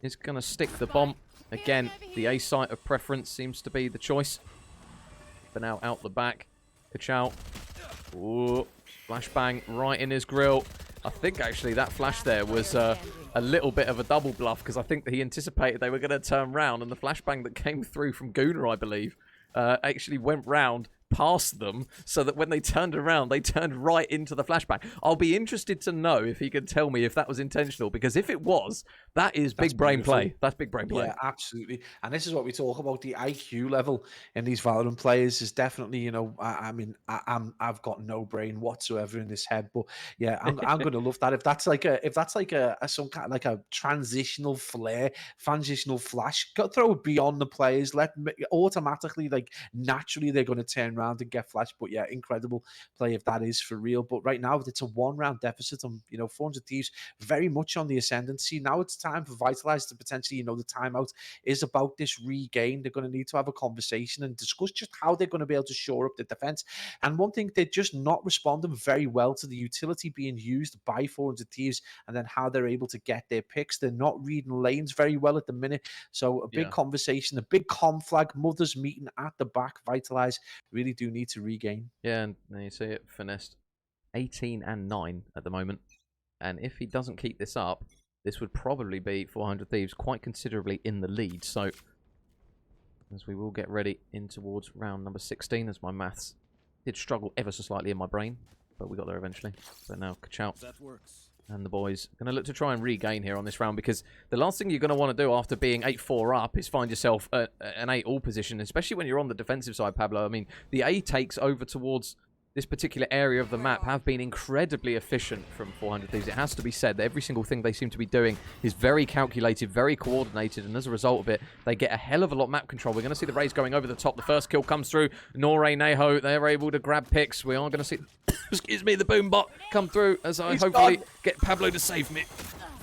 is going to stick the bomb. Again, the A site of preference seems to be the choice. But now out the back. Kachal. Ooh, flashbang right in his grill. I think actually that flash there was a little bit of a double bluff, because I think that he anticipated they were going to turn round, and the flashbang that came through from Guna, I believe, actually went round past them, so that when they turned around, they turned right into the flashbang. I'll be interested to know if he can tell me if that was intentional, because if it was, that is big brain play. That's big brain play. Yeah, absolutely. And this is what we talk about. The IQ level in these Valorant players is definitely, you know, I've got no brain whatsoever in this head, but yeah, I'm going to love that. If that's like some kind of like a transitional flare, transitional flash, throw it beyond the players. Let automatically, like naturally, they're going to turn around and get flashed. But yeah, incredible play if that is for real. But right now it's a 1-round deficit, and you know, 400 Thieves very much on the ascendancy. Now it's time for Vitalize to potentially, you know, the timeout is about this regain. They're going to need to have a conversation and discuss just how they're going to be able to shore up the defense. And one thing, they're just not responding very well to the utility being used by 400 Thieves, and then how they're able to get their picks. They're not reading lanes very well at the minute. So a big conversation, a big conflag, mothers meeting at the back. Vitalize really do need to regain. Yeah, and there you see it, Finesse 18 and 9 at the moment. And if he doesn't keep this up, this would probably be 400 Thieves quite considerably in the lead. So, as we will get ready in towards round number 16, as my maths did struggle ever so slightly in my brain, but we got there eventually. But now Kachal and the boys are going to look to try and regain here on this round, because the last thing you're going to want to do after being 8-4 up is find yourself an 8-all position, especially when you're on the defensive side, Pablo. I mean, the A takes over towards this particular area of the map have been incredibly efficient from 400 Thieves. It has to be said that every single thing they seem to be doing is very calculated, very coordinated, and as a result of it, they get a hell of a lot of map control. We're going to see the Rays going over the top. The first kill comes through. Norre, Neho, they're able to grab picks. We are going to see, excuse me, the boom bot come through as I hopefully get Pablo to save me.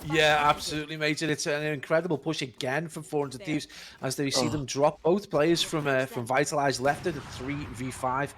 Yeah, absolutely, mate. And it's an incredible push again from 400 Thieves as they see them drop both players from Vitalize left at a 3v5.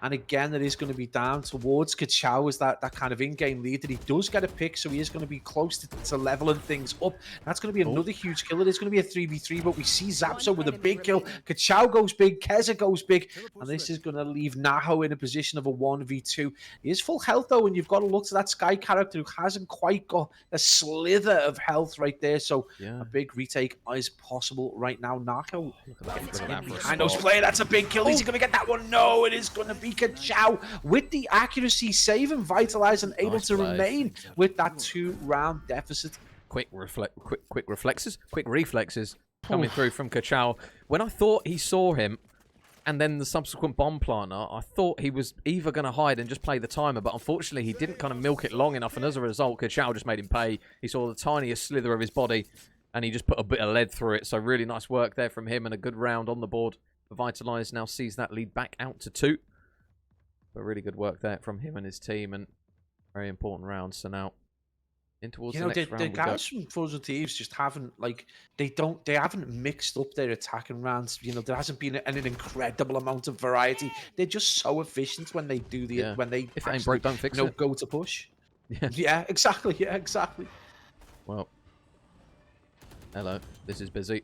And again, it is going to be down towards Kachao as that kind of in-game lead that he does get a pick, so he is going to be close to leveling things up. That's going to be another huge kill. It is going to be a 3v3, but we see Zapso with a big kill. Kachao goes big, Keza goes big, and this is going to leave Naho in a position of a 1v2. He is full health, though, and you've got to look to that Sky character who hasn't quite got a slither of health right there, so a big retake is possible right now. Naho behind those players. That's a big kill. Is he going to get that one? No, it is going to be Kachao with the accuracy, saving Vitalize and able to remain with that 2-round deficit. Quick reflexes coming through from Kachao. When I thought he saw him and then the subsequent bomb planter, I thought he was either going to hide and just play the timer, but unfortunately he didn't kind of milk it long enough, and as a result, Kachao just made him pay. He saw the tiniest slither of his body and he just put a bit of lead through it, so really nice work there from him and a good round on the board. Vitalize now sees that lead back out to 2. But really good work there from him and his team, and very important round. So now in towards the next round. The guys from 400 Thieves just haven't they haven't mixed up their attacking rounds. There hasn't been an incredible amount of variety. They're just so efficient when they do when they if it ain't broke, don't fix it. Go to push. Yeah, exactly. Yeah, exactly. Well, hello. This is busy.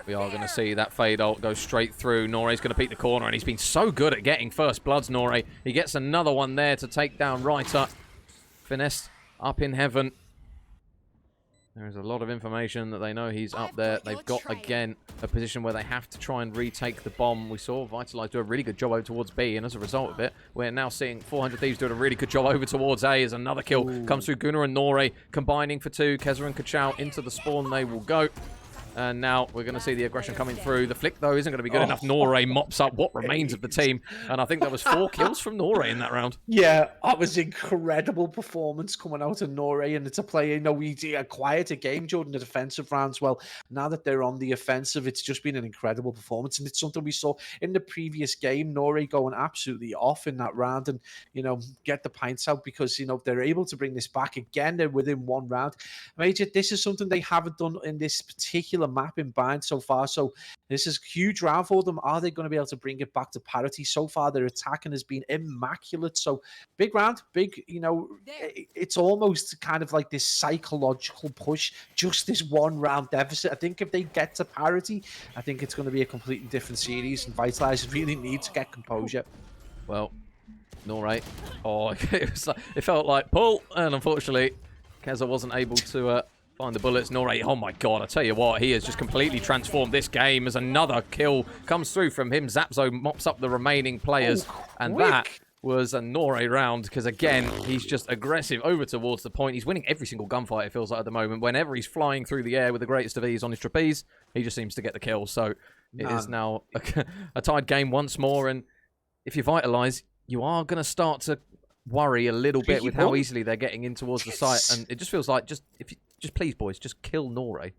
We are going to see that fade ult go straight through. Norre's going to peek the corner, and he's been so good at getting first bloods, Norre. He gets another one there to take down Reiter. Finesse up in heaven. There is a lot of information that they know he's up there. They've got, again, a position where they have to try and retake the bomb. We saw Vitalize do a really good job over towards B, and as a result of it, we're now seeing 400 Thieves doing a really good job over towards A as another kill comes through. Gunnar and Norre combining for 2. Keza and Kachao into the spawn they will go. And now we're going to see the aggression coming through. The flick, though, isn't going to be good enough. Norre mops up what remains of the team. And I think that was 4 kills from Norre in that round. Yeah, that was incredible performance coming out of Norre. And it's a player, we acquired a game during the defensive rounds. Well, now that they're on the offensive, it's just been an incredible performance. And it's something we saw in the previous game. Norre going absolutely off in that round and, get the pints out because, they're able to bring this back again. They're within 1 round. Major, this is something they haven't done in this particular map in Bind so far, so this is a huge round for them. Are they going to be able to bring it back to parity? So far their attacking has been immaculate, so big round, big, it's almost kind of like this psychological push, just this 1 round deficit. I think if they get to parity, I think it's going to be a completely different series, and Vitalize really need to get composure. Well, Norre, it felt like pull, and unfortunately Keza wasn't able to find the bullets. Norre, oh my god, I tell you what, he has just completely transformed this game as another kill comes through from him. Zapso mops up the remaining players, and that was a Norre round because, again, he's just aggressive over towards the point. He's winning every single gunfight, it feels like, at the moment. Whenever he's flying through the air with the greatest of ease on his trapeze, he just seems to get the kill. So it is now a tied game once more, and if you Vitalize, you are going to start to worry a little bit with how easily they're getting in towards the site, and it just feels like just please, boys, just kill Norre.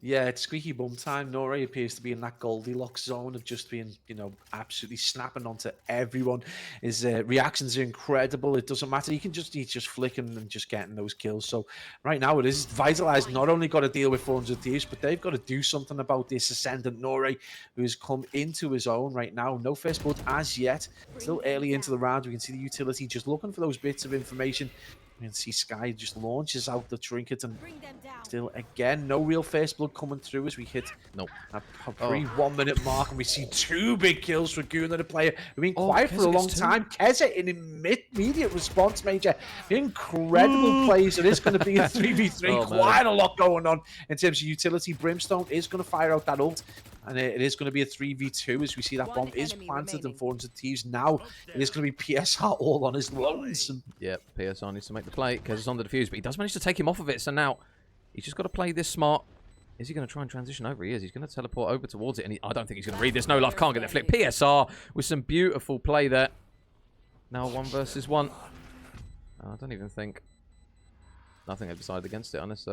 Yeah, it's squeaky bum time. Norre appears to be in that Goldilocks zone of just being, absolutely snapping onto everyone. His reactions are incredible. It doesn't matter. He's just flicking and just getting those kills. So right now it is Vitalize not only got to deal with 400 Thieves, but they've got to do something about this ascendant Norre who has come into his own right now. No first blood as yet. Still early into the round. We can see the utility just looking for those bits of information. We can see Sky just launches out the trinket, and still, again, no real first blood coming through as we hit a pre-1 minute mark, and we see 2 big kills for Gunnar, the player who's been quiet for a long time. Keza in immediate response, Major. Incredible plays. It is going to be a 3v3. Quite a lot going on in terms of utility. Brimstone is going to fire out that ult, and it is going to be a 3v2 as we see that bomb is planted and 400 Thieves. Now it is going to be PSR all on his lonesome. Yep, PSR needs to make the play because it's on the defuse, but he does manage to take him off of it. So now he's just got to play this smart. Is he going to try and transition over? He is. He's going to teleport over towards it, and I don't think he's going to read this. No love, can't get that flip. PSR with some beautiful play there. Now 1 versus 1. I don't even think... I think they've decided against it, unless...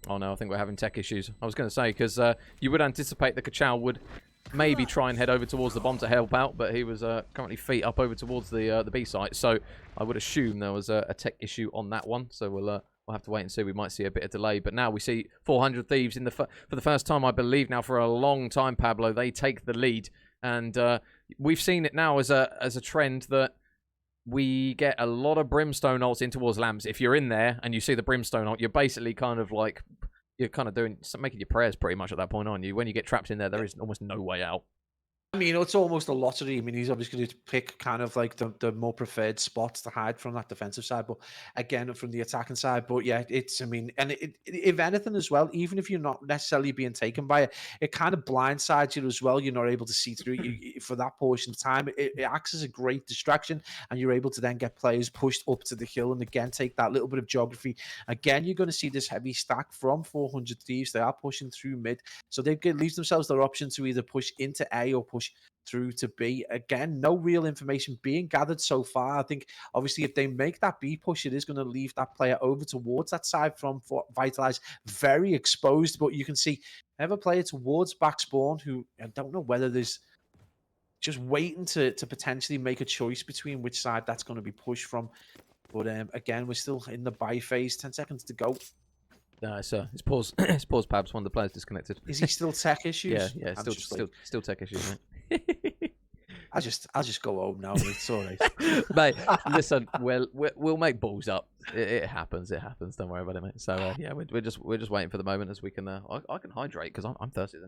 Oh no, I think we're having tech issues. I was going to say, because you would anticipate that Kachow would maybe try and head over towards the bomb to help out, but he was currently feet up over towards the B site, so I would assume there was a tech issue on that one, so we'll have to wait and see. We might see a bit of delay, but now we see 400 Thieves for the first time, I believe, now for a long time, Pablo. They take the lead, and we've seen it now as a trend that we get a lot of Brimstone ults in towards Lambs. If you're in there and you see the Brimstone ult, you're basically kind of like, you're kind of making your prayers pretty much at that point, aren't you? When you get trapped in there, there is almost no way out. I mean, it's almost a lottery. I mean, he's obviously going to pick kind of like the more preferred spots to hide from that defensive side, but again, from the attacking side. But yeah, I mean, and if anything as well, even if you're not necessarily being taken by it, it kind of blindsides you as well. You're not able to see through for that portion of time. It acts as a great distraction, and you're able to then get players pushed up to the hill and again take that little bit of geography. Again, you're going to see this heavy stack from 400 Thieves. They are pushing through mid, so they leave themselves their option to either push into A or push through to B. Again, no real information being gathered so far. I think obviously if they make that B push, it is going to leave that player over towards that side from Vitalize very exposed. But you can see have a player towards back spawn who I don't know whether there's just waiting to potentially make a choice between which side that's going to be pushed from. But again, we're still in the buy phase. 10 seconds to go. It's paused. It's paused, Pabs. One of the players disconnected. Is he still tech issues? Yeah, still tech issues, mate. I'll just go home now. It's all right. Mate, listen, we'll make balls up. It happens. It happens. Don't worry about it, mate. So yeah, we're just waiting for the moment as we can. I can hydrate because I'm thirsty.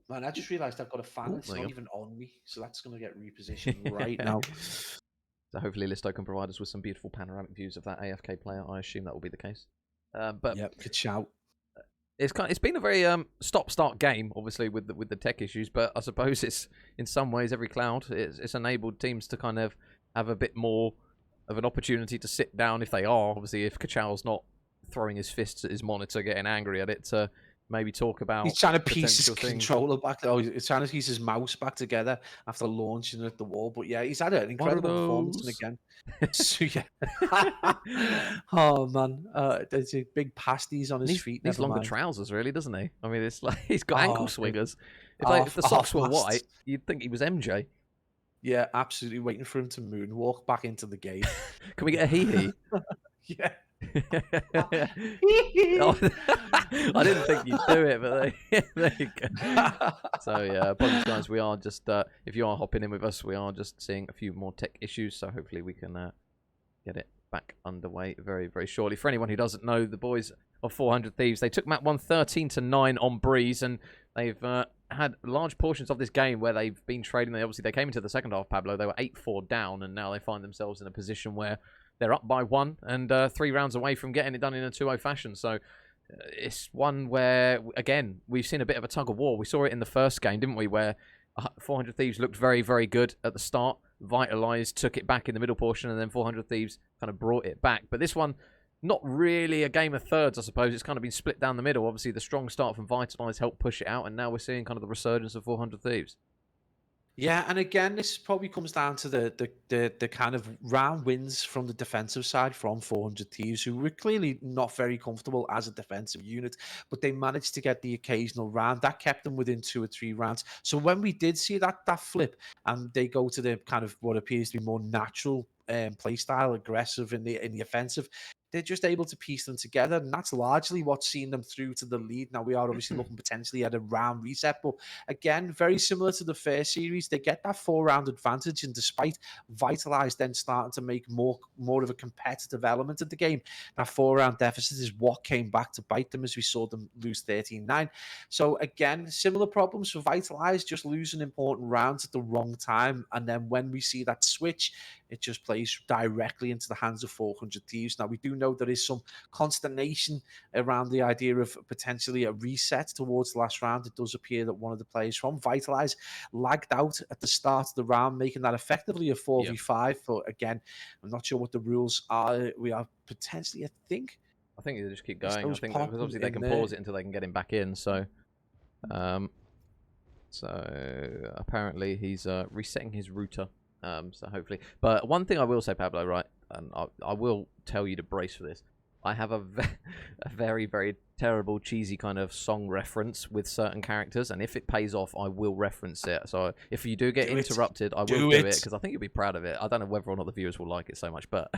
Man, I just realised I've got a fan. It's not even on me, so that's going to get repositioned right now. So hopefully Listo can provide us with some beautiful panoramic views of that AFK player. I assume that will be the case. But yep, good shout. It's been a very stop-start game, obviously with the tech issues, but I suppose it's in some ways every cloud it's enabled teams to kind of have a bit more of an opportunity to sit down if they are. Obviously, if Kachow's not throwing his fists at his monitor, getting angry at it, to maybe talk about. He's trying to piece his controller back. Oh, he's trying to piece his mouse back together after launching it at the wall. But yeah, he's had an incredible performance. And again, so yeah. Oh man, there's a big pasties on his feet. These longer trousers, really, doesn't he? I mean, it's like he's got ankle swingers. If the socks were white, you'd think he was MJ. Yeah, absolutely. Waiting for him to moonwalk back into the game. Can we get a hee-hee? Yeah. Oh, I didn't think you'd do it, but there you go. So yeah, apologies guys, we are just if you are hopping in with us, we are just seeing a few more tech issues, so hopefully we can get it back underway very, very shortly. For anyone who doesn't know, the boys of 400 Thieves, they took map 1 13-9 on Breeze, and they've had large portions of this game where they've been trading. They came into the second half, Pablo, they were 8-4 down, and now they find themselves in a position where they're up by 1 and 3 rounds away from getting it done in a 2-0 fashion. So it's one where, again, we've seen a bit of a tug of war. We saw it in the first game, didn't we, where 400 Thieves looked very, very good at the start. Vitalize took it back in the middle portion, and then 400 Thieves kind of brought it back. But this one, not really a game of thirds, I suppose. It's kind of been split down the middle. Obviously, the strong start from Vitalize helped push it out, and now we're seeing kind of the resurgence of 400 Thieves. Yeah, and again, this probably comes down to the kind of round wins from the defensive side from 400 Thieves, who were clearly not very comfortable as a defensive unit, but they managed to get the occasional round. That kept them within 2 or 3 rounds. So when we did see that flip, and they go to the kind of what appears to be more natural play style, aggressive in the offensive, they're just able to piece them together, and that's largely what's seen them through to the lead. Now, we are obviously looking potentially at a round reset, but again, very similar to the first series, they get that 4-round advantage, and despite Vitalize then starting to make more of a competitive element of the game, that 4-round deficit is what came back to bite them as we saw them lose 13-9. So again, similar problems for Vitalize, just losing important rounds at the wrong time, and then when we see that switch, it just plays directly into the hands of 400 Thieves. Now, we do know there is some consternation around the idea of potentially a reset towards the last round. It does appear that one of the players from Vitalize lagged out at the start of the round, making that effectively a 4v5. Yep. But again, I'm not sure what the rules are. We are potentially, I think they just keep going. I think because obviously they can pause it until they can get him back in. So, so apparently he's resetting his router So hopefully, but one thing I will say, Pablo, right, and I will tell you to brace for this. I have a very, very terrible, cheesy kind of song reference with certain characters, and if it pays off, I will reference it. So if you do get interrupted, I will do it because I think you'll be proud of it. I don't know whether or not the viewers will like it so much, but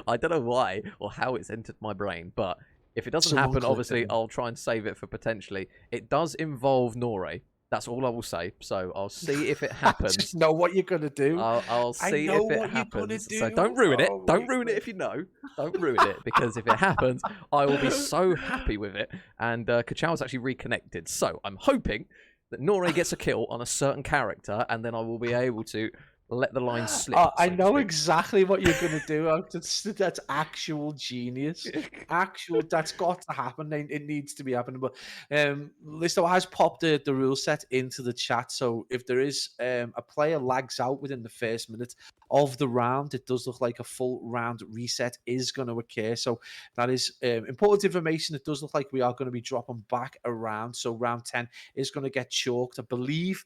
I don't know why or how it's entered my brain. But if it doesn't happen, obviously, I'll try and save it for potentially. It does involve Nore. That's all I will say. So I'll see if it happens. I just know what you're gonna do. I'll see if it happens. So don't ruin it. Don't ruin it if you know. Don't ruin it, because if it happens, I will be so happy with it. And Kachow's actually reconnected. So I'm hoping that Nore gets a kill on a certain character, and then I will be able to let the line slip. I know exactly what you're gonna do. That's actual genius. That's got to happen. It needs to be happening. But Listo has popped the rule set into the chat. So if there is a player lags out within the first minute of the round, it does look like a full round reset is going to occur. So that is important information. It does look like we are going to be dropping back around. So round 10 is going to get chalked, I believe.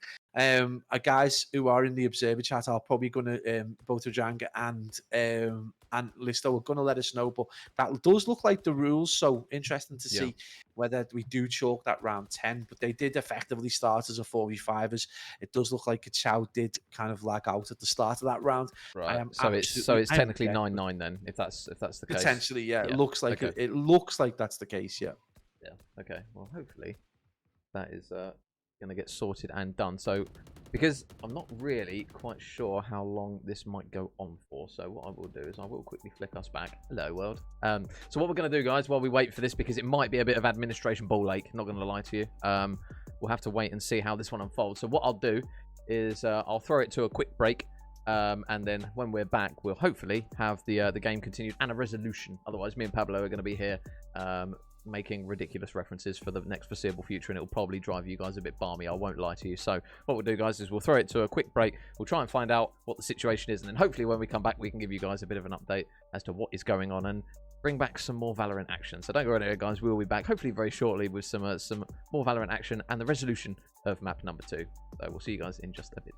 Guys who are in the observer chat are probably going to both Rajanga and Listo are going to let us know, but that does look like the rules. So interesting to see whether we do chalk that round 10. But they did effectively start as a 4v5, as it does look like Chow did kind of lag out at the start of that round. Right. So it's technically 9-9 then, if that's the case. Potentially, yeah. It looks like it looks like that's the case. Yeah. Yeah. Okay. Well, hopefully that is going to get sorted and done. So, because I'm not really quite sure how long this might go on for, so what I will do is I will quickly flick us back. Hello, world. So what we're going to do, guys, while we wait for this, because it might be a bit of administration ball ache, not going to lie to you, we'll have to wait and see how this one unfolds. So what I'll do is I'll throw it to a quick break, and then when we're back, we'll hopefully have the game continued and a resolution. Otherwise, me and Pablo are going to be here making ridiculous references for the next foreseeable future, and it'll probably drive you guys a bit balmy, I won't lie to you. So what we'll do, guys, is we'll throw it to a quick break. We'll try and find out what the situation is, and then hopefully when we come back, we can give you guys a bit of an update as to what is going on and bring back some more Valorant action. So don't go anywhere, guys. We'll be back hopefully very shortly with some more Valorant action and the resolution of map number 2. So we'll see you guys in just a bit.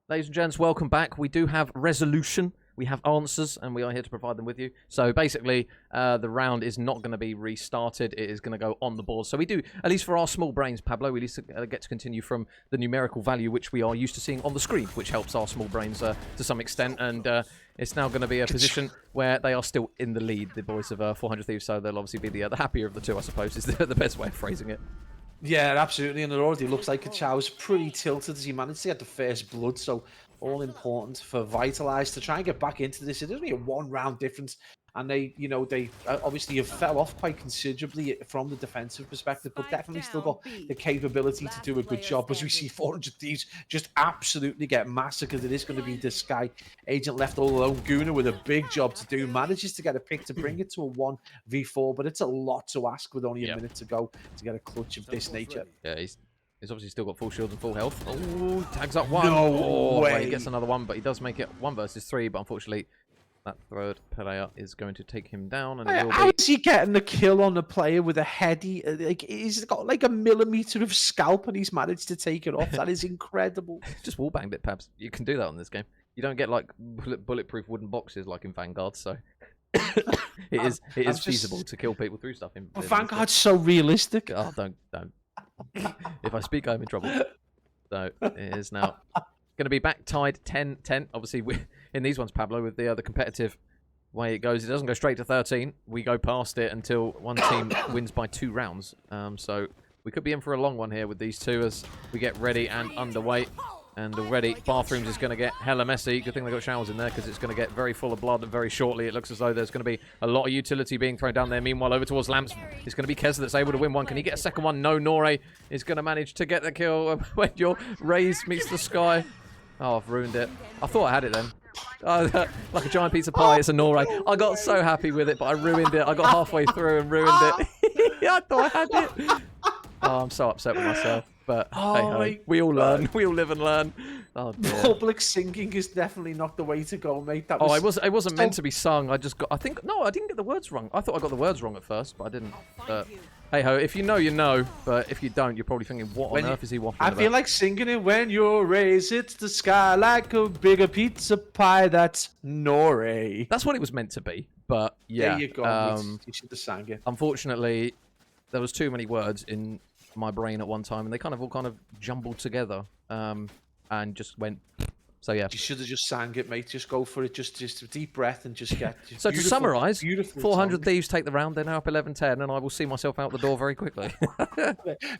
Ladies and gents, welcome back. We do have resolution. We have answers, and we are here to provide them with you. So basically, the round is not going to be restarted. It is going to go on the board. So we do, at least for our small brains, Pablo, we at least get to continue from the numerical value which we are used to seeing on the screen, which helps our small brains to some extent. And it's now going to be a position where they are still in the lead, the boys of 400 Thieves. So they'll obviously be the happier of the two, I suppose, is the best way of phrasing it. Yeah, absolutely. And it already looks like Kachow's pretty tilted as he managed to get the first blood. So all important for Vitalize to try and get back into this. It is only a 1-round difference. And they obviously have fell off quite considerably from the defensive perspective, but definitely still got the capability to do a good job. As we see 400 Thieves just absolutely get massacred. It is going to be this guy, Agent left all alone. Guna with a big job to do. Manages to get a pick to bring it to a 1v4, but it's a lot to ask with only a minute to go to get a clutch of this nature. Yeah, he's obviously still got full shield and full health. Oh, tags up one. No way. He gets another one, but he does make it 1 versus 3, but unfortunately, that third player is going to take him down. And how is he getting the kill on the player with a heady? Like, he's got like a millimeter of scalp and he's managed to take it off. That is incredible. Just wallbanged it, Pabs. You can do that on this game. You don't get like bulletproof wooden boxes like in Vanguard, so it is feasible to kill people through stuff. But Vanguard's so realistic. Oh, don't. If I speak, I'm in trouble. So it is now going to be back tied 10-10. Obviously, in these ones, Pablo, with the competitive way it goes, it doesn't go straight to 13. We go past it until one team wins by 2 rounds. So we could be in for a long one here with these two as we get ready and underway. And already, Bathrooms is going to get hella messy. Good thing they got showers in there because it's going to get very full of blood and very shortly. It looks as though there's going to be a lot of utility being thrown down there. Meanwhile, over towards Lamps, it's going to be Keza that's able to win one. Can he get a second one? No, Nore is going to manage to get the kill when your Raze meets the sky. Oh, I've ruined it. I thought I had it then. Like a giant pizza pie, it's a Nore. I got so happy with it, but I ruined it. I got halfway through and ruined it. I thought I had it. Oh, I'm so upset with myself. But hey, we all learn. We all live and learn. Oh, dear. Public singing is definitely not the way to go, mate. That was, it wasn't meant to be sung. I didn't get the words wrong. I thought I got the words wrong at first, but I didn't. Hey ho, if you know, you know. But if you don't, you're probably thinking, what on earth is he waffling about? I feel like singing it when you raise it to the sky like a bigger pizza pie. That's Nore. That's what it was meant to be. But yeah, there you go. You should have sang it. Unfortunately, there was too many words in my brain at one time, and they all jumbled together, and just went. So yeah, you should have just sang it, mate. Just go for it. Just a deep breath and just get. So to summarise, 400 Thieves take the round. They're now up 11-10, and I will see myself out the door very quickly.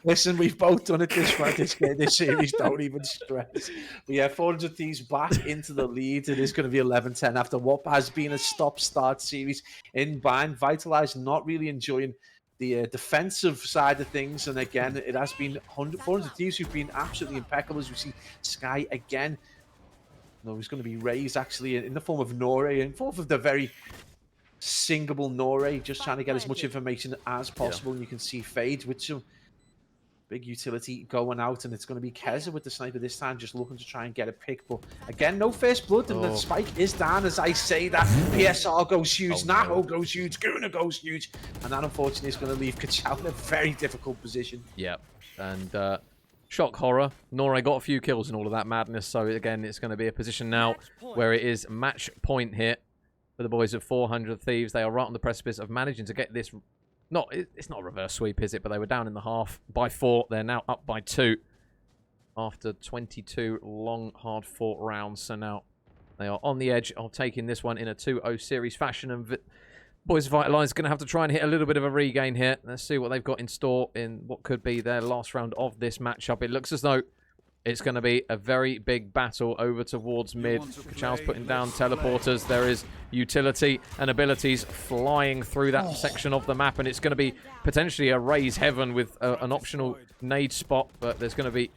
Listen, we've both done it this series. Don't even stress. But yeah, 400 Thieves back into the lead. It is going to be 11-10 after what has been a stop-start series in Bind. Vitalize not really enjoying the defensive side of things, and again, it has been 400 Thieves who've been absolutely impeccable. As we see Sky again. No, he's going to be raised actually in the form of Nore, in form of the very singable Nore, just trying to get as much information as possible. Yeah. And you can see Fade with some big utility going out, and it's going to be Keza with the sniper this time, just looking to try and get a pick. But again, no first blood, and the spike is down as I say that. PSR goes huge, Naho goes huge, Guna goes huge, and that unfortunately is going to leave Kachow in a very difficult position. Yeah, and shock horror. Nore got a few kills and all of that madness. So again, it's going to be a position now where it is match point here for the boys of 400 Thieves. They are right on the precipice of managing to get this. It's not a reverse sweep, is it? But they were down in the half by 4. They're now up by 2 after 22 long, hard-fought rounds. So now they are on the edge of taking this one in a 2-0 series fashion. And boys of Vitalize going to have to try and hit a little bit of a regain here. Let's see what they've got in store in what could be their last round of this matchup. It looks as though it's going to be a very big battle over towards mid. Kachow's putting down teleporters. There is utility and abilities flying through that section of the map, and it's going to be potentially a raise heaven with an optional nade spot, but there's going to be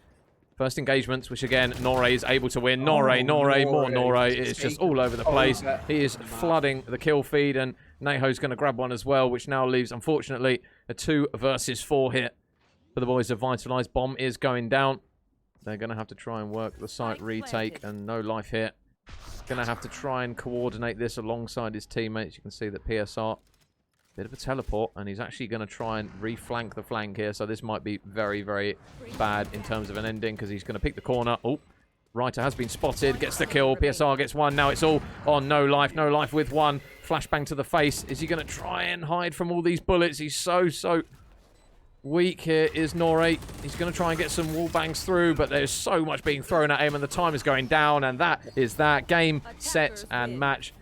first engagements, which again, Nore is able to win. Nore, more Nore. It's just all over the place. He is flooding the kill feed, and Naho's going to grab one as well, which now leaves, unfortunately, a 2 versus 4 hit for the boys of Vitalize. Bomb is going down. They're going to have to try and work the site retake, and no life here. Going to have to try and coordinate this alongside his teammates. You can see that PSR, bit of a teleport, and he's actually going to try and reflank the flank here. So this might be very, very bad in terms of an ending, because he's going to pick the corner. Oh, Reiter has been spotted, gets the kill. PSR gets one. Now it's all on No Life. No Life with one. Flashbang to the face. Is he going to try and hide from all these bullets? He's so weak here is Noré. He's going to try and get some wall bangs through, but there's so much being thrown at him, and the time is going down, and that is that. Game, set, and match.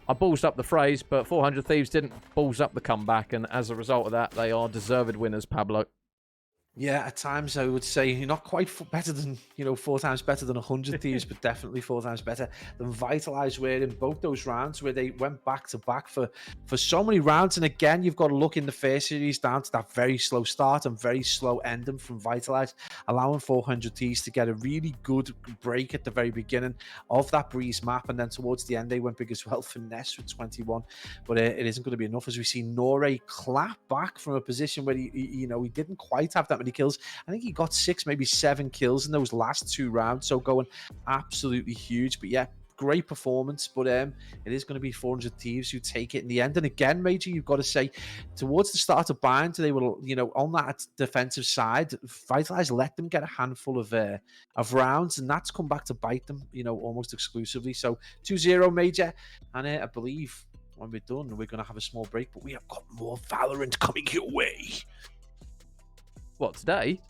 I ballsed up the phrase, but 400 Thieves didn't balls up the comeback, and as a result of that, they are deserved winners, Pablo. Yeah, at times I would say you're not quite better than, 4 times better than 100 Thieves, but definitely 4 times better than Vitalize were in both those rounds where they went back to back for so many rounds. And again, you've got to look in the first series down to that very slow start and very slow ending from Vitalize, allowing 400 Thieves to get a really good break at the very beginning of that Breeze map. And then towards the end, they went big as well for Ness with 21. But it isn't going to be enough, as we see Noré clap back from a position where he didn't quite have that many kills. I think he got 6, maybe 7 kills in those last 2 rounds, so going absolutely huge. But yeah, great performance. But it is going to be 400 Thieves who take it in the end. And again, Major, you've got to say, towards the start of Bind, they were on that defensive side. Vitalize let them get a handful of rounds, and that's come back to bite them almost exclusively. So 2-0 Major, and I believe when we're done, we're going to have a small break, but we have got more Valorant coming your way. What, today?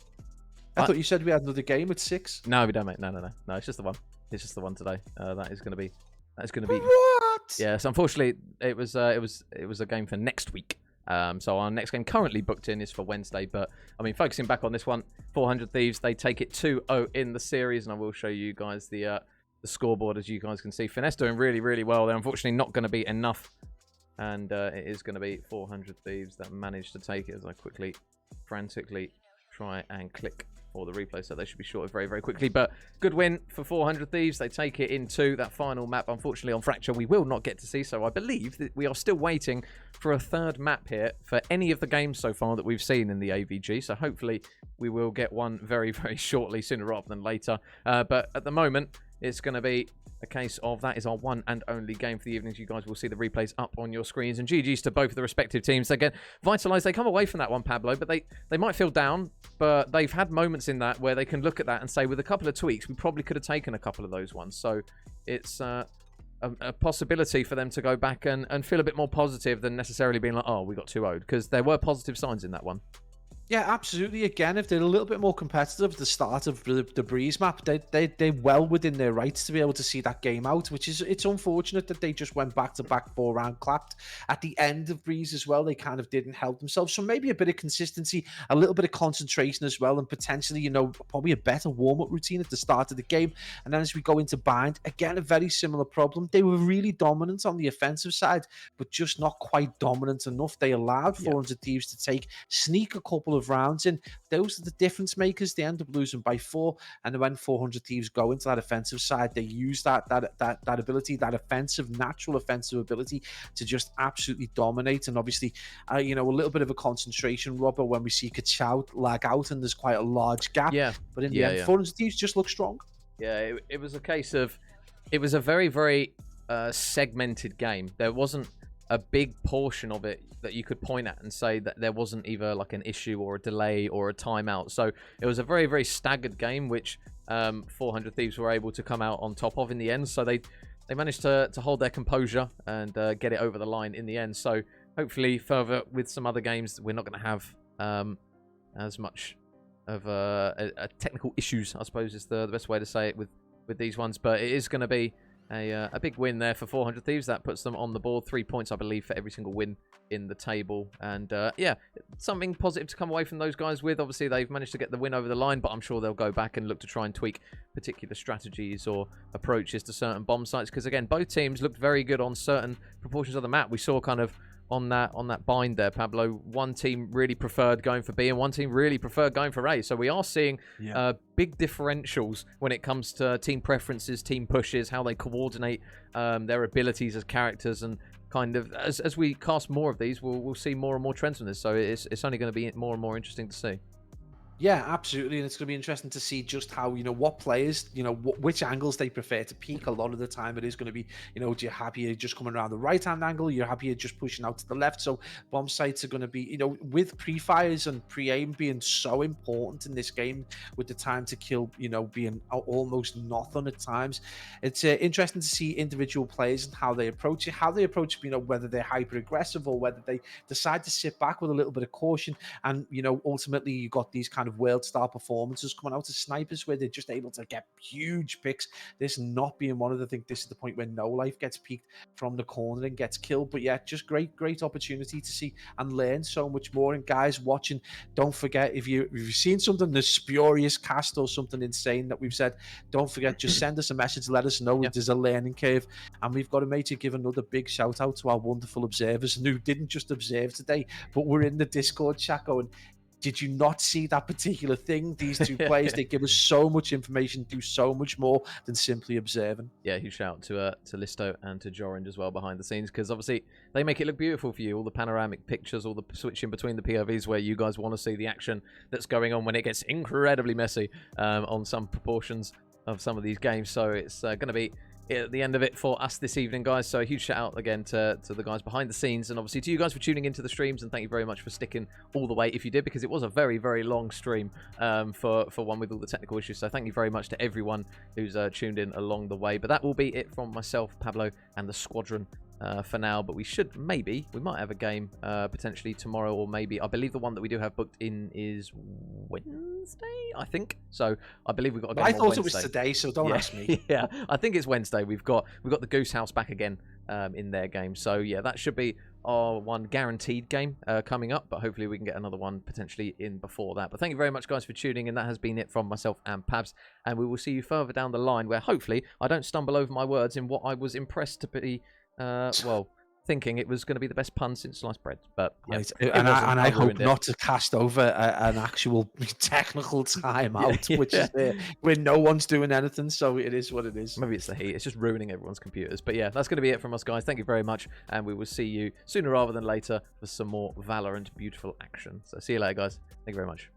I thought you said we had another game at 6. No, we don't, mate. No. It's just the one. It's just the one today. That is going to be. What? Yes, unfortunately, it was a game for next week. So our next game currently booked in is for Wednesday. But I mean, focusing back on this one, 400 Thieves, they take it 2-0 in the series, and I will show you guys the scoreboard, as you guys can see. Finesse doing really, really well. They're unfortunately not going to be enough, and it is going to be 400 Thieves that managed to take it. As I frantically try and click for the replay, so they should be shorted very, very quickly. But good win for 400 Thieves. They take it into that final map. Unfortunately, on Fracture, we will not get to see, so I believe that we are still waiting for a third map here for any of the games so far that we've seen in the AVG. So hopefully we will get one very, very shortly, sooner rather than later. But at the moment, it's going to be a case of that is our one and only game for the evenings. You guys will see the replays up on your screens. And GG's to both of the respective teams. They get Vitalize. They come away from that one, Pablo, but they might feel down, but they've had moments in that where they can look at that and say, with a couple of tweaks, we probably could have taken a couple of those ones. So it's a possibility for them to go back and feel a bit more positive than necessarily being like, oh, we got 2-0'd, because there were positive signs in that one. Yeah, absolutely. Again, if they're a little bit more competitive at the start of the Breeze map, they're well within their rights to be able to see that game out, which is, it's unfortunate that they just went back-to-back 4-round clapped. At the end of Breeze as well, they kind of didn't help themselves. So maybe a bit of consistency, a little bit of concentration as well, and potentially, probably a better warm-up routine at the start of the game. And then as we go into Bind, again, a very similar problem. They were really dominant on the offensive side, but just not quite dominant enough. They allowed 400 Thieves to sneak a couple of rounds in. Those are the difference makers. They end up losing by 4, and then when 400 Thieves go into that offensive side, they use that ability, that natural offensive ability, to just absolutely dominate. And obviously, a little bit of a concentration rubber when we see Kachao lag out and there's quite a large gap. Yeah, but in the end, 400 Thieves just look strong. Yeah, it was a case of, it was a very, very segmented game. There wasn't a big portion of it that you could point at and say that there wasn't either like an issue or a delay or a timeout. So it was a very, very staggered game, which 400 Thieves were able to come out on top of in the end. So they managed to hold their composure and get it over the line in the end. So hopefully further with some other games, we're not going to have as much of a technical issues, I suppose is the best way to say it with these ones. But it is going to be a big win there for 400 Thieves. That puts them on the board. 3 points, I believe, for every single win in the table. And yeah, something positive to come away from those guys with. Obviously, they've managed to get the win over the line, but I'm sure they'll go back and look to try and tweak particular strategies or approaches to certain bomb sites. Because again, both teams looked very good on certain proportions of the map. We saw kind of on that bind there, Pablo, one team really preferred going for B and one team really preferred going for A. So we are seeing big differentials when it comes to team preferences, team pushes, how they coordinate their abilities as characters, and kind of as we cast more of these, we'll see more and more trends from this. So it's only going to be more and more interesting to see. Yeah, absolutely, and it's going to be interesting to see just how, what players, which angles they prefer to peak. A lot of the time, it is going to be, do you happier just coming around the right-hand angle? You're happier just pushing out to the left. So bomb sites are going to be, with pre-fires and pre-aim being so important in this game, with the time to kill, being almost nothing at times. It's interesting to see individual players and how they approach it, whether they're hyper aggressive or whether they decide to sit back with a little bit of caution. And ultimately, you got these kind of world star performances coming out of snipers where they're just able to get huge picks. This not being one of the, I think this is the point where No Life gets peaked from the corner and gets killed. But yeah, just great opportunity to see and learn so much more. And guys watching, don't forget, if you've seen something, the spurious cast or something insane that we've said, don't forget, just send us a message, let us know. There's a learning curve. And we've got to make you give another big shout out to our wonderful observers who didn't just observe today, but we're in the Discord chat going, did you not see that particular thing? These two players, they give us so much information, do so much more than simply observing. Yeah, huge shout out to Listo and to Jorange as well behind the scenes, because obviously they make it look beautiful for you. All the panoramic pictures, all the switching between the POVs where you guys want to see the action that's going on when it gets incredibly messy on some proportions of some of these games. So it's going to be at the end of it for us this evening, guys. So a huge shout out again to the guys behind the scenes, and obviously to you guys for tuning into the streams, and thank you very much for sticking all the way if you did, because it was a very, very long stream for one with all the technical issues. So thank you very much to everyone who's tuned in along the way. But that will be it from myself, Pablo, and the squadron for now. But we might have a game potentially tomorrow, or maybe, I believe the one that we do have booked in is Wednesday, I think. So I believe we've got a game I on thought Wednesday. It was today, so don't ask me. Yeah, I think it's Wednesday. We've got the Goose House back again in their game. So yeah, that should be our one guaranteed game coming up, but hopefully we can get another one potentially in before that. But thank you very much, guys, for tuning in. That has been it from myself and Pabs, and we will see you further down the line, where hopefully I don't stumble over my words in what I was impressed to be thinking it was going to be the best pun since sliced bread. But yeah, right. and I hope not to cast over an actual technical timeout, which is where no one's doing anything. So it is what it is. Maybe it's the heat. It's just ruining everyone's computers. But yeah, that's going to be it from us, guys. Thank you very much, and we will see you sooner rather than later for some more Valorant beautiful action. So see you later, guys. Thank you very much.